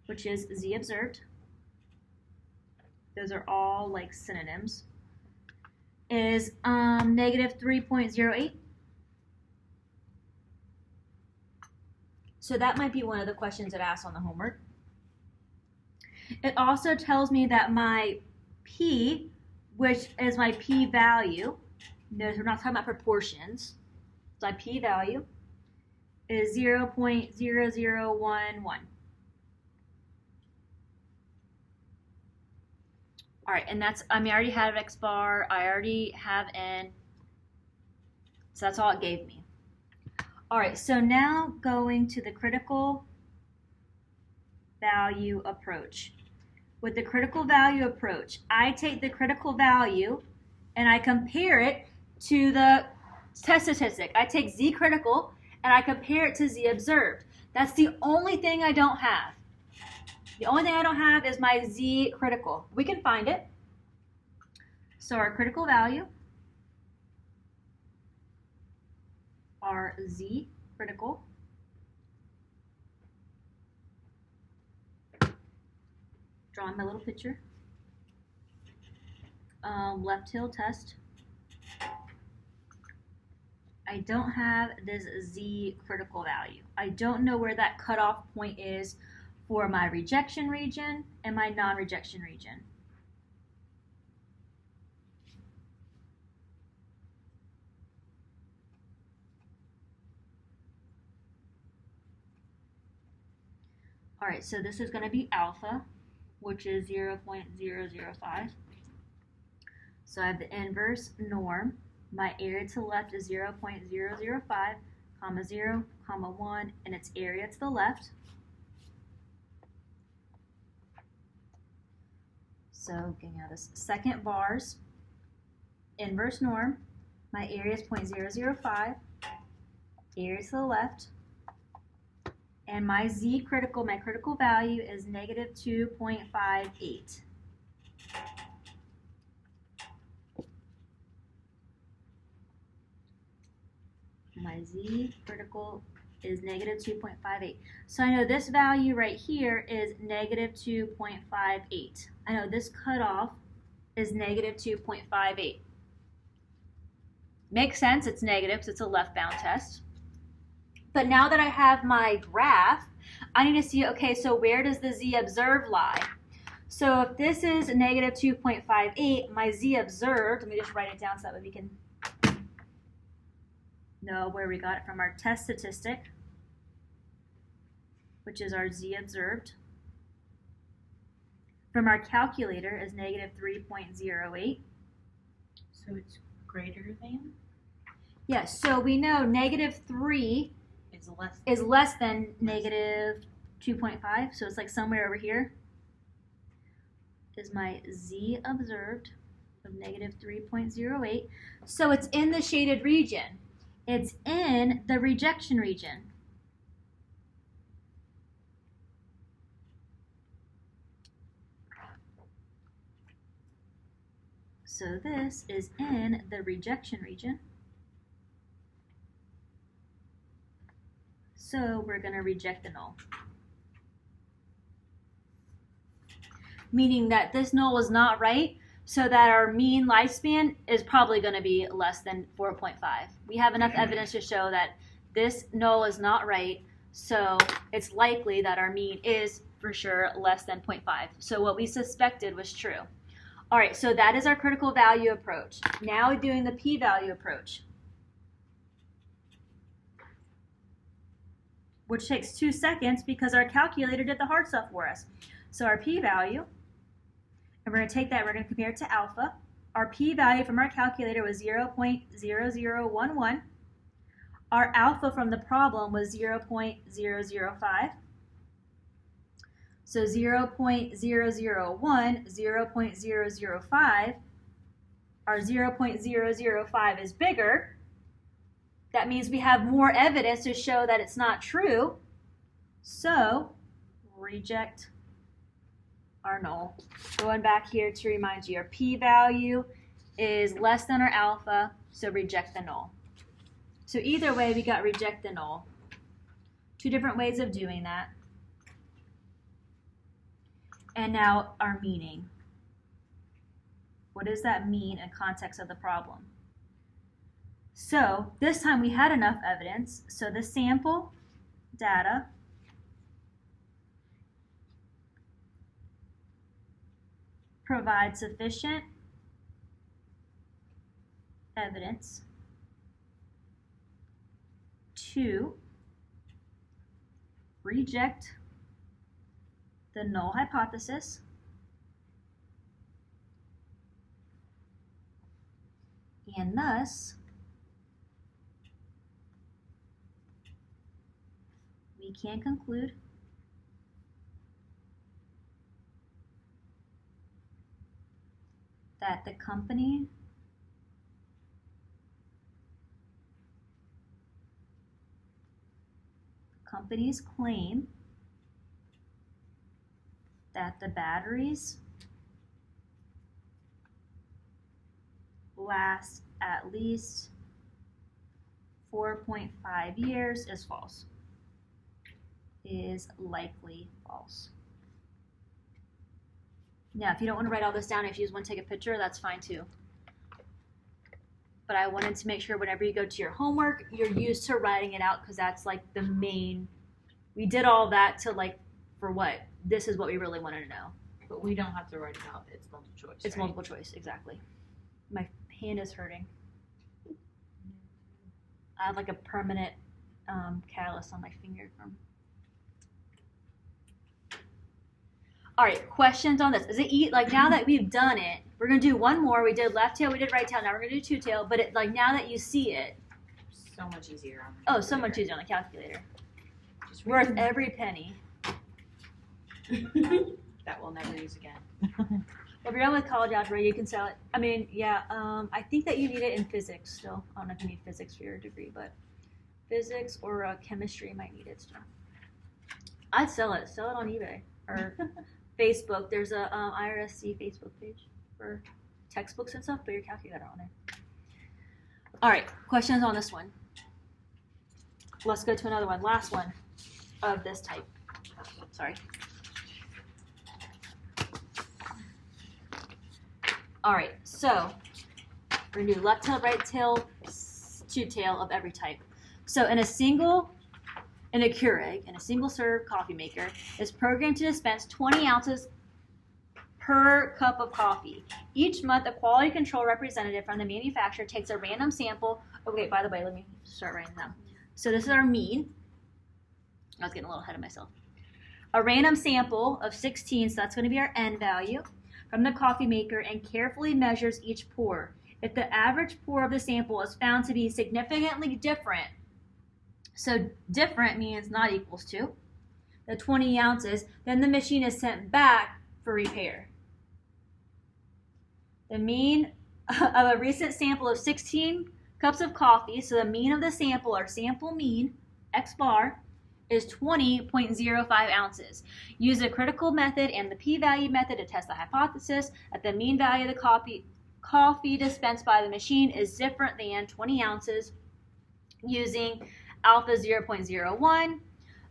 Which is Z observed. Those are all like synonyms. Is negative 3.08. So that might be one of the questions it asks on the homework. It also tells me that my P, which is my P value, notice we're not talking about proportions. So my p-value is 0.0011. All right, and that's, I already have X bar, I already have N, so that's all it gave me. All right, so now going to the critical value approach. With the critical value approach, I take the critical value and I compare it to the test statistic. I take Z critical and I compare it to Z observed. That's the only thing I don't have. The only thing I don't have is my Z critical. We can find it. So our critical value, our Z critical, drawing my little picture, left tail test. I don't have this Z critical value. I don't know where that cutoff point is for my rejection region and my non-rejection region. All right, so this is going to be alpha, which is 0.005. So I have the inverse norm. My area to the left is 0.005, comma 0, comma 1, and its area to the left. So getting out this second bars, inverse norm. My area is 0.005, area to the left. And my Z critical, my critical value is negative 2.58. My Z critical is negative 2.58. So I know this value right here is negative 2.58. I know this cutoff is negative 2.58. Makes sense, it's negative because it's a left-bound test. But now that I have my graph, I need to see, okay, so where does the Z observed lie? So if this is negative 2.58, my Z observed, let me just write it down so that way we can know where we got it from. Our test statistic, which is our Z observed, from our calculator is negative 3.08. So it's greater than? Yes, so we know negative 3 is less than negative 2.5, so it's like somewhere over here is my Z observed of negative 3.08. So it's in the shaded region. It's in the rejection region. So this is in the rejection region. So we're going to reject the null. Meaning that this null is not right. so that our mean lifespan is probably going to be less than 4.5. We have enough evidence to show that this null is not right, so it's likely that our mean is for sure less than 0.5. So what we suspected was true. All right, so that is our critical value approach. Now doing the p-value approach, which takes 2 seconds because our calculator did the hard stuff for us. So our p-value, and we're going to take that, we're going to compare it to alpha. Our p-value from our calculator was 0.0011. Our alpha from the problem was 0.005. So 0.001, 0.005, our 0.005 is bigger. That means we have more evidence to show that it's not true. So reject our null. Going back here to remind you, our p-value is less than our alpha, so reject the null. So either way, we got reject the null. 2 different ways of doing that. And now our meaning. What does that mean in context of the problem? So this time we had enough evidence. So the sample data provides sufficient evidence to reject the null hypothesis and thus we can conclude that the company's claim that the batteries last at least 4.5 years is false. Is likely false. Now, if you don't want to write all this down, if you just want to take a picture, that's fine too. But I wanted to make sure whenever you go to your homework, you're used to writing it out because that's like the main, we did all that to like, for what? This is what we really wanted to know. But we don't have to write it out. It's multiple choice. It's right? multiple choice, exactly. My hand is hurting. I have like a permanent callus on my finger from. All right, questions on this? Is it like now that we've done it, we're gonna do one more. We did left tail, we did right tail. Now we're gonna do two tail. But it, like now that you see it, So much easier on the oh, so much easier on the calculator. Just Worth read every penny. that we'll never use again. Well, if you're done with college algebra, you can sell it. I mean, yeah, I think that you need it in physics still. I don't know if you need physics for your degree, but physics or chemistry might need it still. I'd sell it. Sell it on eBay or Facebook. There's a IRSC Facebook page for textbooks and stuff. Put your calculator on there. All right, questions on this one. Let's go to another one. Last one of this type. Sorry. All right, so we're gonna do left tail, right tail, two tail of every type. So in a Keurig, in a single serve coffee maker, is programmed to dispense 20 ounces per cup of coffee. Each month, a quality control representative from the manufacturer takes a random sample. Okay, by the way, let me start writing down. So this is our mean. I was getting a little ahead of myself. A random sample of 16, so that's going to be our N value, from the coffee maker and carefully measures each pour. If the average pour of the sample is found to be significantly different, so different means not equals to, the 20 ounces, then the machine is sent back for repair. The mean of a recent sample of 16 cups of coffee, so the mean of the sample, or sample mean, X bar, is 20.05 ounces. Use the critical method and the p-value method to test the hypothesis that the mean value of the coffee dispensed by the machine is different than 20 ounces using alpha 0.01.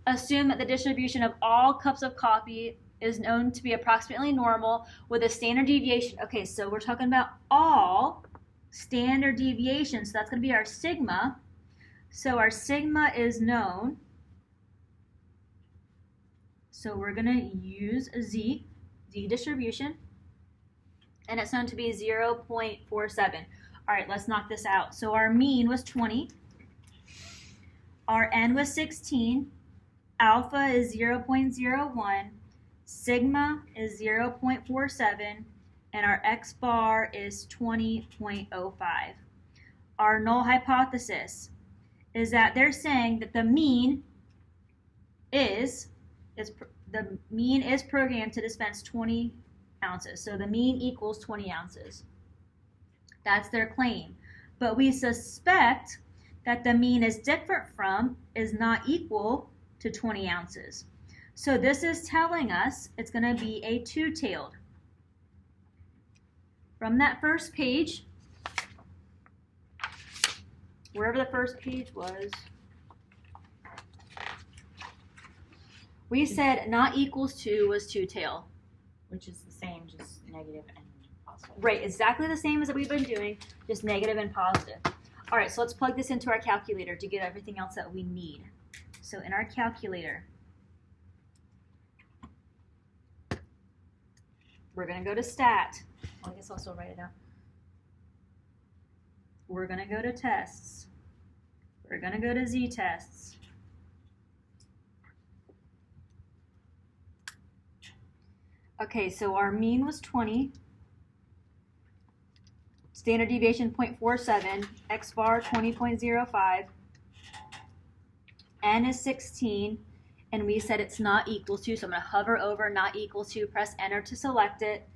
Assume that the distribution of all cups of coffee is known to be approximately normal with a standard deviation. Okay, so we're talking about all standard deviations. So that's going to be our sigma. So our sigma is known. So we're going to use a z distribution. And it's known to be 0.47. All right, let's knock this out. So our mean was 20. Our n was 16. Alpha is 0.01. Sigma is 0.47. And our x bar is 20.05. Our null hypothesis is that they're saying that the mean is programmed to dispense 20 ounces. So the mean equals 20 ounces. That's their claim. But we suspect that the mean is different from, is not equal to 20 ounces. So this is telling us it's going to be a two-tailed. From that first page, wherever the first page was, we said not equals to was two-tail. Which is the same, just negative and positive. Right, exactly the same as that we've been doing, just negative and positive. All right, so let's plug this into our calculator to get everything else that we need. So in our calculator, we're going to go to stat. Well, I guess I'll still write it down. We're going to go to tests. We're going to go to z-tests. Okay, so our mean was 20. Standard deviation 0.47. X bar 20.05. N is 16. And we said it's not equal to, so I'm going to hover over not equal to, press enter to select it,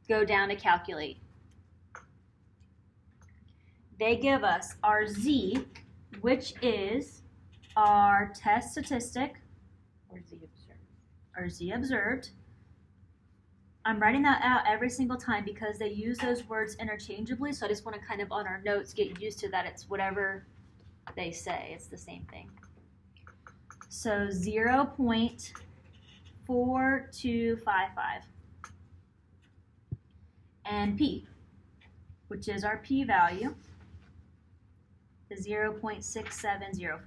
go down to calculate. They give us our z, which is our test statistic, Or z observed. or z observed. I'm writing that out every single time because they use those words interchangeably, so I just want to kind of on our notes get used to that. It's whatever they say, it's the same thing. So 0.4255. And p, which is our p-value, is 0.6704.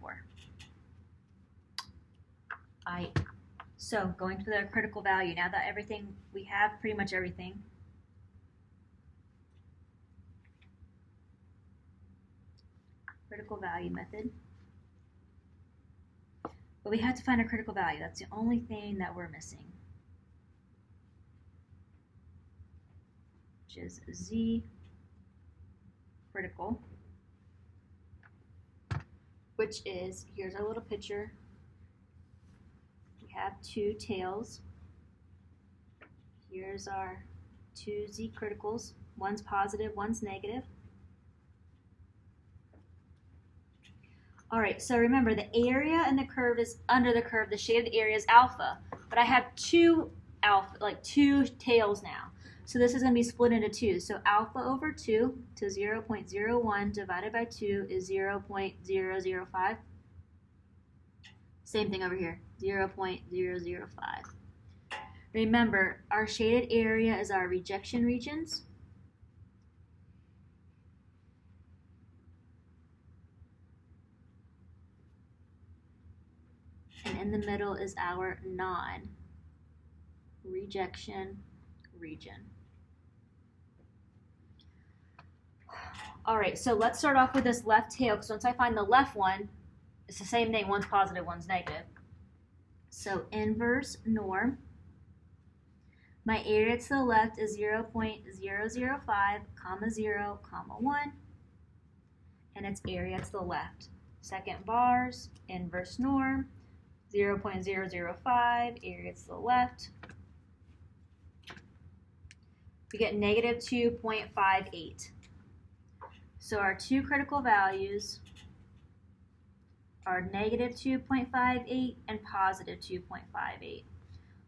So going to the critical value, now that everything, we have pretty much everything. Critical value method. But we have to find a critical value. That's the only thing that we're missing. Which is z critical. Which is, here's our little picture. We have two tails. Here's our two z criticals. One's positive, one's negative. All right, so remember the area and the curve is under the curve. The shaded area is alpha, but I have two tails now. So this is going to be split into two. So alpha over 2 to 0.01 divided by 2 is 0.005. Same thing over here, 0.005. Remember, our shaded area is our rejection regions. And in the middle is our non-rejection region. All right, so let's start off with this left tail, because once I find the left one, it's the same thing. One's positive, one's negative. So inverse norm. My area to the left is 0.005, comma 0, comma 1. And its area to the left. Second bars, inverse norm. 0.005, area to the left. We get negative 2.58. So our two critical values are negative 2.58 and positive 2.58.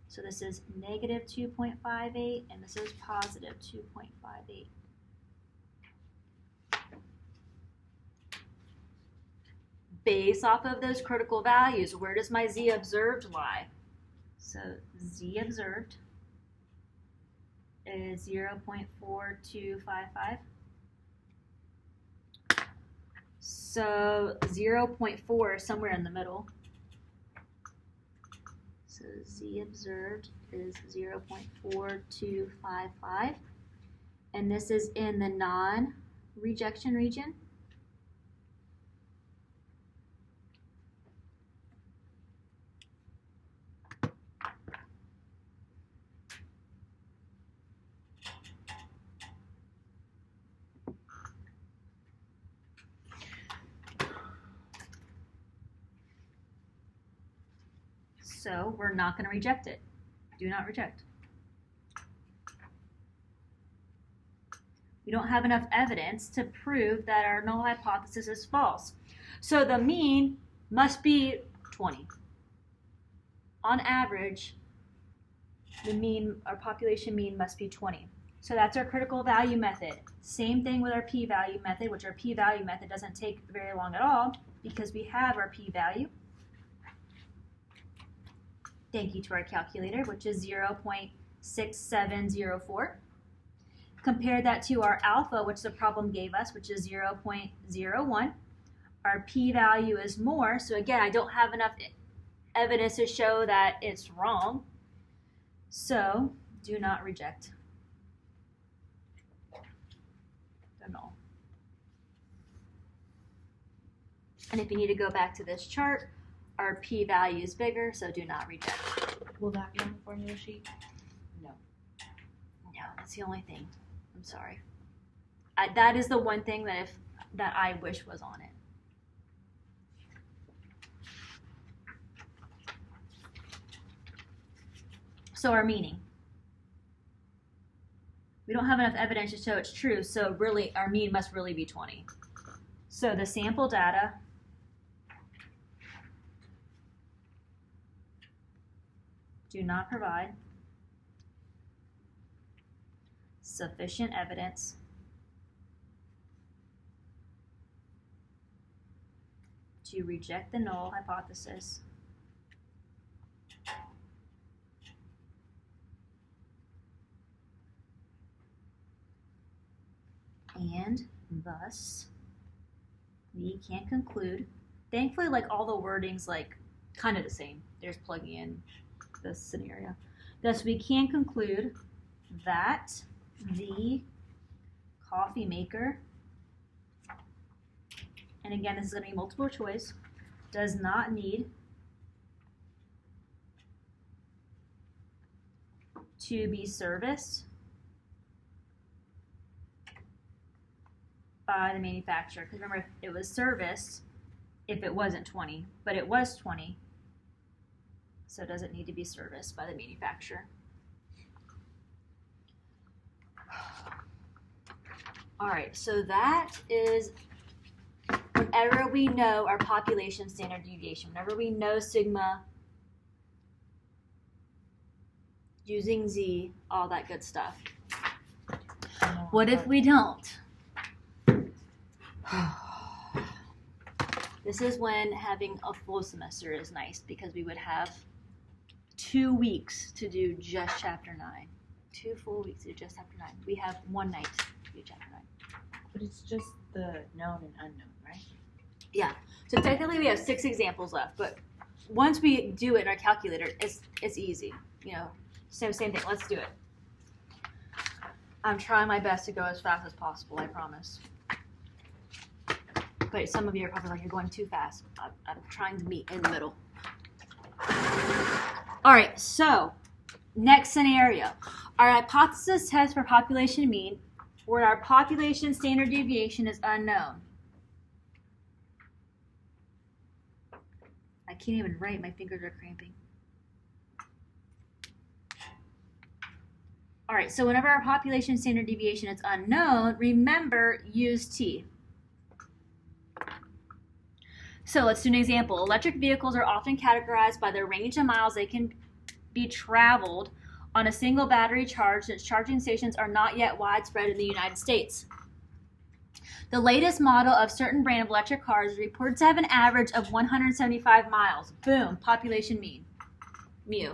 So this is negative 2.58 and this is positive 2.58. Based off of those critical values, where does my z observed lie? So Z observed is 0.4255. So 0.4 is somewhere in the middle. So Z observed is 0.4255. And this is in the non-rejection region. So we're not going to reject it. Do not reject. We don't have enough evidence to prove that our null hypothesis is false. So the mean must be 20. On average, the mean, our population mean must be 20. So that's our critical value method. Same thing with our p-value method, which our p-value method doesn't take very long at all because we have our p-value. Thank you to our calculator, which is 0.6704. Compare that to our alpha, which the problem gave us, which is 0.01. Our p-value is more, so again, I don't have enough evidence to show that it's wrong. So do not reject the null. And if you need to go back to this chart, our p-value is bigger, so do not reject. Will that be on the formula sheet? No. No, that's the only thing. I'm sorry. That is the one thing that I wish was on it. So our meaning. We don't have enough evidence to show it's true, so really our mean must really be 20. So the sample data do not provide sufficient evidence to reject the null hypothesis and thus we can conclude. Thankfully, like all the wording's like kind of the same. There's plugging in this scenario. Thus we can conclude that the coffee maker, and again this is going to be multiple choice, does not need to be serviced by the manufacturer. Because remember, if it was serviced, if it wasn't 20, but it was 20, so it doesn't need to be serviced by the manufacturer. All right, so that is whenever we know our population standard deviation, whenever we know sigma, using Z, all that good stuff. What if we don't? This is when having a full semester is nice because we would have 2 weeks to do just chapter 9. 2 full weeks to do just chapter 9. We have 1 night to do chapter 9. But it's just the known and unknown, right? Yeah. So technically we have 6 examples left, but once we do it in our calculator, it's easy. You know, same thing. Let's do it. I'm trying my best to go as fast as possible, I promise. But some of you are probably like, you're going too fast. I'm trying to meet in the middle. All right, so next scenario. Our hypothesis test for population mean, where our population standard deviation is unknown. I can't even write, my fingers are cramping. All right, so whenever our population standard deviation is unknown, remember, use T. So let's do an example. Electric vehicles are often categorized by the range of miles they can be traveled on a single battery charge, since charging stations are not yet widespread in the United States. The latest model of certain brand of electric cars is reported to have an average of 175 miles. Boom, population mean, mu.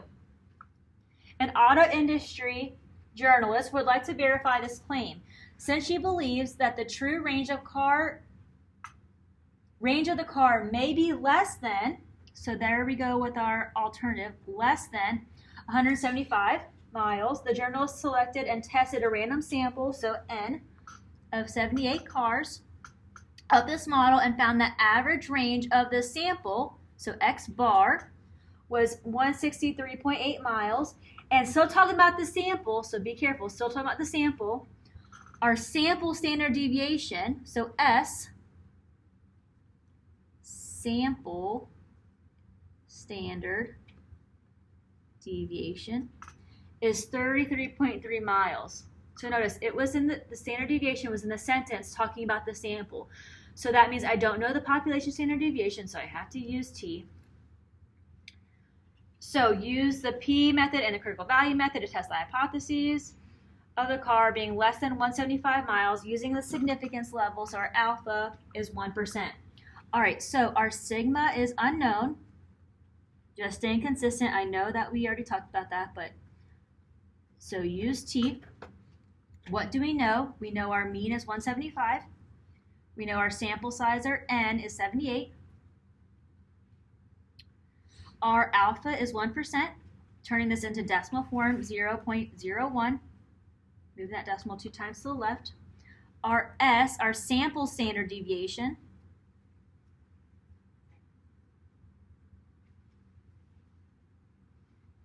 An auto industry journalist would like to verify this claim, since she believes that the true range of the car may be less than, so there we go with our alternative, less than 175 miles. The journalist selected and tested a random sample, so N, of 78 cars of this model and found that average range of the sample, so X bar, was 163.8 miles. And still talking about the sample, so be careful, still talking about the sample. Our sample standard deviation, so S, sample standard deviation, is 33.3 miles. So notice, it was in the standard deviation was in the sentence talking about the sample. So that means I don't know the population standard deviation, so I have to use T. So use the P method and the critical value method to test the hypotheses of the car being less than 175 miles using the significance level. So our alpha is 1%. All right, so our sigma is unknown. Just staying consistent. I know that we already talked about that, but so use T. What do we know? We know our mean is 175. We know our sample size, or N, is 78. Our alpha is 1%, turning this into decimal form, 0.01. Moving that decimal 2 times to the left. Our S, our sample standard deviation,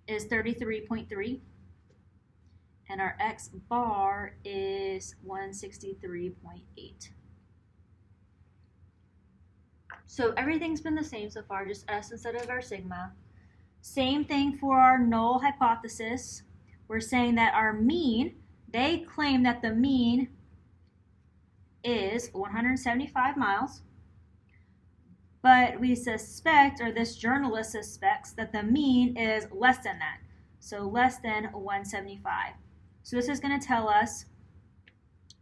is 33.3. And our X bar is 163.8. So everything's been the same so far, just S instead of our sigma. Same thing for our null hypothesis. We're saying that our mean, they claim that the mean is 175 miles. But we suspect, or this journalist suspects, that the mean is less than that. So less than 175. So this is going to tell us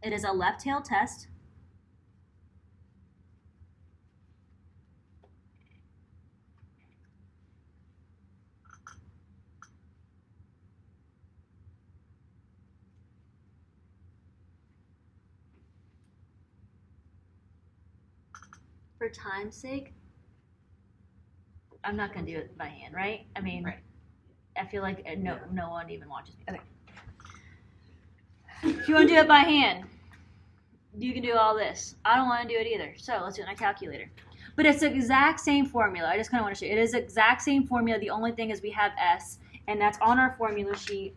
it is a left tail test. For time's sake, I'm not going to do it by hand, right? I mean, Right. I feel like no one even watches me. Okay. If you want to do it by hand, you can do all this. I don't want to do it either, so let's do it on a calculator. But it's the exact same formula. I just kind of want to show you. It is the exact same formula. The only thing is we have S, and that's on our formula sheet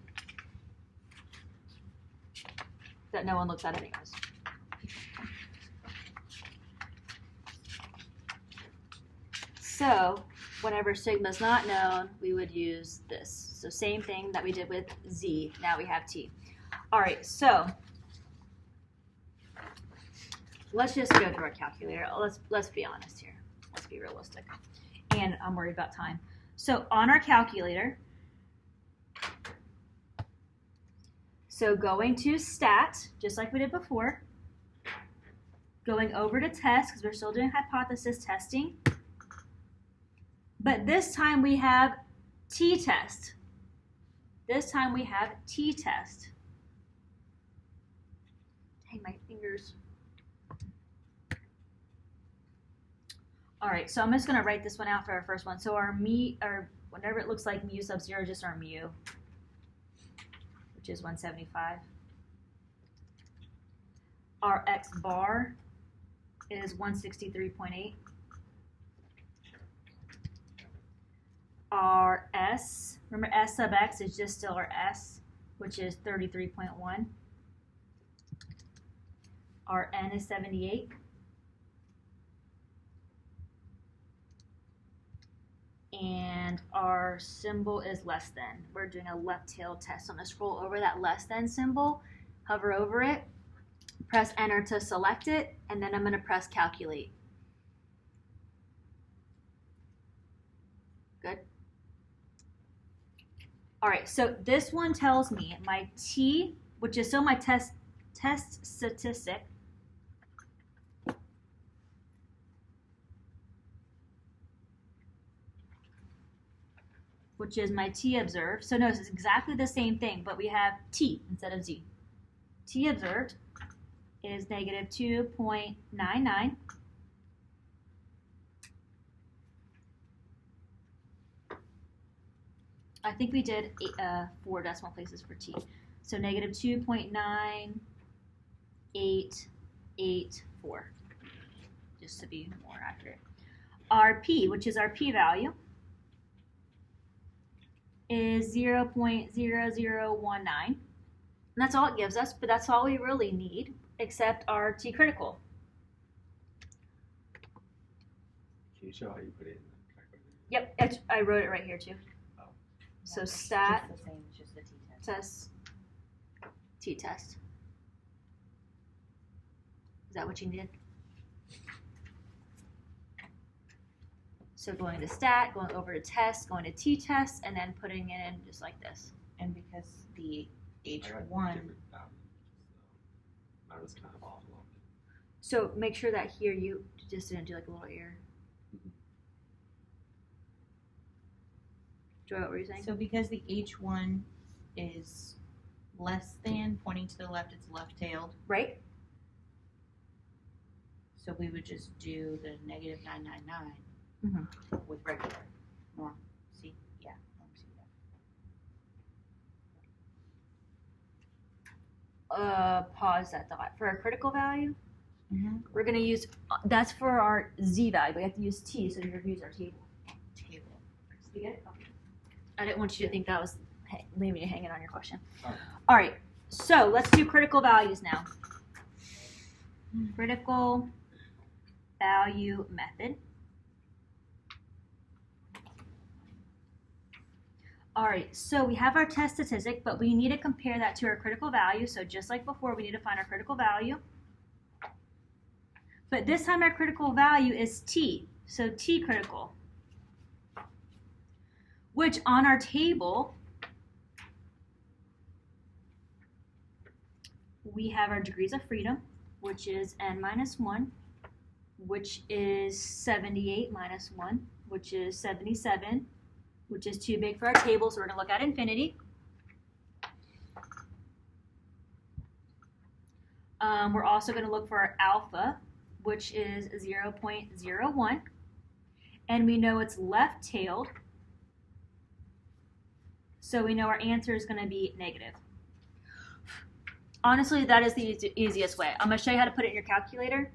that no one looks at anyways. So whenever sigma is not known, we would use this. So same thing that we did with Z. Now we have T. All right, so let's just go through our calculator. Let's be honest here. Let's be realistic. And I'm worried about time. So on our calculator, so going to stat, just like we did before, going over to test, because we're still doing hypothesis testing. But this time we have t-test. This time we have t-test. Dang, my fingers. All right, so I'm just going to write this one out for our first one. So our or whenever it looks like mu sub 0, just our mu, which is 175. Our x bar is 163.8. Our S, remember S sub x is just still our S, which is 33.1. Our N is 78. And our symbol is less than. We're doing a left tail test. I'm going to scroll over that less than symbol, hover over it, press enter to select it, and then I'm going to press calculate. Good. All right, so this one tells me my T, which is still my test statistic, which is my T observed. So notice it's exactly the same thing, but we have T instead of Z. T observed is negative 2.99. I think we did 4 decimal places for T. So negative 2.9884, just to be more accurate. Our P, which is our p-value, is 0.0019. And that's all it gives us, but that's all we really need, except our T critical. Can you show how you put it in the calculator? Yep, I wrote it right here too. So It's stat, just the same, it's just the t-test. test, t-test. Is that what you needed? So going to stat, going over to test, going to t-test, and then putting it in just like this. And because the I got H1, different values, so mine was kind of off a little bit. So make sure that here you just didn't do like a little error. Joy, what were you saying? so because the H1 is less than, pointing to the left, it's left-tailed, Right? so we would just do the negative 999 Mhm. with regular norm. See? Yeah, norm C. Pause that thought. For our critical value, Mm-hmm. we're gonna use, that's for our Z value, we have to use T, so you're gonna use our table. Table. You get it? Okay. I didn't want you to think that was leaving you hanging on your question. Alright. All right, so let's do critical values now. Critical value method. All right, so we have our test statistic, but we need to compare that to our critical value. So just like before, we need to find our critical value. But this time our critical value is T, so T critical, which on our table, we have our degrees of freedom, which is n minus 1, which is 78 minus 1, which is 77, which is too big for our table, so we're going to look at infinity. We're also going to look for our alpha, which is 0.01, and we know it's left-tailed, so we know our answer is going to be negative. Honestly, that is the easiest way. I'm going to show you how to put it in your calculator.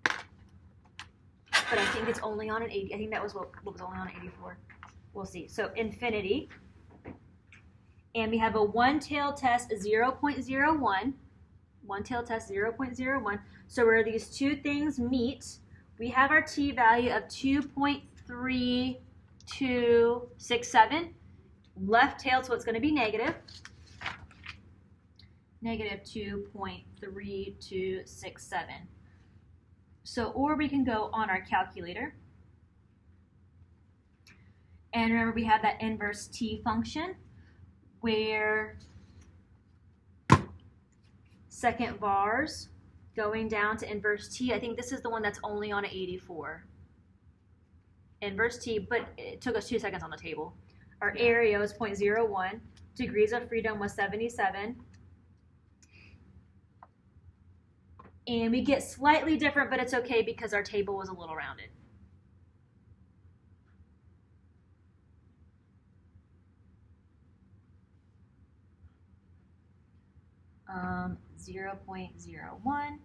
But I think it's only on an 80. I think that was what was only on an 84. We'll see. So infinity. And we have a one-tailed test, 0.01. One-tailed test, 0.01. So where these two things meet, we have our t-value of 2.3267. Left-tailed, so it's going to be negative. Negative 2.3267. So, or we can go on our calculator. And remember, we have that inverse t function where second vars going down to inverse t. I think this is the one that's only on an 84. Inverse t, but it took us 2 seconds on the table. Our area was 0.01. Degrees of freedom was 77. And we get slightly different, but it's okay because our table was a little rounded. Um, 0.01.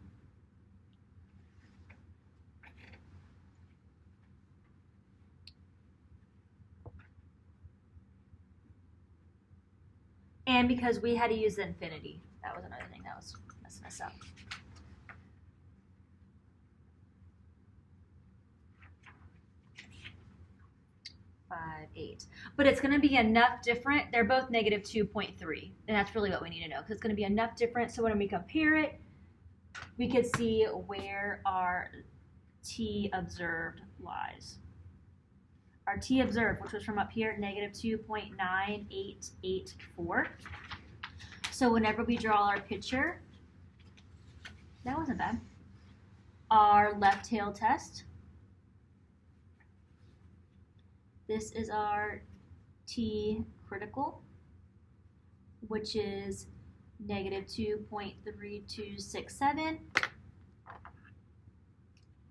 And because we had to use the infinity, that was another thing that was messing us up. But it's going to be enough different. They're both negative 2.3, and that's really what we need to know because it's going to be enough different. So when we compare it, we could see where our t observed lies. Our t observed, which was from up here, negative 2.9884. So whenever we draw our picture, that wasn't bad. Our left tail test. This is our T critical, which is negative 2.3267.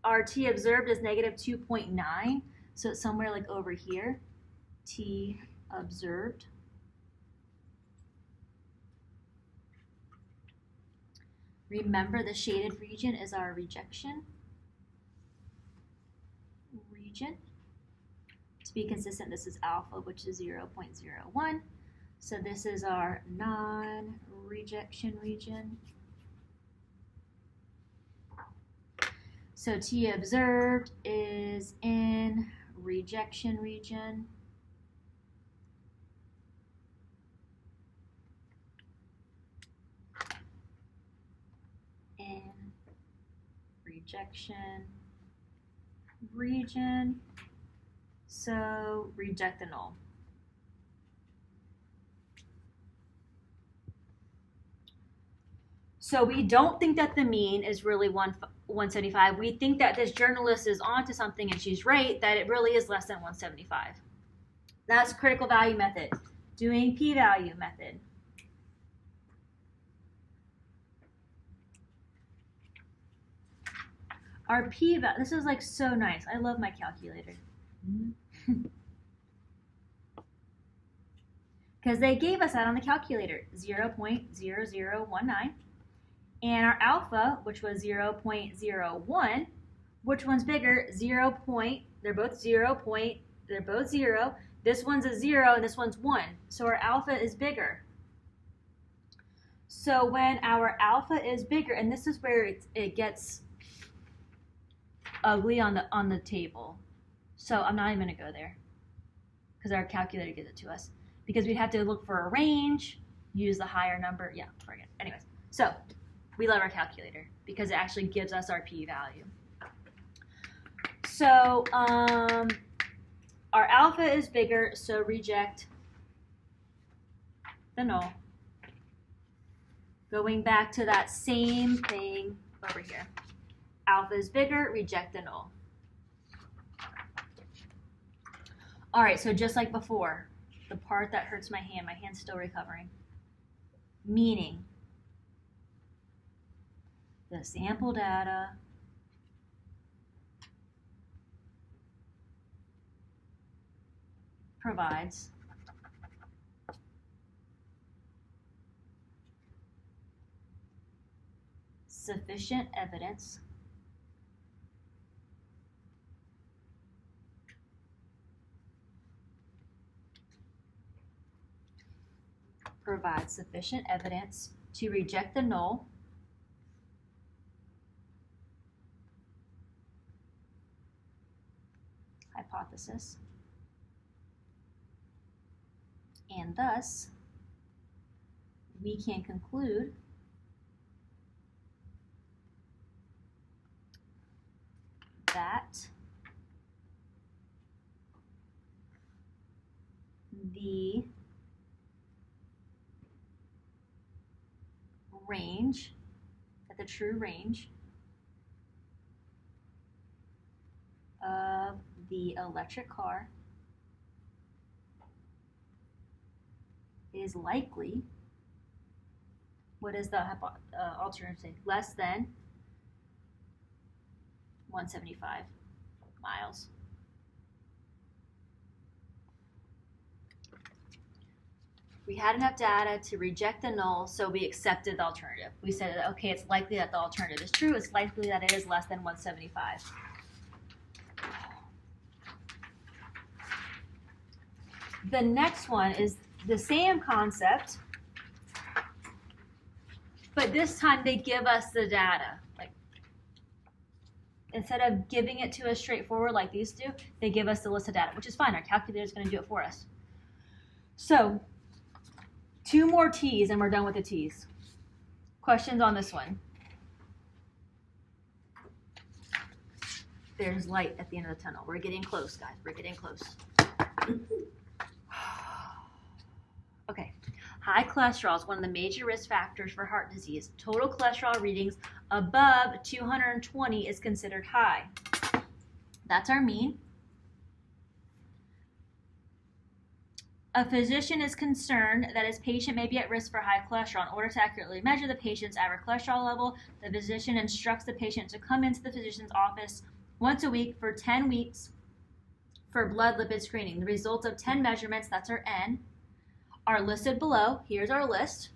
Our T observed is negative 2.9, so it's somewhere like over here. T observed. Remember, the shaded region is our rejection region. To be consistent, this is alpha, which is 0.01. So this is our non-rejection region. So T observed is in rejection region. In rejection region. So reject the null. So we don't think that the mean is really 175. We think that this journalist is onto something and she's right, that it really is less than 175. That's critical value method. Doing p-value method. Our p-value, this is like so nice. I love my calculator. Because they gave us that on the calculator, 0.0019. And our alpha, which was 0.01, which one's bigger? They're both 0. This one's a 0 and this one's 1. So our alpha is bigger. So when our alpha is bigger, and this is where it gets ugly on the table. So I'm not even going to go there because our calculator gives it to us. Because we'd have to look for a range, use the higher number. Yeah, forget. Anyways, so we love our calculator because it actually gives us our p-value. So our alpha is bigger, so reject the null. Going back to that same thing over here. Alpha is bigger, reject the null. All right, so just like before, the part that hurts my hand's still recovering. Meaning, the sample data provides sufficient evidence to reject the null hypothesis, and thus we can conclude that the true range of the electric car is likely, what is the alternative? Less than 175 miles. We had enough data to reject the null, so we accepted the alternative. We said, okay, it's likely that the alternative is true. It's likely that it is less than 175. The next one is the same concept, but this time they give us the data. Like, instead of giving it to us straightforward like these do, they give us the list of data, which is fine. Our calculator is going to do it for us. So 2 more T's and we're done with the T's. Questions on this one? There's light at the end of the tunnel. We're getting close, guys. We're getting close. Okay. High cholesterol is one of the major risk factors for heart disease. Total cholesterol readings above 220 is considered high. That's our mean. A physician is concerned that his patient may be at risk for high cholesterol. In order to accurately measure the patient's average cholesterol level, the physician instructs the patient to come into the physician's office once a week for 10 weeks for blood lipid screening. The results of 10 measurements, that's our N, are listed below. Here's our list.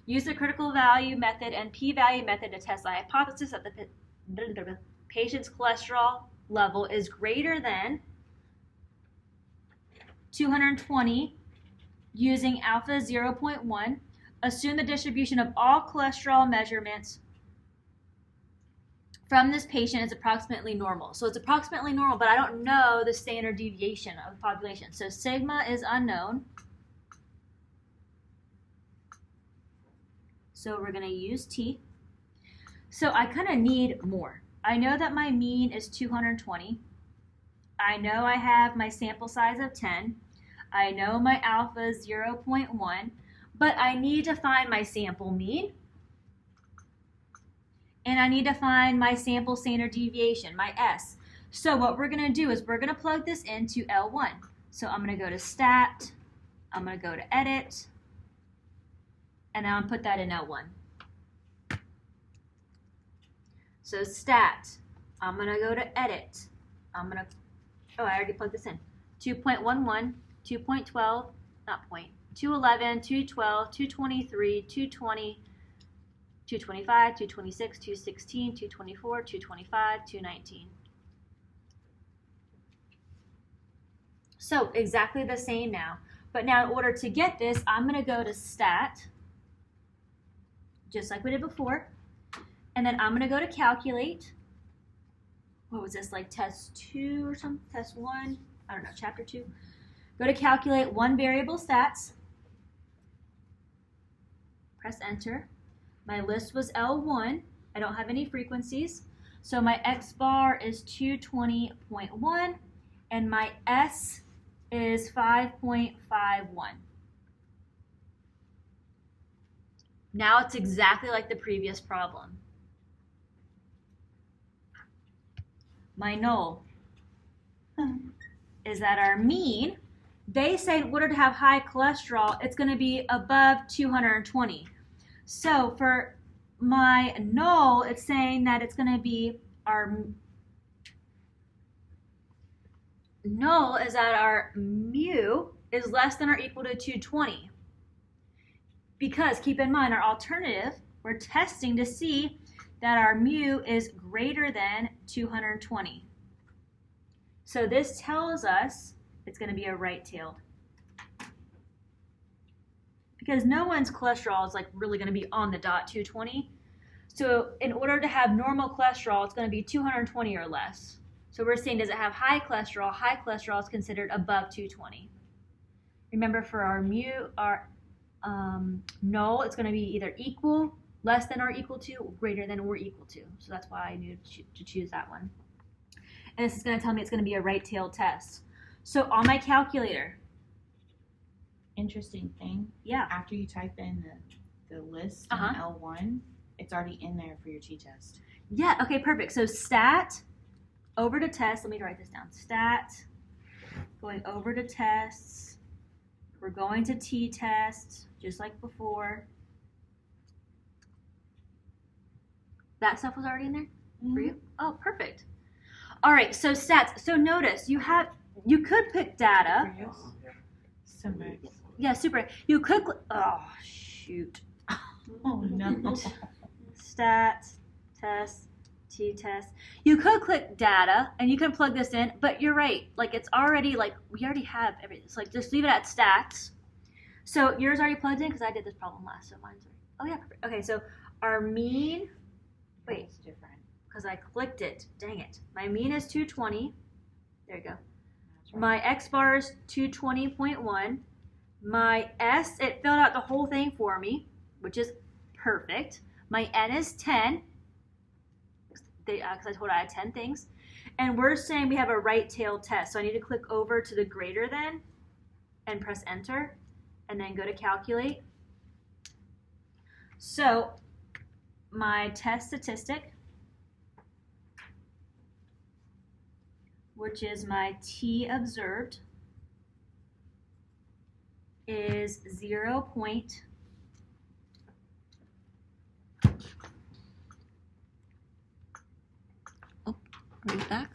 Use the critical value method and p-value method to test the hypothesis that the patient's cholesterol level is greater than 220 using alpha 0.1. Assume the distribution of all cholesterol measurements from this patient is approximately normal. So it's approximately normal, but I don't know the standard deviation of the population. So sigma is unknown. So we're going to use T. So I kind of need more. I know that my mean is 220. I know I have my sample size of 10. I know my alpha is 0.1, but I need to find my sample mean. And I need to find my sample standard deviation, my S. So what we're going to do is we're going to plug this into L1. So I'm going to go to Stat. I'm going to go to Edit. And now I'm put that in L1. So Stat. I'm going to go to Edit. I'm going to, oh, I already plugged this in. 2.11, 2.12, not point, 211, 212, 223, 220, 225, 226, 216, 224, 225, 219. So exactly the same now. But now in order to get this, I'm going to go to Stat, just like we did before. And then I'm going to go to Calculate. What was this, like test 2 or something? Test 1? I don't know, chapter 2. Go to Calculate one variable stats. Press Enter. My list was L1. I don't have any frequencies. So my X bar is 220.1 and my S is 5.51. Now it's exactly like the previous problem. My null is that our mean, they say in order to have high cholesterol, it's going to be above 220. So for my null, it's saying that it's going to be our null is that our mu is less than or equal to 220. Because keep in mind, our alternative, we're testing to see that our mu is greater than 220. So this tells us it's going to be a right-tailed. Because no one's cholesterol is like really going to be on the dot 220. So in order to have normal cholesterol, it's going to be 220 or less. So we're saying, does it have high cholesterol? High cholesterol is considered above 220. Remember, for our mu, our null, it's going to be either equal, less than or equal to, or greater than or equal to. So that's why I knew to choose that one. And this is going to tell me it's going to be a right-tailed test. So on my calculator. Interesting thing. Yeah. After you type in the list in L1, it's already in there for your t-test. Yeah, okay, perfect. So stat, over to test. Let me write this down. Stat, going over to tests. We're going to t-test, just like before. That stuff was already in there for you? Oh, perfect. All right, so stats. So notice, you could pick data. Super. Yeah, super. You could, oh, shoot. Oh, no. Stat, test, t-test. You could click data, and you can plug this in, but you're right. Like, it's already, like, we already have everything. It's like, just leave it at stats. So yours already plugged in, because I did this problem last, so mine's already. Oh, yeah, perfect. Okay, so our mean, wait. It's different. Because I clicked it. Dang it. My mean is 220. There you go. That's right. My X bar is 220.1. My S, it filled out the whole thing for me, which is perfect. My N is 10. Because I told I had 10 things. And we're saying we have a right-tailed test. So I need to click over to the greater than and press enter. And then go to calculate. So my test statistic, which is my T observed, is 0. Read it back.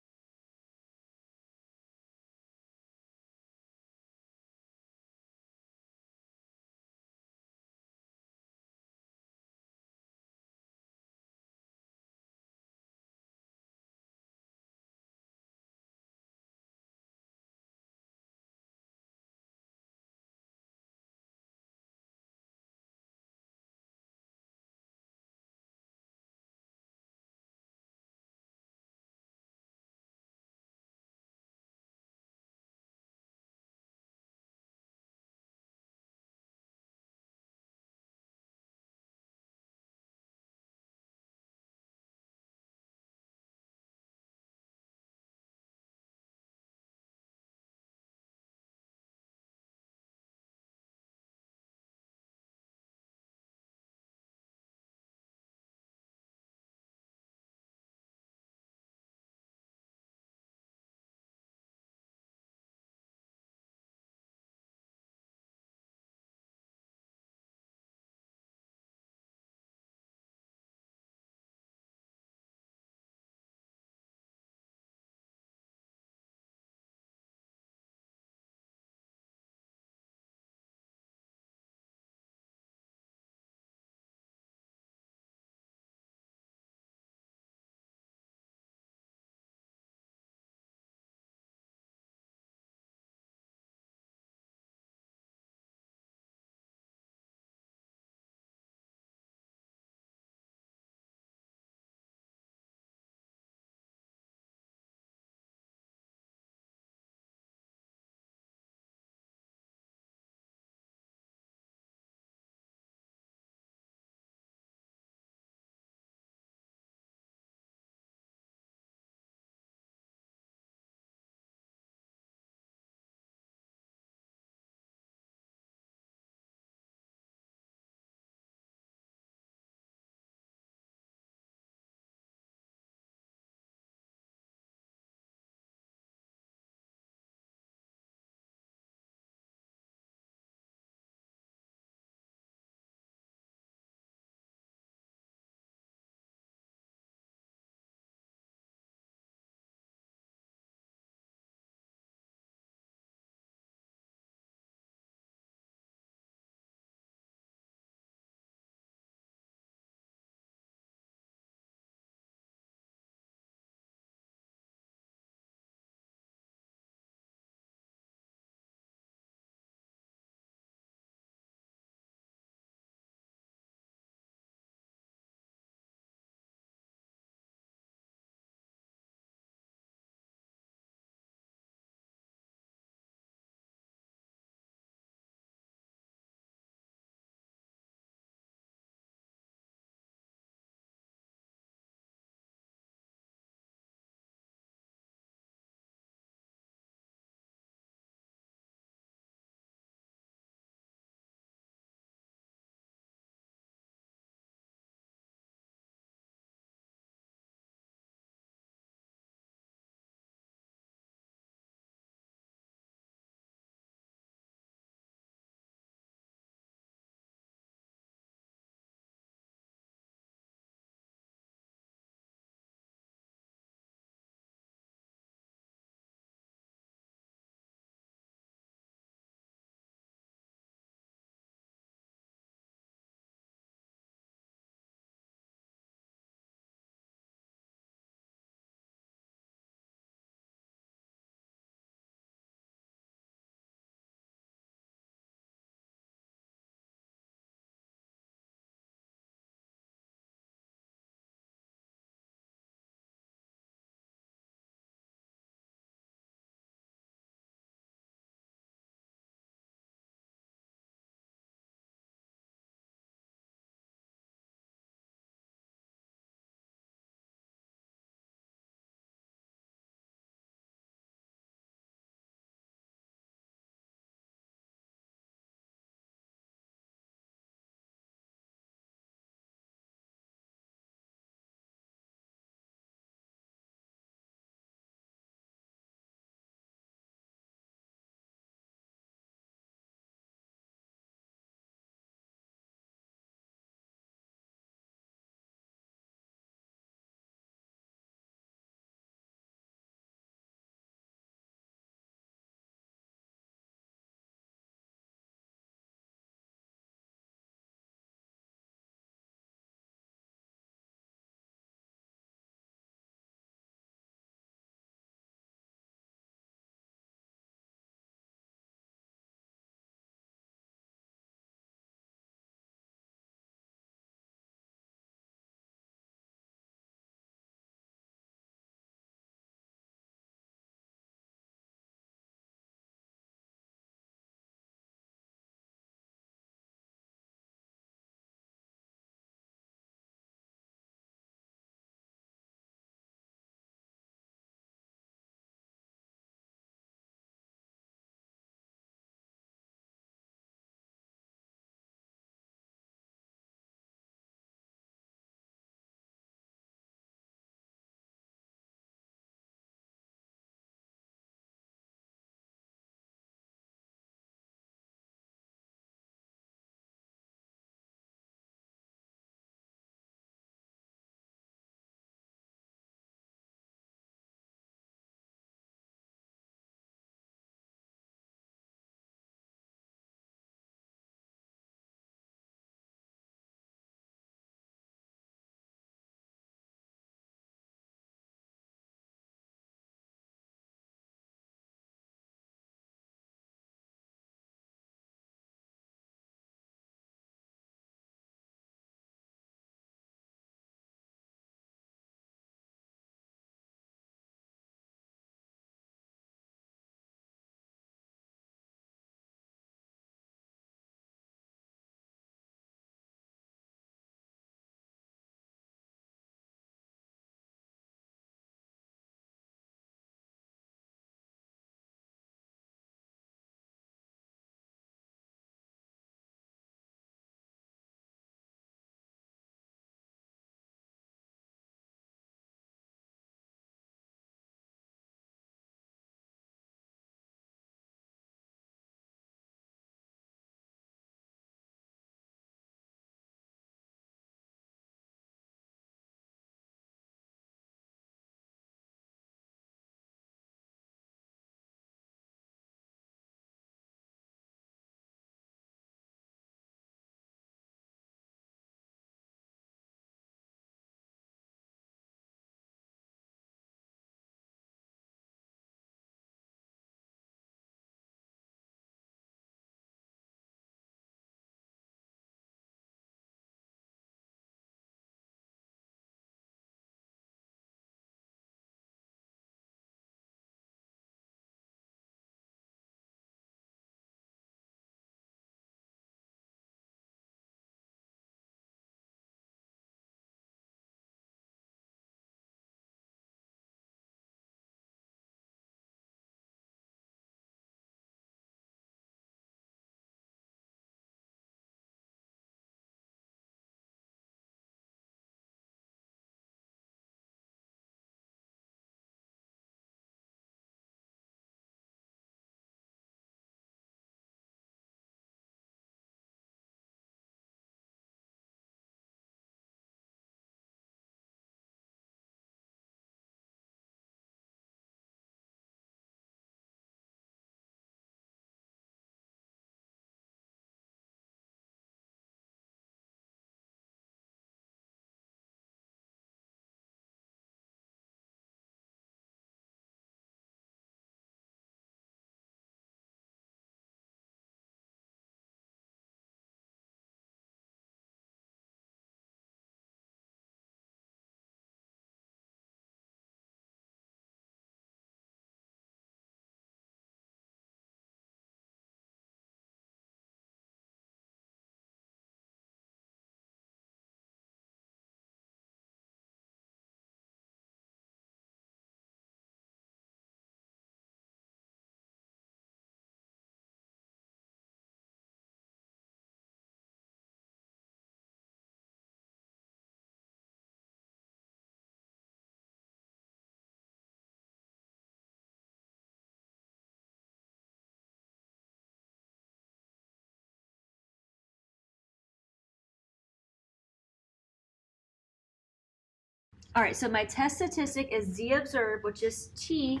All right, so my test statistic is Z observed, which is T,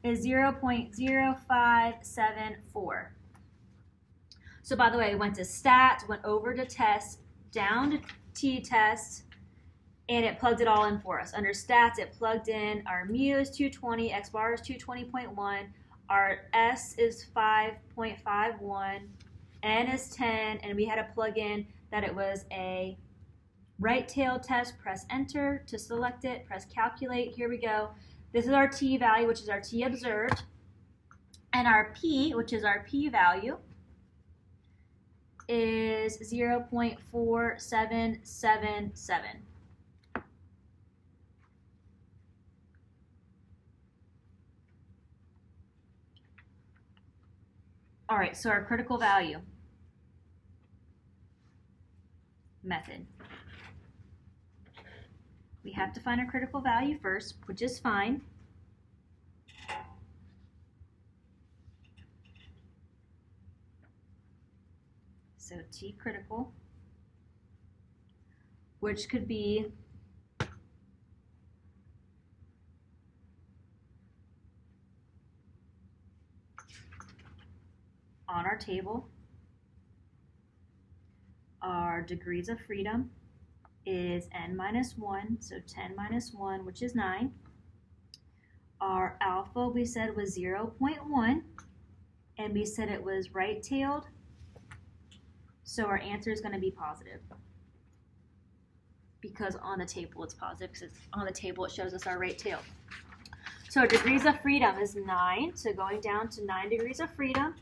is 0.0574. So by the way, I went to stat, went over to test, down to T test, and it plugged it all in for us. Under stats, it plugged in our mu is 220, x bar is 220.1, our S is 5.51, N is 10, and we had to plug in that it was a right tail test. Press enter to select it, press calculate. Here we go. This is our T value, which is our T observed, and our P, which is our P value, is 0.4777. All right, so our critical value method. We have to find our critical value first, which is fine. So T critical, which could be on our table. Our degrees of freedom is n minus 1, so 10 minus 1, which is 9. Our alpha we said was 0.1, and we said it was right-tailed, so our answer is going to be positive. Because on the table it's positive, because on the table it shows us our right-tailed. So our degrees of freedom is 9, so going down to 9 degrees of freedom.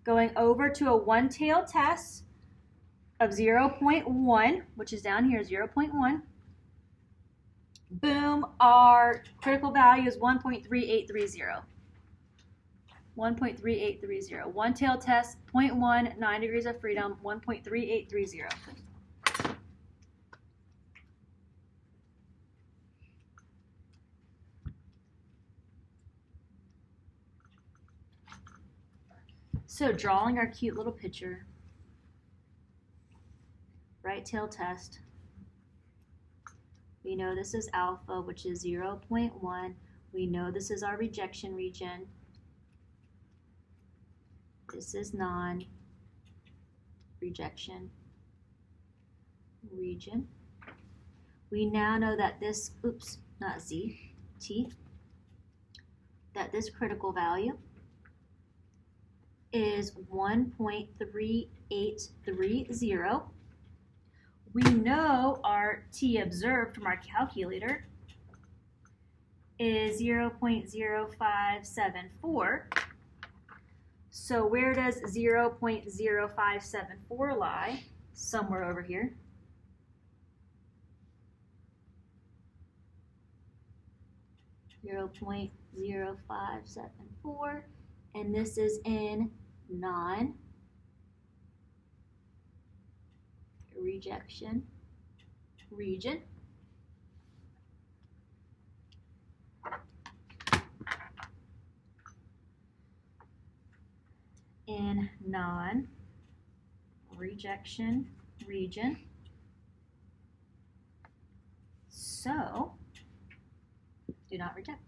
Going over to a one-tailed test of 0.1, which is down here, 0.1. Boom, our critical value is 1.3830. 1.3830. One-tailed test, 0.1, 9 degrees of freedom, 1.3830. So drawing our cute little picture. Right tail test. We know this is alpha, which is 0.1. We know this is our rejection region. This is non-rejection region. We now know that this, oops, not Z, T, that this critical value is 1.3830. We know our T observed from our calculator is 0.0574. So where does 0.0574 lie? Somewhere over here. .0574, and this is in non-rejection region. In non-rejection region. So, do not reject.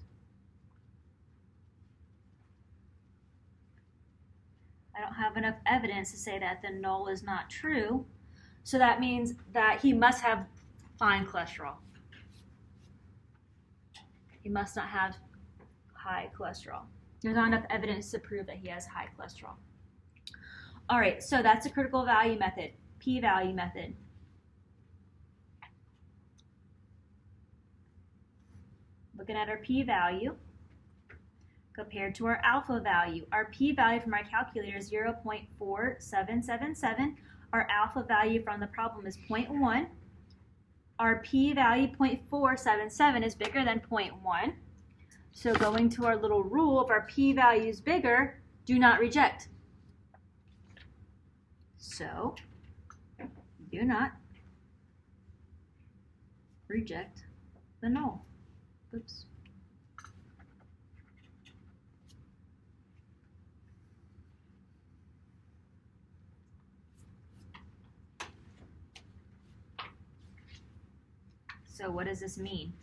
I don't have enough evidence to say that the null is not true. So that means that he must have fine cholesterol. He must not have high cholesterol. There's not enough evidence to prove that he has high cholesterol. All right, so that's the critical value method, p-value method. Looking at our p-value compared to our alpha value. Our p-value from our calculator is 0.4777. Our alpha value from the problem is 0.1. Our p-value 0.477 is bigger than 0.1. So going to our little rule, if our p-value is bigger, do not reject. So do not reject the null. Oops. So what does this mean?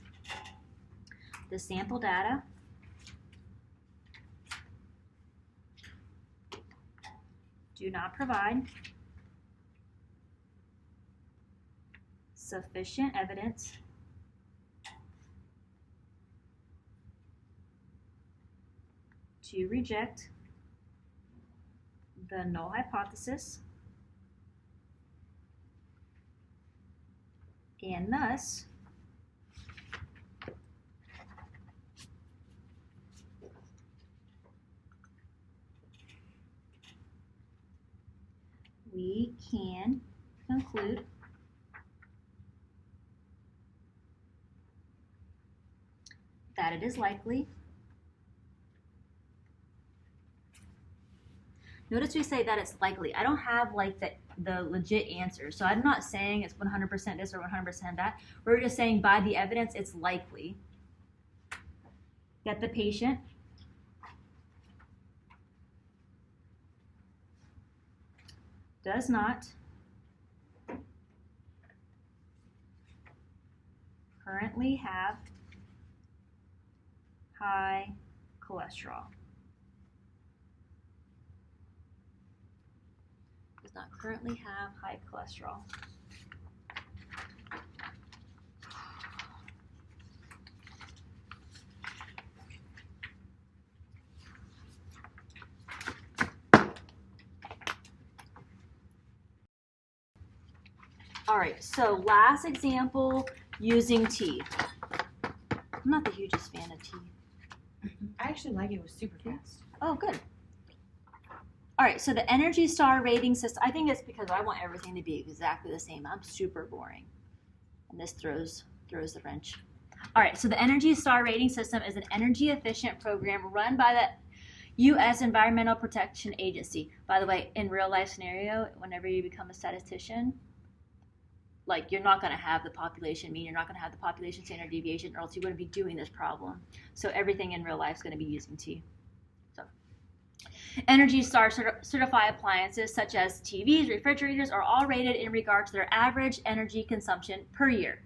The sample data do not provide sufficient evidence to reject the null hypothesis, and thus we can conclude that it is likely. Notice we say that it's likely. I don't have like the legit answer. So I'm not saying it's 100% this or 100% that. We're just saying by the evidence, it's likely that the patient does not currently have high cholesterol. Does not currently have high cholesterol. All right, so last example using T. I'm not the hugest fan of T. I actually like it was super fast. Oh, good. All right, so the Energy Star rating system, I think it's because I want everything to be exactly the same. I'm super boring. And this throws the wrench. All right, so the Energy Star rating system is an energy efficient program run by the U.S. Environmental Protection Agency. By the way, in real life scenario, whenever you become a statistician, like you're not going to have the population mean, you're not going to have the population standard deviation, or else you wouldn't be doing this problem. So everything in real life is going to be using T. So Energy Star certified appliances such as TVs, refrigerators are all rated in regard to their average energy consumption per year.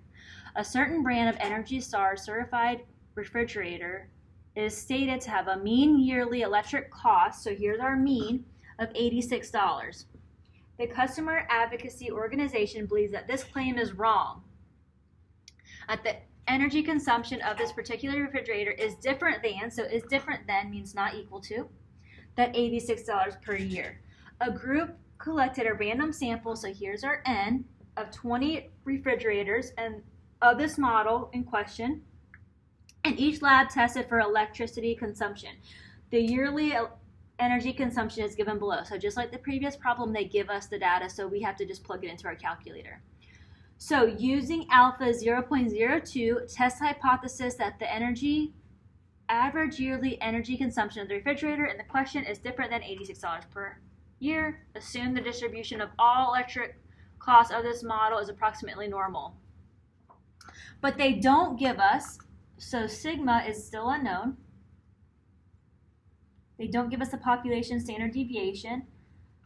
A certain brand of Energy Star certified refrigerator is stated to have a mean yearly electric cost, so here's our mean, of $86. The customer advocacy organization believes that this claim is wrong. That the energy consumption of this particular refrigerator is different than, so is different than means not equal to, that $86 per year. A group collected a random sample, so here's our N, of 20 refrigerators and of this model in question, and each lab tested for electricity consumption. The yearly energy consumption is given below. So just like the previous problem, they give us the data, so we have to just plug it into our calculator. So using alpha 0.02, test hypothesis that the average yearly energy consumption of the refrigerator in the question is different than $86 per year. Assume the distribution of all electric costs of this model is approximately normal. But they don't give us, so sigma is still unknown. They don't give us the population standard deviation.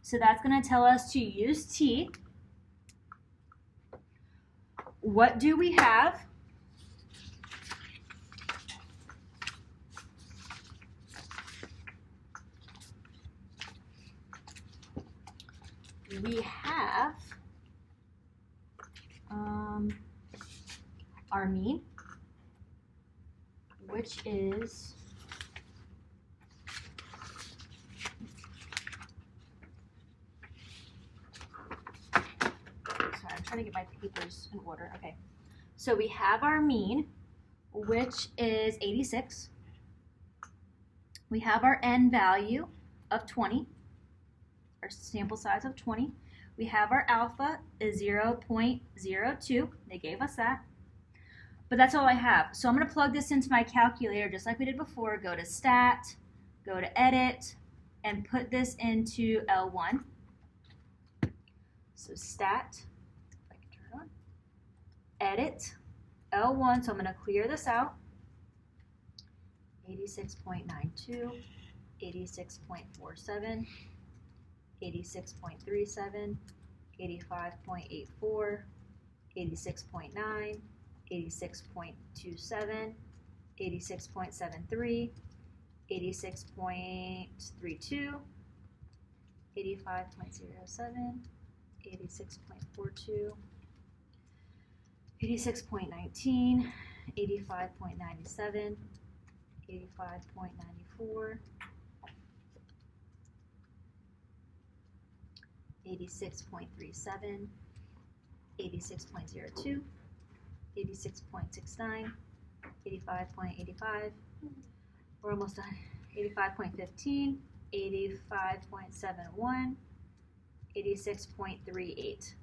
So that's going to tell us to use T. What do we have? We have our mean, which is I'm trying to get my papers in order. Okay. So we have our mean, which is 86. We have our N value of 20, our sample size of 20. We have our alpha is 0.02. They gave us that. But that's all I have. So I'm going to plug this into my calculator just like we did before. Go to Stat, go to Edit, and put this into L1. So Stat, Edit, L1, so I'm going to clear this out. 86.92, 86.47, 86.37, 85.84, 86.9, 86.27, 86.73, 86.32, 85.07, 86.42, 86.19, 85.97, 85.94, 86.37, 86.02, 86.69, 85.85, we're almost done, 85.15, 85.71, 86.38.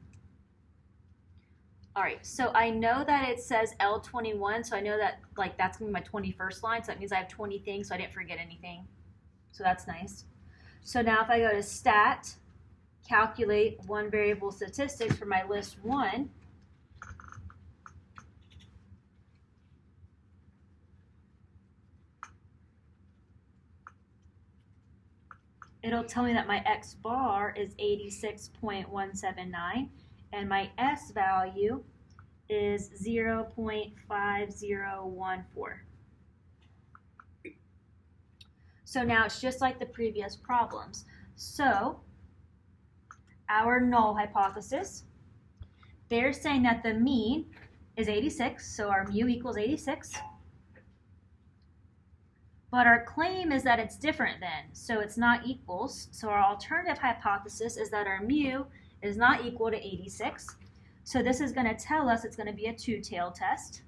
All right, so I know that it says L21, so I know that like that's gonna be my 21st line, so that means I have 20 things, so I didn't forget anything. So that's nice. So now if I go to stat, calculate one variable statistics for my list 1, it'll tell me that my X bar is 86.179 and my S value is 0.5014. So now it's just like the previous problems. So our null hypothesis, they're saying that the mean is 86, so our mu equals 86. But our claim is that it's different then, so it's not equals. So our alternative hypothesis is that our mu is not equal to 86. So this is going to tell us it's going to be a two-tailed test.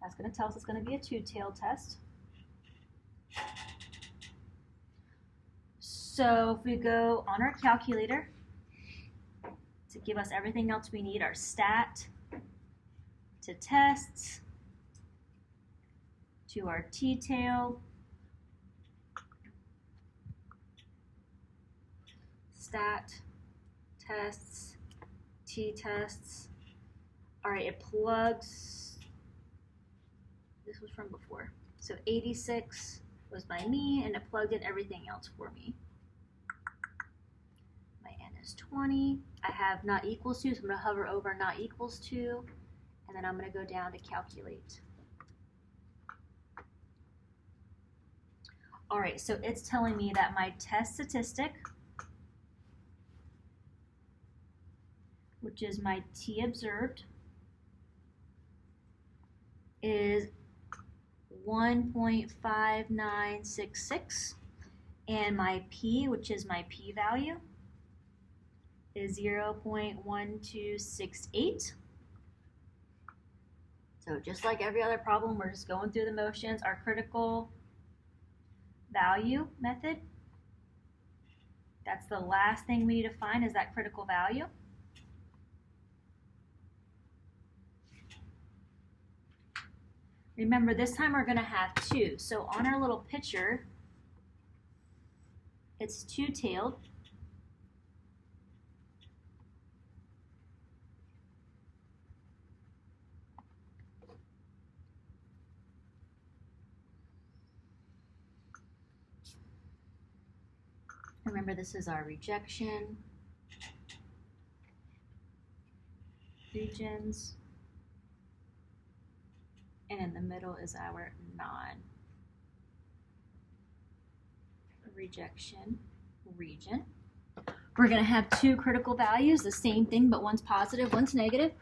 That's going to tell us it's going to be a two-tailed test. So if we go on our calculator to give us everything else we need, our stat, to tests, to our t-tail, stat, tests, t-tests. All right, it plugs, this was from before. So 86 was my mean, and it plugged in everything else for me. My n is 20. I have not equals to, so I'm going to hover over not equals to, and then I'm going to go down to calculate. All right, so it's telling me that my test statistic, which is my t observed, is 1.5966, and my p, which is my p value, is 0.1268. So just like every other problem, we're just going through the motions. Our critical value method, that's the last thing we need to find, is that critical value. Remember, this time we're going to have two. So on our little picture, it's two-tailed. Remember, this is our rejection, regions, and in the middle is our non-rejection region. We're going to have two critical values, the same thing, but one's positive, one's negative.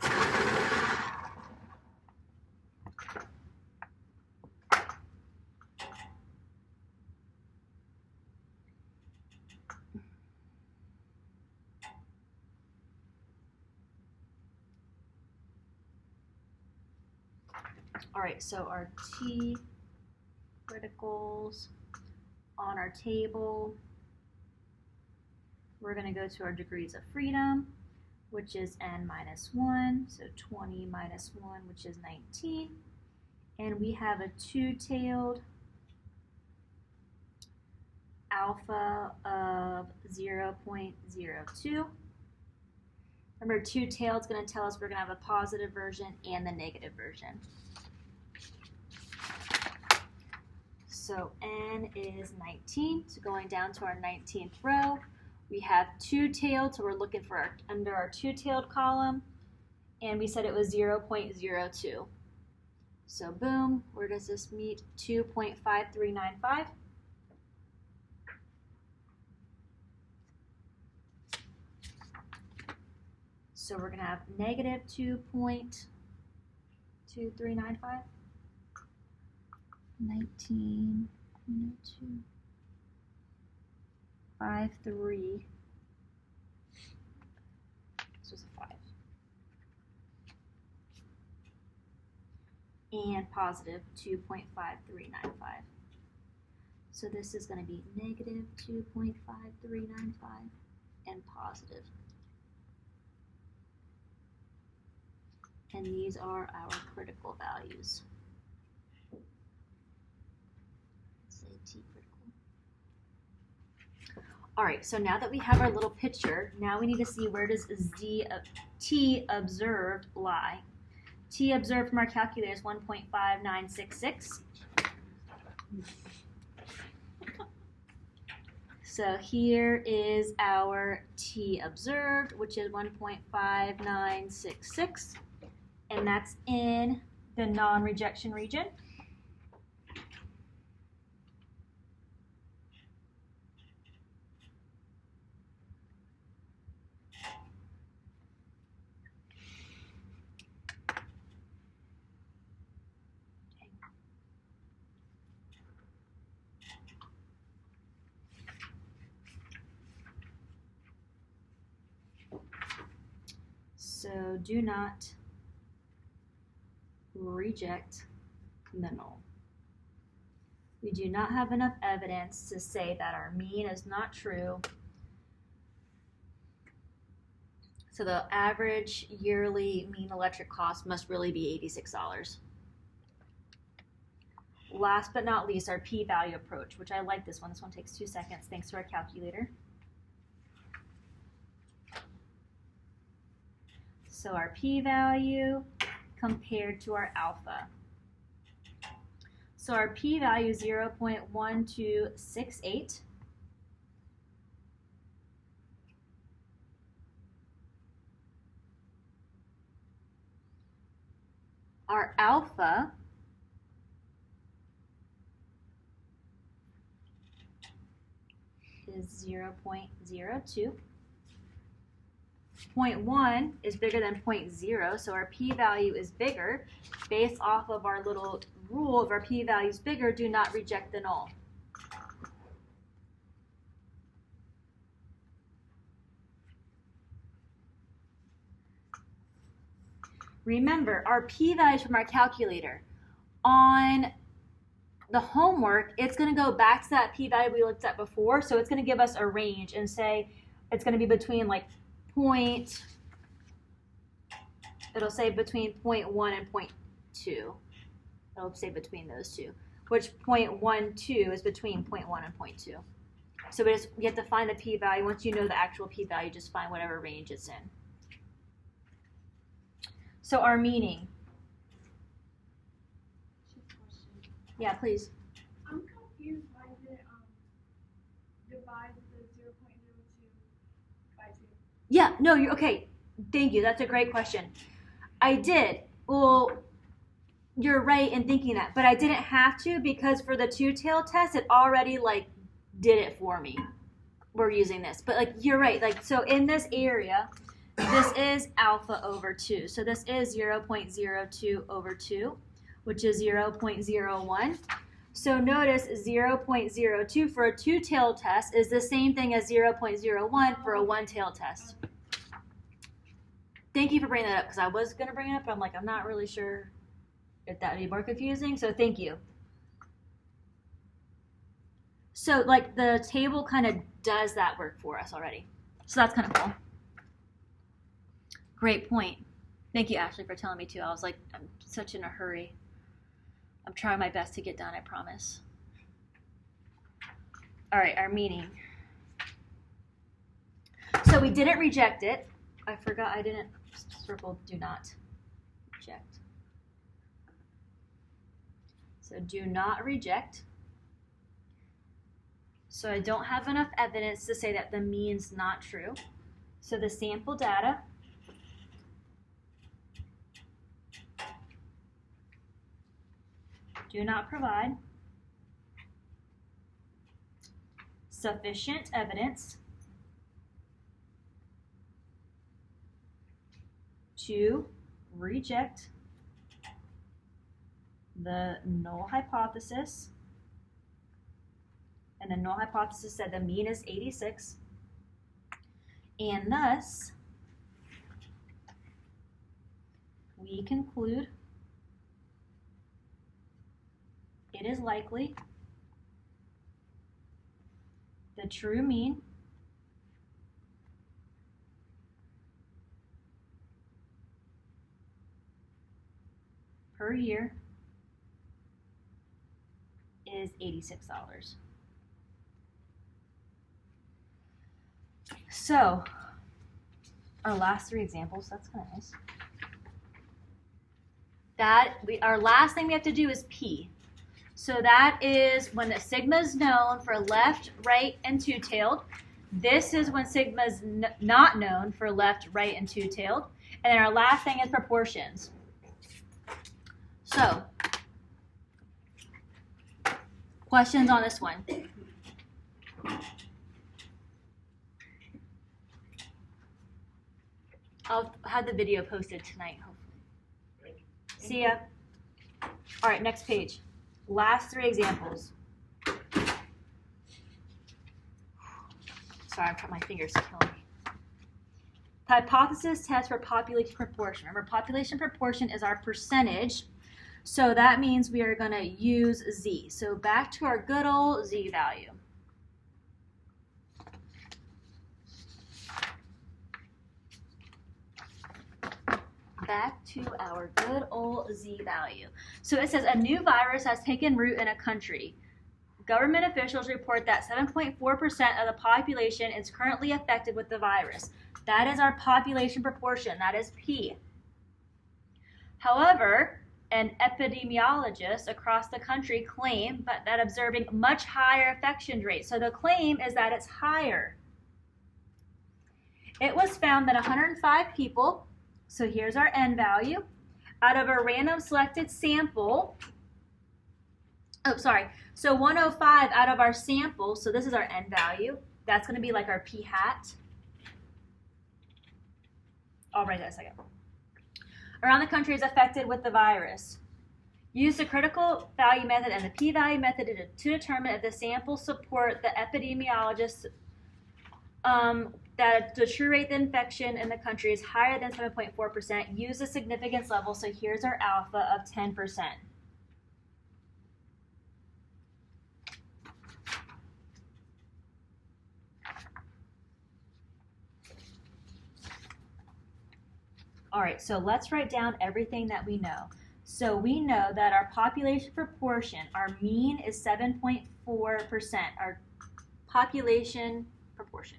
All right, so our T criticals on our table, we're going to go to our degrees of freedom, which is n minus 1, so 20 minus 1, which is 19. And we have a two-tailed alpha of 0.02. Remember, two-tailed is going to tell us we're going to have a positive version and the negative version. So n is 19, so going down to our 19th row, We have two-tailed, so we're looking for under our two-tailed column, and we said it was 0.02. So boom, where does this meet? 2.5395. So we're going to have negative 2.2395. 19.0253. This was a 5. And positive 2.5395. So this is going to be negative 2.5395 and positive. And these are our critical values. Let's say T critical. All right, so now that we have our little picture, now we need to see where does T observed lie. T observed from our calculator is 1.5966. So here is our T observed, which is 1.5966. And that's in the non-rejection region. So do not reject the null. We do not have enough evidence to say that our mean is not true. So the average yearly mean electric cost must really be $86. Last but not least, our p-value approach, which I like this one. This one takes 2 seconds thanks to our calculator. So our p-value compared to our alpha. So our p-value is 0.1268. Our alpha is 0.02. 0.1 is bigger than 0.0, so our p-value is bigger. Based off of our little rule, if our p-value is bigger, do not reject the null. Remember, our p-values from our calculator. On the homework, it's going to go back to that p-value we looked at before, so it's going to give us a range and say it's going to be between like it'll say between 0.1 and 0.2. It'll say between those two, which 0.12 is between 0.1 and 0.2. So you have to find the p-value. Once you know the actual p-value, just find whatever range it's in. So our meaning. Yeah, please. I'm confused why did it divide the 0.02 by 2? Yeah, no, you're okay. Thank you. That's a great question. I did. Well, you're right in thinking that, but I didn't have to because for the two-tailed test, it already did it for me. We're using this, but you're right. So in this area, this is alpha over 2. So this is 0.02 over 2, which is 0.01. So notice 0.02 for a two-tailed test is the same thing as 0.01 for a one-tailed test. Thank you for bringing that up because I was going to bring it up, but I'm not really sure if that would be more confusing, so thank you. So the table kind of does that work for us already. So that's kind of cool. Great point. Thank you, Ashley, for telling me too. I was I'm such in a hurry. I'm trying my best to get done, I promise. All right, our meaning. So we didn't reject it. I forgot I didn't circle do not reject. So do not reject. So I don't have enough evidence to say that the mean's not true. So the sample data do not provide sufficient evidence to reject the null hypothesis. And the null hypothesis said the mean is 86. And thus, we conclude it is likely the true mean per year is $86. So, our last three examples, that's kind of nice. Our last thing we have to do is P. So that is when the sigma is known for left, right, and two-tailed. This is when sigma is not known for left, right, and two-tailed. And then our last thing is proportions. So, questions on this one? I'll have the video posted tonight, hopefully. See ya. All right, next page. Last three examples. Sorry, my fingers killing me. Hypothesis test for population proportion. Remember, population proportion is our percentage. So that means we are going to use Z. So back to our good old Z value. Back to our good old Z value. So it says a new virus has taken root in a country. Government officials report that 7.4% of the population is currently affected with the virus. That is our population proportion. That is P. However, an epidemiologist across the country claim that observing much higher infection rates. So the claim is that it's higher. It was found that 105 people, so here's our N value, out of a random selected sample, so 105 out of our sample, so this is our N value, that's going to be like our P hat. I'll write that in a second. Around the country is affected with the virus. Use the critical value method and the p-value method to determine if the samples support the epidemiologist that the true rate of infection in the country is higher than 7.4%. Use the significance level. So here's our alpha of 10%. All right, so let's write down everything that we know. So we know that our population proportion, our mean is 7.4%. Our population proportion,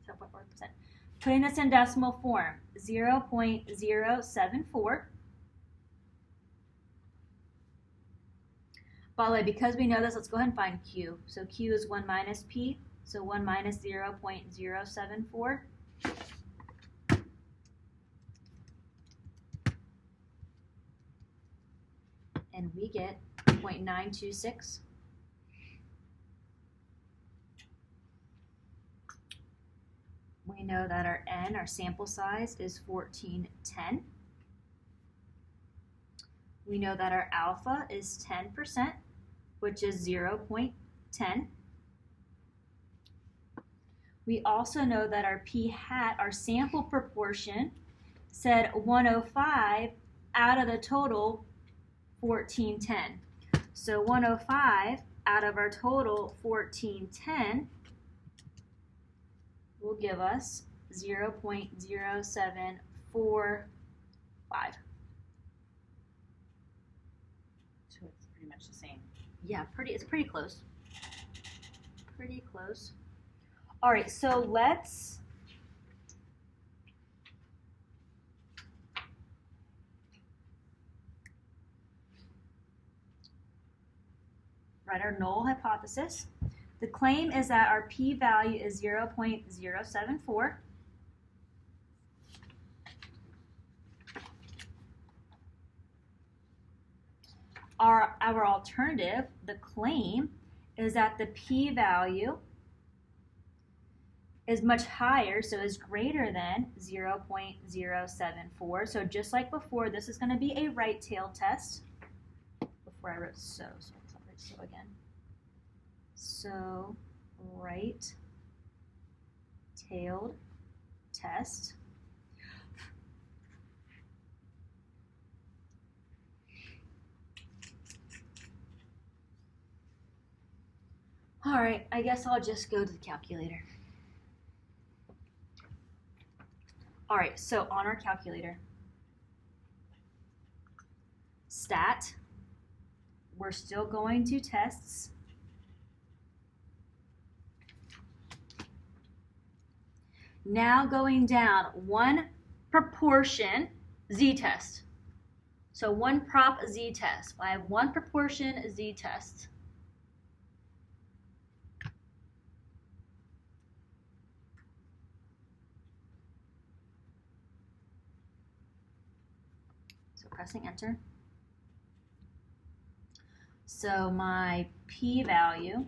7.4%. Putting this in decimal form, 0.074. By the way, because we know this, let's go ahead and find Q. So Q is 1 minus P, so 1 minus 0.074. And we get 0.926. We know that our N, our sample size, is 1410. We know that our alpha is 10%, which is 0.10. We also know that our P hat, our sample proportion, said 105 out of the total 1410. So 105 out of our total 1410 will give us 0.0745. So it's pretty much the same. Yeah, it's pretty close. Pretty close. All right, so let's write our null hypothesis. The claim is that our p-value is 0.074. Our alternative, the claim, is that the p-value is much higher, so is greater than 0.074. So just like before, this is going to be a right tail test. Before I wrote so I'll write so again. So right tailed test. All right, I guess I'll just go to the calculator. All right, so on our calculator, stat, we're still going to tests. Now going down, one proportion z-test. So one prop z-test. I have one proportion z-test. Pressing enter. So my p-value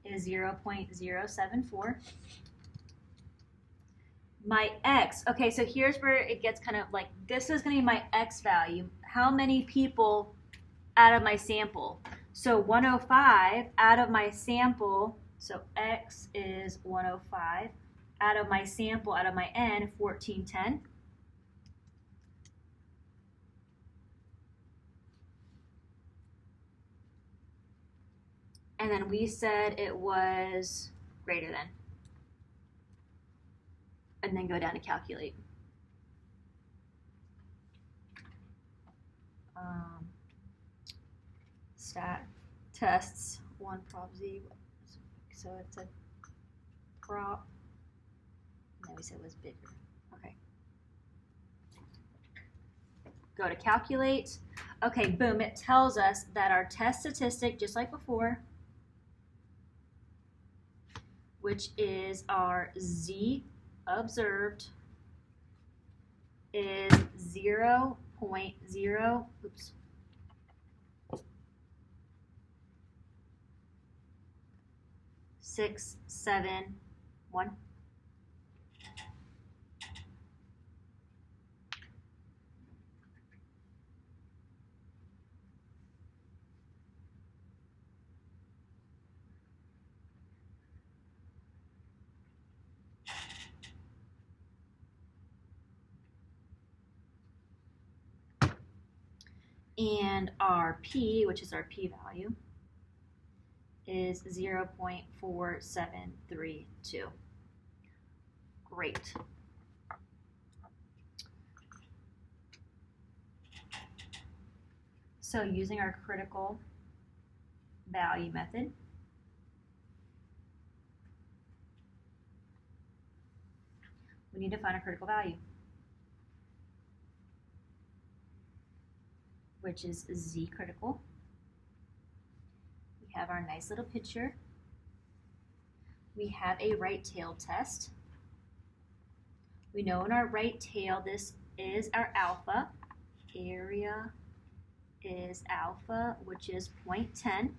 is 0.074. My x, okay, so here's where it gets kind of like, this is going to be my x value. How many people out of my sample? So 105 out of my sample, so x is 105. Out of my sample, out of my n, 1410. And then we said it was greater than. And then go down to calculate. Stat tests, one prop z. So it's a prop. And then we said it was bigger. Okay. Go to calculate. Okay, boom, it tells us that our test statistic, just like before, which is our z observed, is 0.0, oops, 671. And our p, which is our p-value, is 0.4732. Great. So using our critical value method, we need to find a critical value, which is z critical. We have our nice little picture. We have a right tail test. We know in our right tail, this is our alpha. Area is alpha, which is 0.10.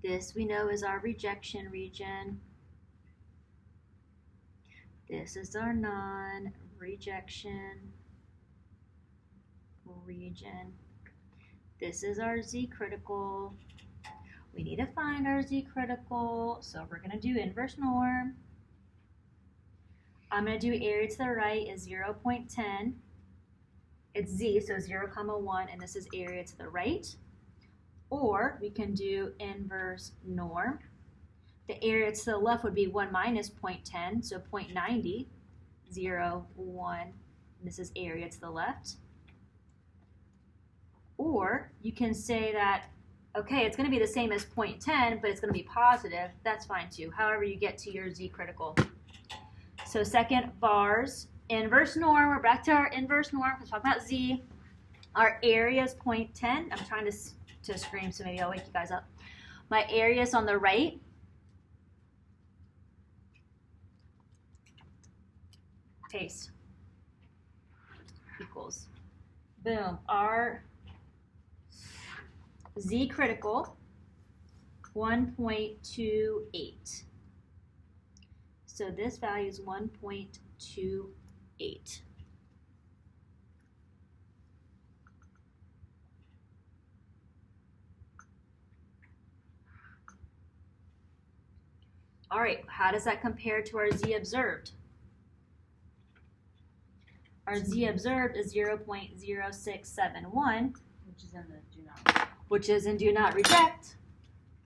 This we know is our rejection region. This is our non-rejection region. This is our z critical. We need to find our z critical, so we're going to do inverse norm. I'm going to do area to the right is 0.10. It's z, so 0, 1, and this is area to the right. Or we can do inverse norm. The area to the left would be 1 minus 0.10, so 0.90, 0, 1, and this is area to the left. Or you can say that, okay, it's going to be the same as 0.10, but it's going to be positive. That's fine too, however you get to your z critical. So second, vars, inverse norm. We're back to our inverse norm because we're talking about z. Our area is 0.10. I'm trying to scream, so maybe I'll wake you guys up. My area is on the right. Paste. Equals. Boom. Our Z critical 1.28. So this value is 1.28. All right, how does that compare to our Z observed? Our Z observed is 0.0671, Which is in the do not. which is in do not reject.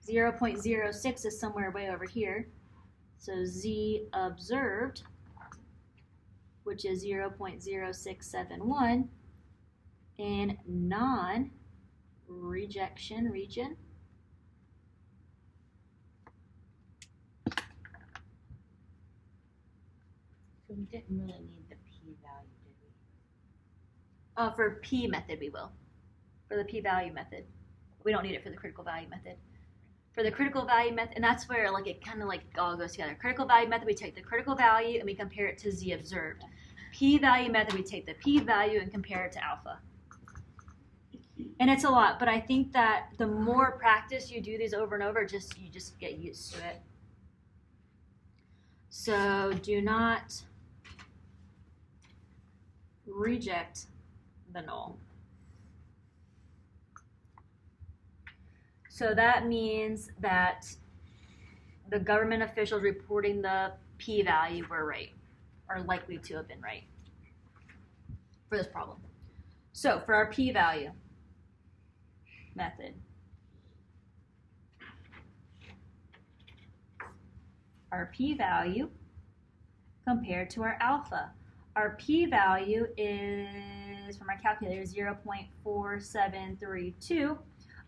0.06 is somewhere way over here. So Z observed, which is 0.0671, in non-rejection region. So we didn't really need the p-value, did we? For P method, we will. For the p-value method. We don't need it for the critical value method. For the critical value method, and that's where like it kind of like all goes together. Critical value method, we take the critical value and we compare it to Z observed. P-value method, we take the p-value and compare it to alpha. And it's a lot, but I think that the more practice you do these over and over, you just get used to it. So do not reject the null. So that means that the government officials reporting the p-value were right, or likely to have been right for this problem. So for our p-value method, our p-value compared to our alpha. Our p-value is, from our calculator, 0.4732.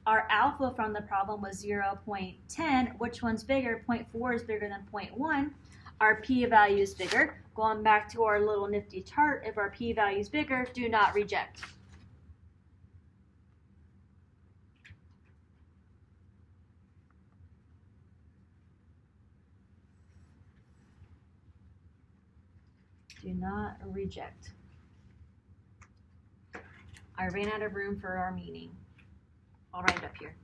Our alpha from the problem was 0.10. Which one's bigger? 0.4 is bigger than 0.1. Our p-value is bigger. Going back to our little nifty chart, if our p-value is bigger, do not reject. Do not reject. I ran out of room for our meaning. I'll write it up here.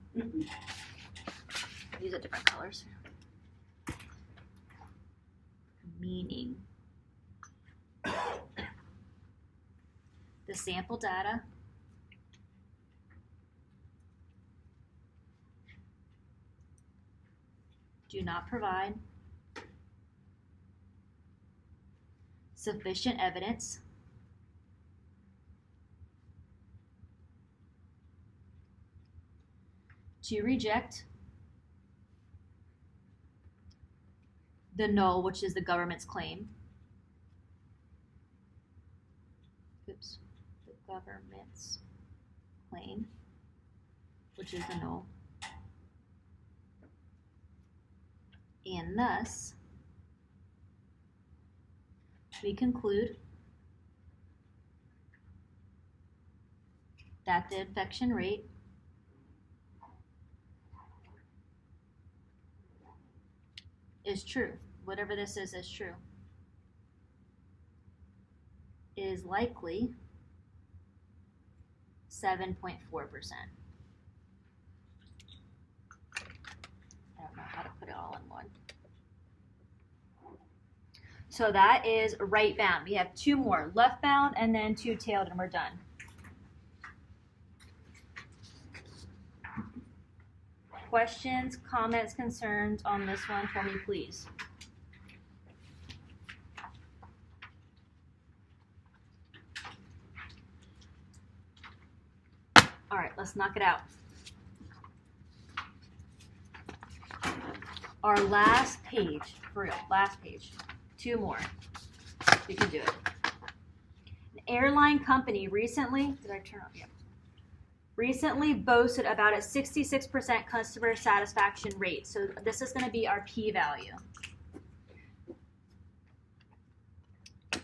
These are different colors. Meaning. The sample data do not provide sufficient evidence to reject the null, which is the government's claim. Oops, the government's claim, which is the null. And thus, we conclude that the infection rate is true. Whatever this is true. Is likely 7.4%. I don't know how to put it all in one. So that is right bound. We have two more, left bound and then two tailed, and we're done. Questions, comments, concerns on this one for me, please? All right, let's knock it out. Our last page, for real, last page. Two more. You can do it. An airline company recently, did I turn on? Yeah. Recently boasted about a 66% customer satisfaction rate. So this is going to be our p-value.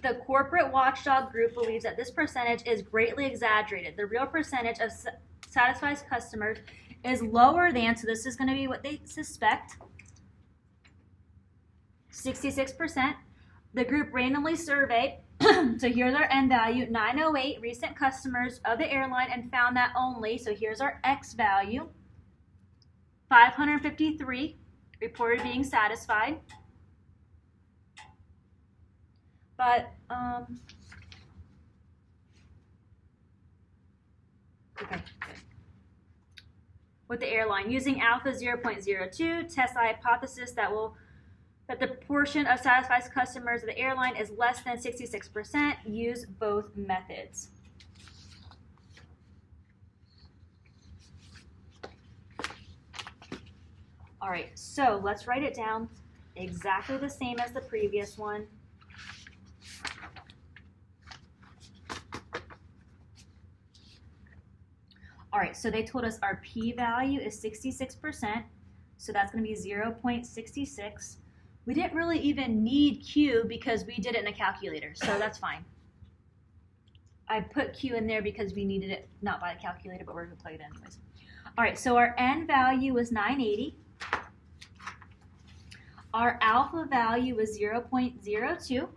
The corporate watchdog group believes that this percentage is greatly exaggerated. The real percentage of satisfied customers is lower than, so this is going to be what they suspect, 66%. The group randomly surveyed, so here's our N value, 908 recent customers of the airline, and found that only, so here's our X value, 553 reported being satisfied. But, okay, good. With the airline, using alpha 0.02, test the hypothesis that the portion of satisfied customers of the airline is less than 66%. Use both methods. All right, so let's write it down exactly the same as the previous one. All right, so they told us our p-value is 66%, so that's going to be 0.66. We didn't really even need Q because we did it in a calculator, so that's fine. I put Q in there because we needed it not by a calculator, but we're going to plug it anyways. All right, so our N value was 980. Our alpha value was 0.02.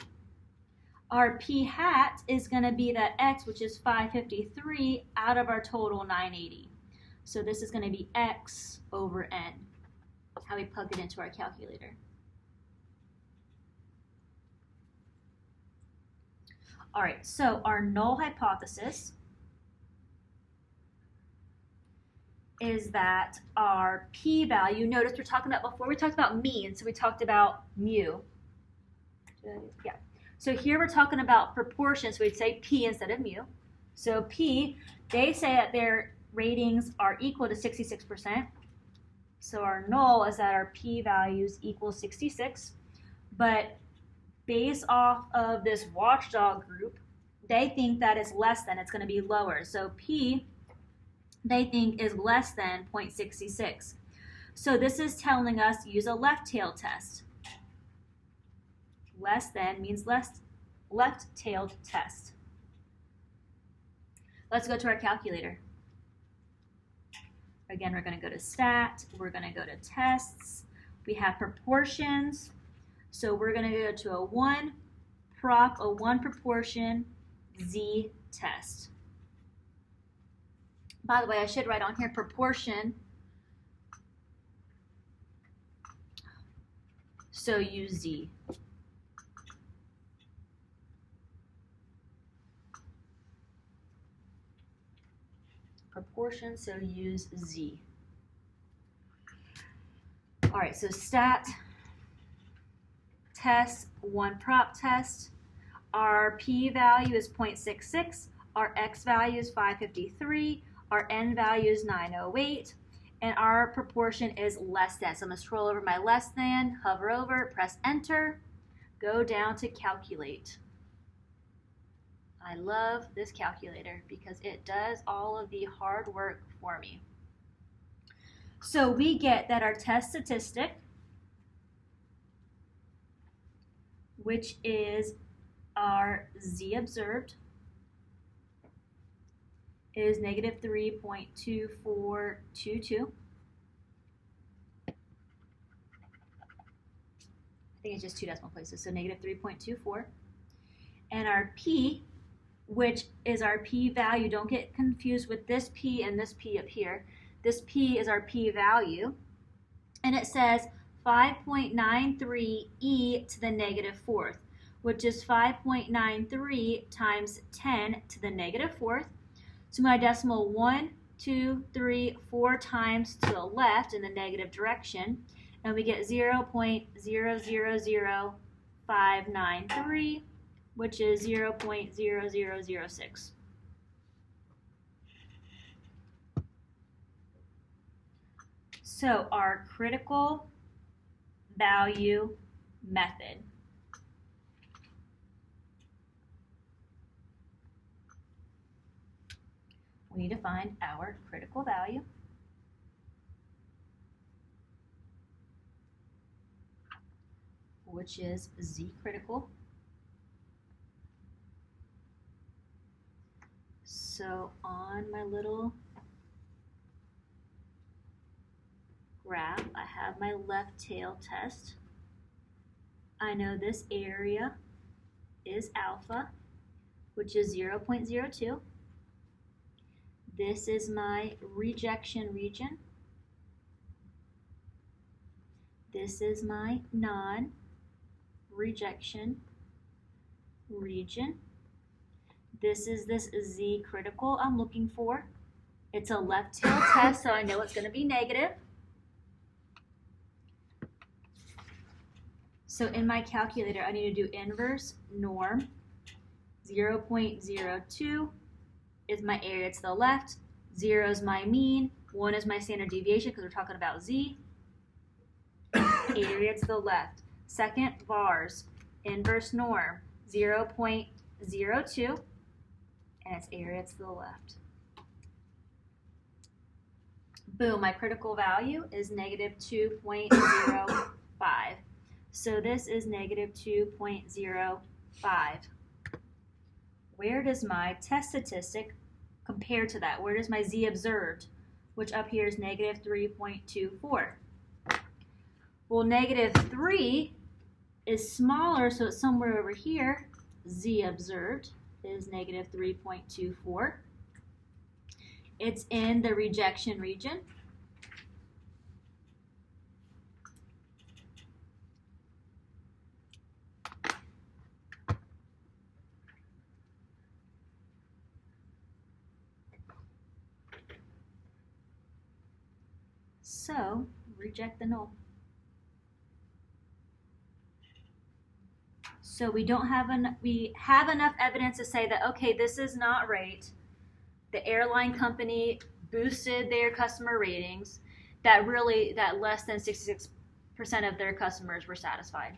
Our p hat is going to be that X, which is 553, out of our total 980. So this is going to be X over N, how we plug it into our calculator. All right, so our null hypothesis is that our p-value, notice we're talking about, before we talked about mean, so we talked about mu. Yeah. So here we're talking about proportions, so we'd say p instead of mu. So p, they say that their ratings are equal to 66%. So our null is that our p-values equal 66. But based off of this watchdog group, they think that it's less than, it's going to be lower. So p, they think, is less than 0.66. So this is telling us use a left tail test. Less than means left-tailed test. Let's go to our calculator. Again, we're going to go to stat. We're going to go to tests. We have proportions. So we're going to go to a 1 proportion Z test. By the way, I should write on here proportion. So use Z. Proportion, so use Z. All right, so stat, test, 1 prop test. Our p-value is 0.66. Our x value is 553. Our n value is 908. And our proportion is less than. So I'm going to scroll over my less than, hover over, press enter, go down to calculate. I love this calculator because it does all of the hard work for me. So we get that our test statistic, which is our Z observed, is negative 3.2422. I think it's just 2 decimal places, so negative 3.24. And our P, which is our p-value. Don't get confused with this p and this p up here. This p is our p-value, and it says 5.93 e to the negative fourth, which is 5.93 times 10 to the negative fourth. So my decimal 1, 2, 3, 4 times to the left in the negative direction, and we get 0.000593, which is 0.0006. So our critical value method. We need to find our critical value. Which is Z critical. So on my little graph, I have my left tail test. I know this area is alpha, which is 0.02. This is my rejection region. This is my non-rejection region. This is this Z critical I'm looking for. It's a left tail test, so I know it's going to be negative. So in my calculator, I need to do inverse norm. 0.02 is my area to the left. 0 is my mean. 1 is my standard deviation because we're talking about Z. Area to the left. Second, vars. Inverse norm. 0.02. And it's area to the left. Boom, my critical value is negative 2.05. So this is negative 2.05. Where does my test statistic compare to that? Where does my Z observed, which up here is negative 3.24? Well, negative 3 is smaller, so it's somewhere over here. Z observed is negative 3.24. It's in the rejection region. So, reject the null. So we have enough evidence to say that, okay, this is not right. The airline company boosted their customer ratings, that less than 66% of their customers were satisfied.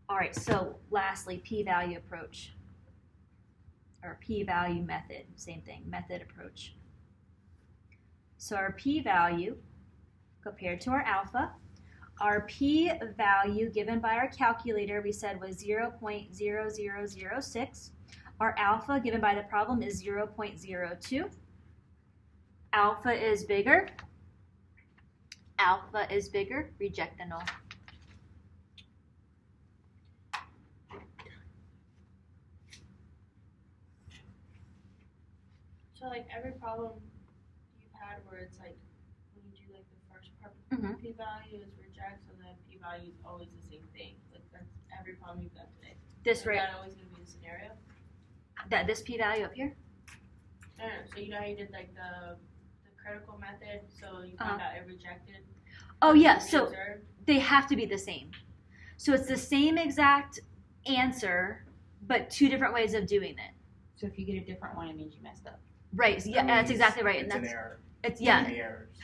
All right, so lastly, p-value approach, or p-value method, same thing, method approach. So our p-value compared to our alpha, our p-value given by our calculator we said was 0.0006. Our alpha given by the problem is 0.02. Alpha is bigger. Alpha is bigger. Reject the null. So like every problem you've had where it's like when you do like the first part, Mhm. p-value is rejects and then p-value is always the same thing. Like that's every problem you've done today. This Is right, that always going to be the scenario? this p-value up here. No, no. So you know how you did like the critical method, so you found out it rejected. Oh yeah, versus so observed? they have to be the same. So it's the same exact answer, but two different ways of doing it. So if you get a different one, it means you messed up. Right. So yeah, that's exactly right. And It's an that's error. it's Too yeah, many errors.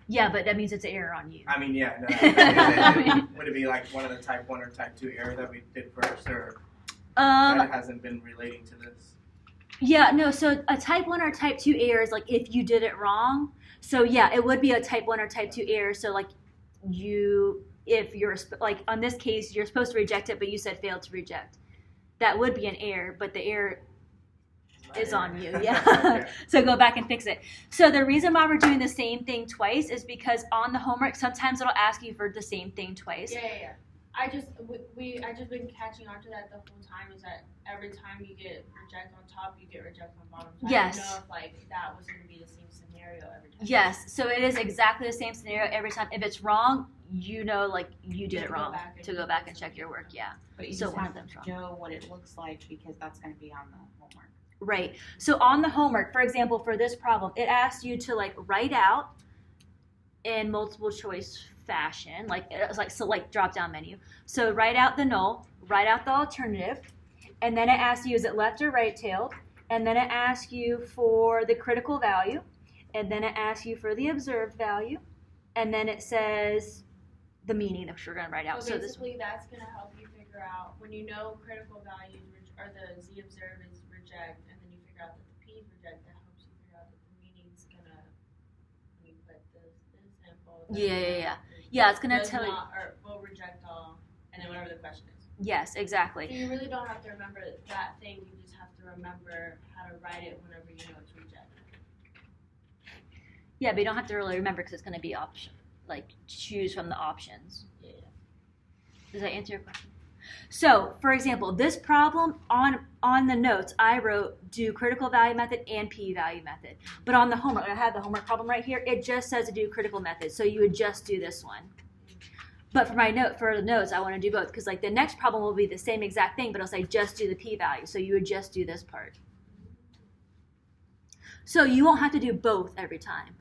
yeah, but that means it's an error on you. I mean, yeah. No, would it be like one of the type 1 or type 2 error that we did first, or that hasn't been relating to this? Yeah, no, so a type 1 or type 2 error is like if you did it wrong. So yeah, it would be a type 1 or type 2 error. So like if you're like on this case, you're supposed to reject it, but you said failed to reject. That would be an error, but the error is on you, yeah. Okay. So go back and fix it. So the reason why we're doing the same thing twice is because on the homework, sometimes it'll ask you for the same thing twice. Yeah. I just been catching on to that the whole time. Is that every time you get reject on top, you get reject on bottom. So Yes. I didn't know if like that was going to be the same scenario every time. Yes, so it is exactly the same scenario every time. If it's wrong, you know, like you did it wrong to go back and check your work, yeah. But you So just one have of them's wrong. to know what it looks like because that's going to be on the homework. Right. So on the homework, for example, for this problem, it asks you to like write out in multiple choice fashion, like it's like select drop down menu. So write out the null, write out the alternative, and then it asks you is it left or right tailed, and then it asks you for the critical value, and then it asks you for the observed value, and then it says the meaning that we're going to write out. So So this basically, that's going to help you figure out when you know critical values or the Z observed is reject, and then you figure out that the P is reject. That helps you figure out that the meaning's gonna when you put this sample. Yeah. Yeah, it's gonna does tell you. not, or will reject all, and then whatever the question is. Yes, exactly. So you really don't have to remember that thing. You just have to remember how to write it whenever you know it's reject. Yeah, but you don't have to really remember because it's going to be option, like choose from the options. Yeah. Does that answer your question? So, for example, this problem on the notes, I wrote do critical value method and p-value method. But on the homework, I have the homework problem right here. It just says to do critical method, so you would just do this one. But for the notes, I want to do both because like the next problem will be the same exact thing, but it'll say just do the p-value, so you would just do this part. So you won't have to do both every time.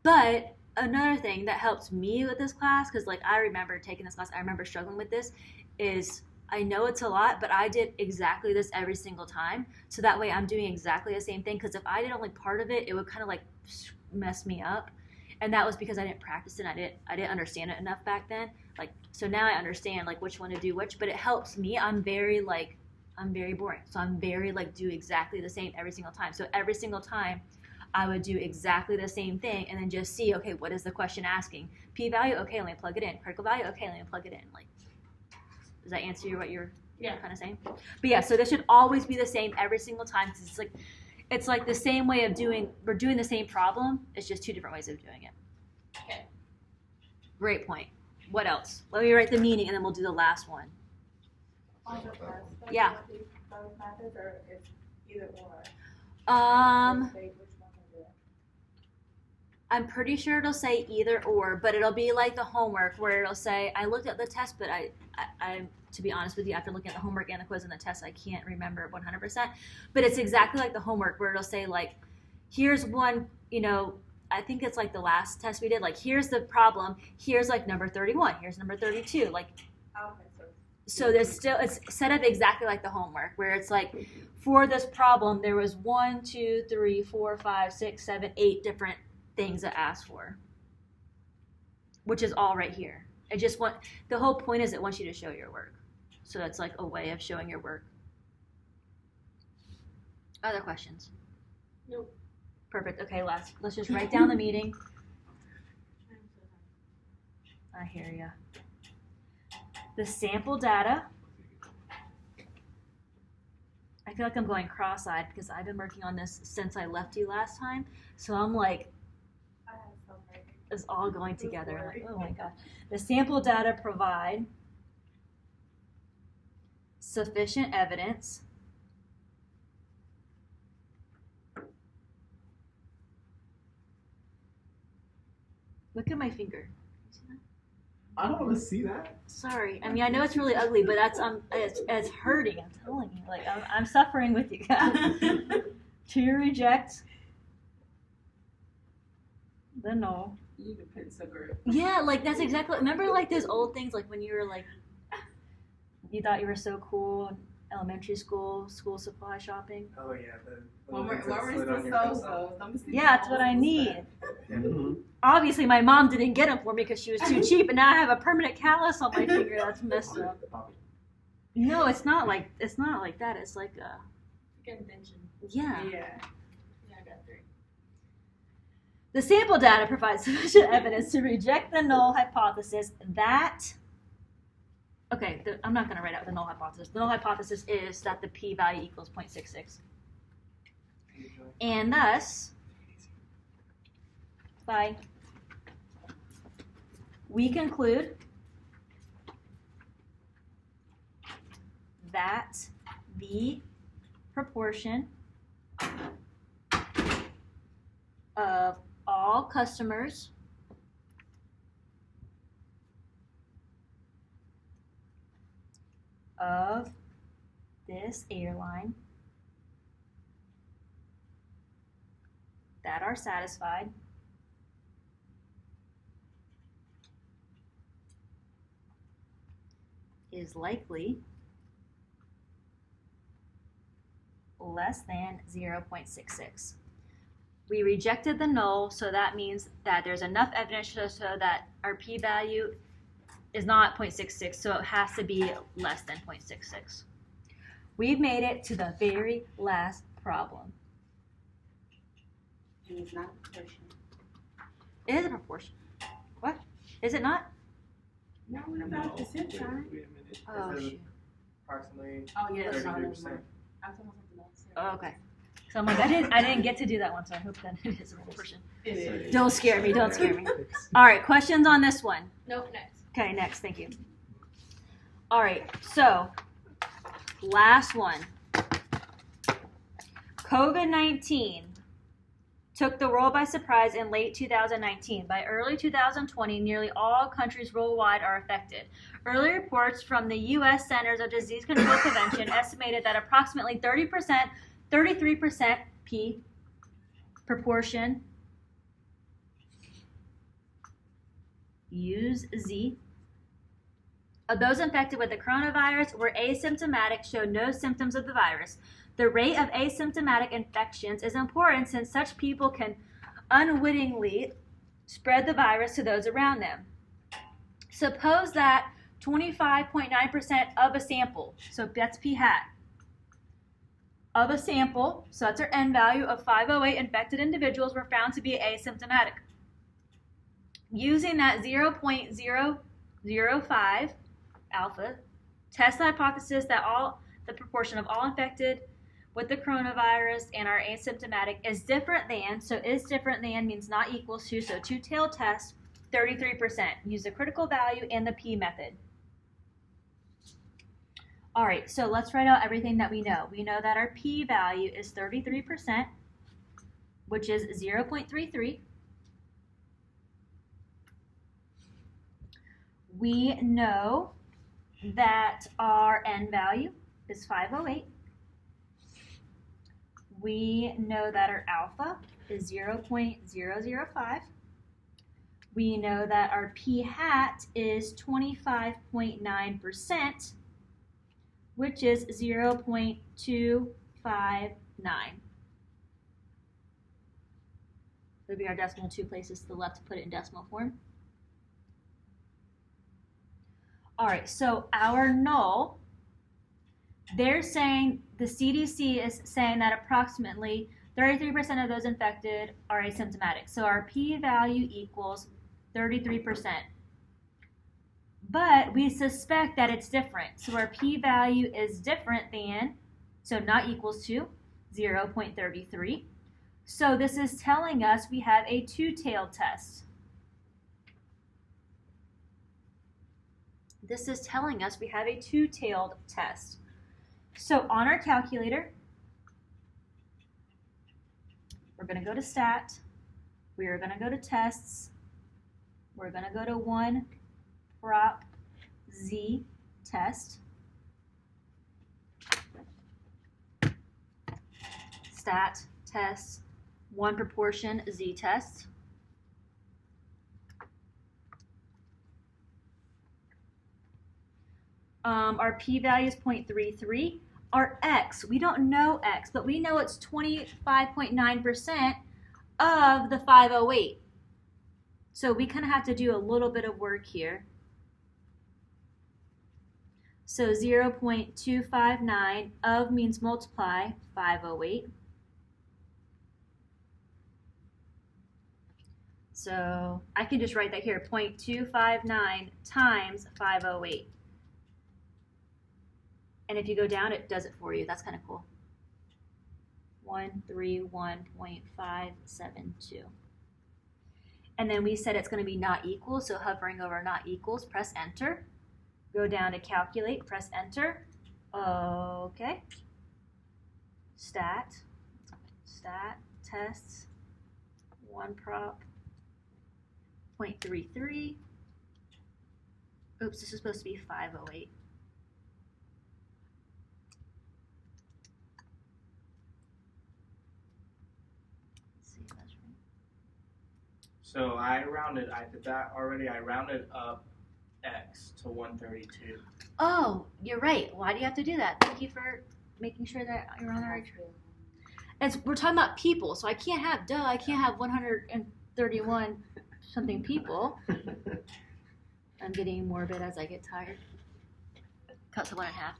But another thing that helps me with this class, because like I remember taking this class, I remember struggling with this, is I know it's a lot, but I did exactly this every single time. So that way I'm doing exactly the same thing, because if I did only part of it, it would kind of like mess me up. And that was because I didn't practice it. I didn't understand it enough back then. Like, so now I understand like which one to do which, but it helps me. I'm very boring. So I'm very like do exactly the same every single time. So every single time I would do exactly the same thing and then just see, okay, what is the question asking? P-value, okay, let me plug it in. Critical value, okay, let me plug it in. Like, does that answer what you're kind of saying? But yeah, so this should always be the same every single time, because it's like the same way of we're doing the same problem. It's just two different ways of doing it. Okay. Great point. What else? Let me write the meaning and then we'll do the last one. On the test, does Yeah. it do both methods or it's either or? Say which one is it? I'm pretty sure it'll say either or, but it'll be like the homework where it'll say, I looked at the test, but I to be honest with you, after looking at the homework and the quiz and the test, I can't remember 100%. But it's exactly like the homework where it'll say like, here's one, I think it's like the last test we did, like here's the problem, here's like number 31, here's number 32, like. Okay, So it's set up exactly like the homework, where it's like, for this problem, there was 1, 2, 3, 4, 5, 6, 7, 8 different things it asked for, which is all right here. The whole point is it wants you to show your work. So that's like a way of showing your work. Other questions? Nope. Perfect. Okay, let's just write down the meeting. I hear ya. The sample data. I feel like I'm going cross-eyed because I've been working on this since I left you last time. So I'm like, I have some right. it's all going together. I'm like, oh my god. The sample data provide sufficient evidence Look at my finger. I don't want to see that. Sorry. I mean, I know it's really ugly, but that's it's hurting. I'm telling you, like I'm suffering with you guys. To reject the null. You need a pencil grip. Yeah, like that's exactly. Remember, like those old things, like when you were like, you thought you were so cool in elementary school supply shopping. Oh yeah, When we're slid on the your pencil. so-so. Yeah, that's what I need. Mm-hmm. Obviously, my mom didn't get them for me because she was too cheap, and now I have a permanent callus on my finger that's messed up. No, it's not like that. It's like a Convention. yeah. Yeah. Yeah, I got 3. The sample data provides sufficient evidence to reject the null hypothesis that. Okay, I'm not going to write out the null hypothesis. The null hypothesis is that the p-value equals 0.66. And thus, we conclude that the proportion of all customers of this airline that are satisfied is likely less than 0.66. We rejected the null, so that means that there's enough evidence so that our p-value is not 0.66, so it has to be less than 0.66. We've made it to the very last problem. And it's not a proportion. It is a proportion. What? Is it not? No, what about the cent sign? Wait a minute. Oh, Is it shoot. approximately Oh, yeah, that's not 33%. I'm talking about something else. Oh, okay. So I'm like, I didn't get to do that one, so I hope that it is a real person. It is. Don't scare me. Don't scare me. All right, questions on this one? Nope, next. Okay, next. Thank you. All right, so last one. COVID-19 took the world by surprise in late 2019. By early 2020, nearly all countries worldwide are affected. Early reports from the U.S. Centers of Disease Control Prevention estimated that approximately 33% P proportion, use Z, of those infected with the coronavirus were asymptomatic, showed no symptoms of the virus. The rate of asymptomatic infections is important since such people can unwittingly spread the virus to those around them. Suppose that 25.9% of a sample, so that's P hat, of a sample, so that's our N value, of 508 infected individuals were found to be asymptomatic. Using that 0.005 alpha test hypothesis that the proportion of all infected with the coronavirus and are asymptomatic is different than, so is different than means not equals to, so two-tailed test, 33%. Use the critical value and the P method. All right, so let's write out everything that we know. We know that our P value is 33%, which is 0.33. We know that our N value is 508. We know that our alpha is 0.005. We know that our P hat is 25.9%, which is 0.259. Would be our decimal two places to the left to put it in decimal form. All right, so our null, they're saying, the CDC is saying that approximately 33% of those infected are asymptomatic. So our P value equals 33%. But we suspect that it's different. So our P value is different than, so not equals to, 0.33. So this is telling us we have a two-tailed test. This is telling us we have a two-tailed test. So on our calculator, we're going to go to stat, we are going to go to tests, we're going to go to one prop Z test, stat test, one proportion Z test. Our p-value is 0.33. Our x, we don't know x, but we know it's 25.9% of the 508. So we kind of have to do a little bit of work here. So 0.259 of means multiply 508. So I can just write that here, 0.259 times 508. And if you go down, it does it for you. That's kind of cool. 131.572. And then we said it's going to be not equal, so hovering over not equals, press enter. Go down to calculate, press enter. Okay. Stat, tests, one prop, 0.33. Oops, this is supposed to be 508. So I did that already. I rounded up X to 132. Oh, you're right. Why do you have to do that? Thank you for making sure that you're on the right trail. We're talking about people, so I can't have 131 something people. I'm getting morbid as I get tired. Cut to 1.5.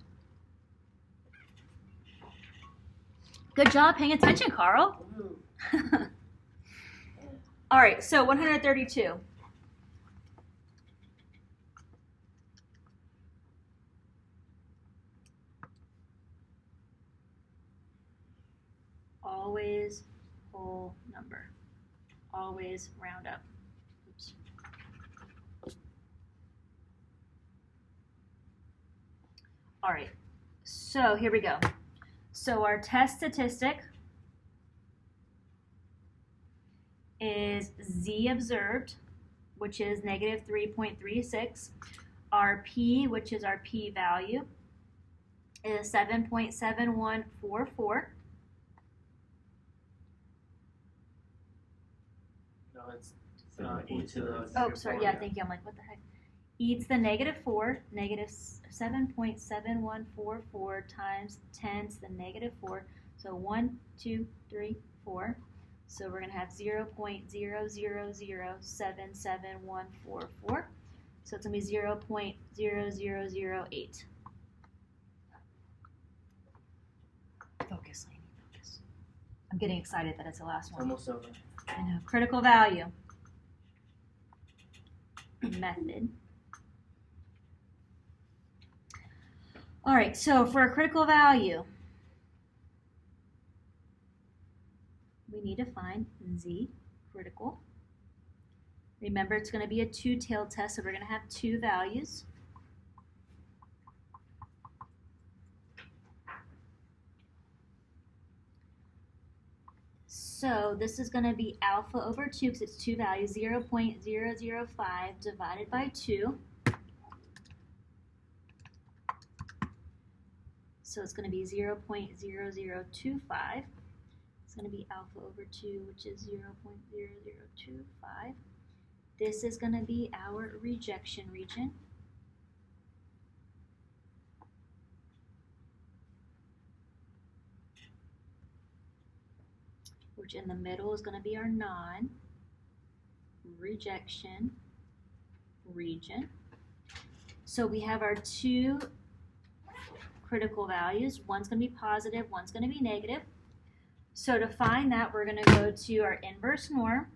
Good job paying attention, Carl. All right, so 132. always whole number. Always round up. Oops. All right, so here we go. So our test statistic is Z observed, which is negative 3.36. Our P, which is our P value, is 7.7144. No, it's each of those. Oh, sorry, yeah, thank you. I'm like, what the heck? Eats the negative 4, negative 7.7144 times 10 to the negative 4. So 1, 2, 3, 4. So we're going to have 0.000777144. So it's going to be 0.0008. Focus, Lainey, focus. I'm getting excited that it's the last one. almost over. I know. Critical value. Method. All right, so for a critical value, we need to find Z critical. Remember, it's going to be a two-tailed test, so we're going to have two values. So this is going to be alpha over 2 because it's two values, 0.005 divided by 2. So it's going to be 0.0025. It's going to be alpha over 2, which is 0.0025. This is going to be our rejection region. Which in the middle is going to be our non-rejection region. So we have our two critical values. One's going to be positive, one's going to be negative. So to find that, we're going to go to our inverse norm.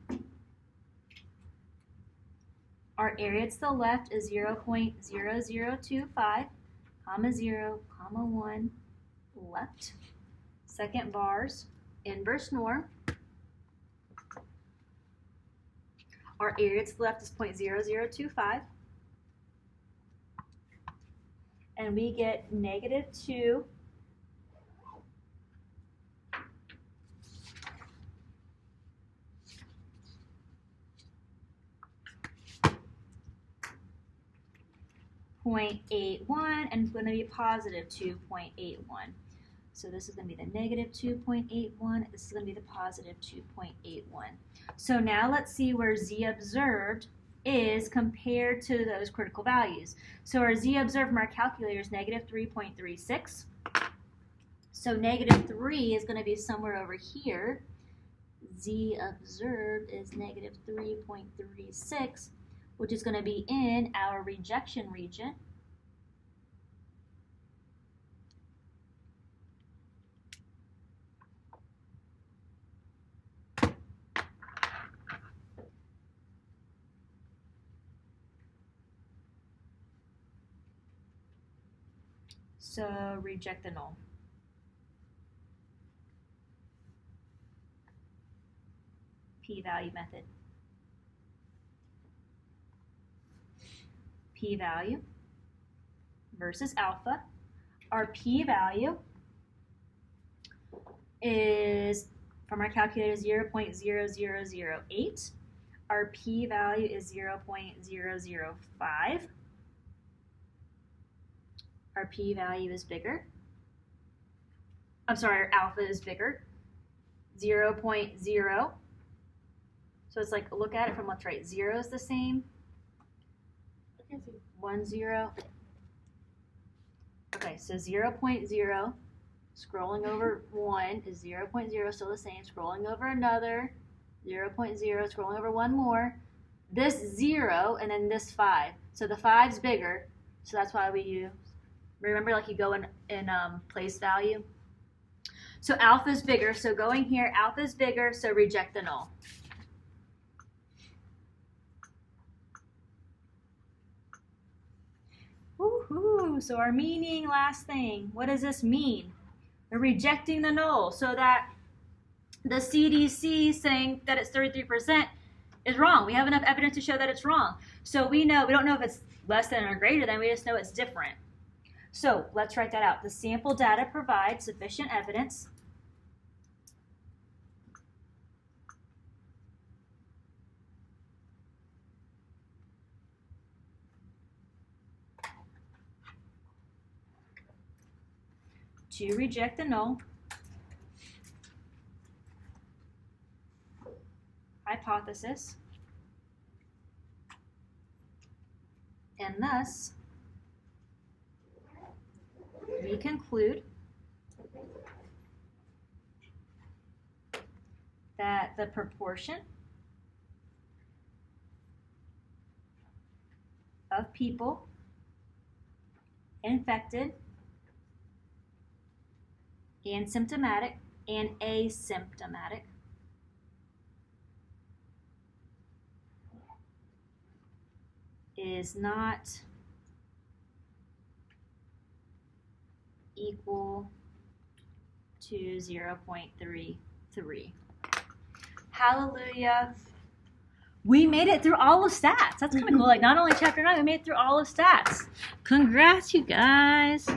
Our area to the left is 0.0025, comma 0, comma 1, left. Second bars, inverse norm. Our area to the left is 0.0025. And we get negative 2 0.81, and it's going to be positive 2.81. So this is going to be the negative 2.81. This is going to be the positive 2.81. So now let's see where Z observed is compared to those critical values. So our Z observed from our calculator is negative 3.36. So negative 3 is going to be somewhere over here. Z observed is negative 3.36, which is going to be in our rejection region. So reject the null. P-value method. P-value versus alpha. Our P-value is, from our calculator, 0.0008. Our P-value is 0.005. Our P-value is bigger. I'm sorry, our alpha is bigger. 0.0. So it's like, look at it from left to right. 0 is the same. 1, 0. Okay, so 0.0. Scrolling over 1 is 0.0, still the same. Scrolling over another, 0.0. Scrolling over one more. This 0, and then this 5. So the 5's bigger, so that's why we use. Remember, like you go in place value. So alpha is bigger. So going here, alpha is bigger. So reject the null. Woohoo! So our meaning, last thing. What does this mean? We're rejecting the null. So that the CDC saying that it's 33% is wrong. We have enough evidence to show that it's wrong. So we don't know if it's less than or greater than, we just know it's different. So let's write that out. The sample data provides sufficient evidence to reject the null hypothesis, and thus we conclude that the proportion of people infected and symptomatic and asymptomatic is not equal to 0.33. Hallelujah. We made it through all of stats. That's kind of cool. Like, not only chapter 9, we made it through all of stats. Congrats, you guys.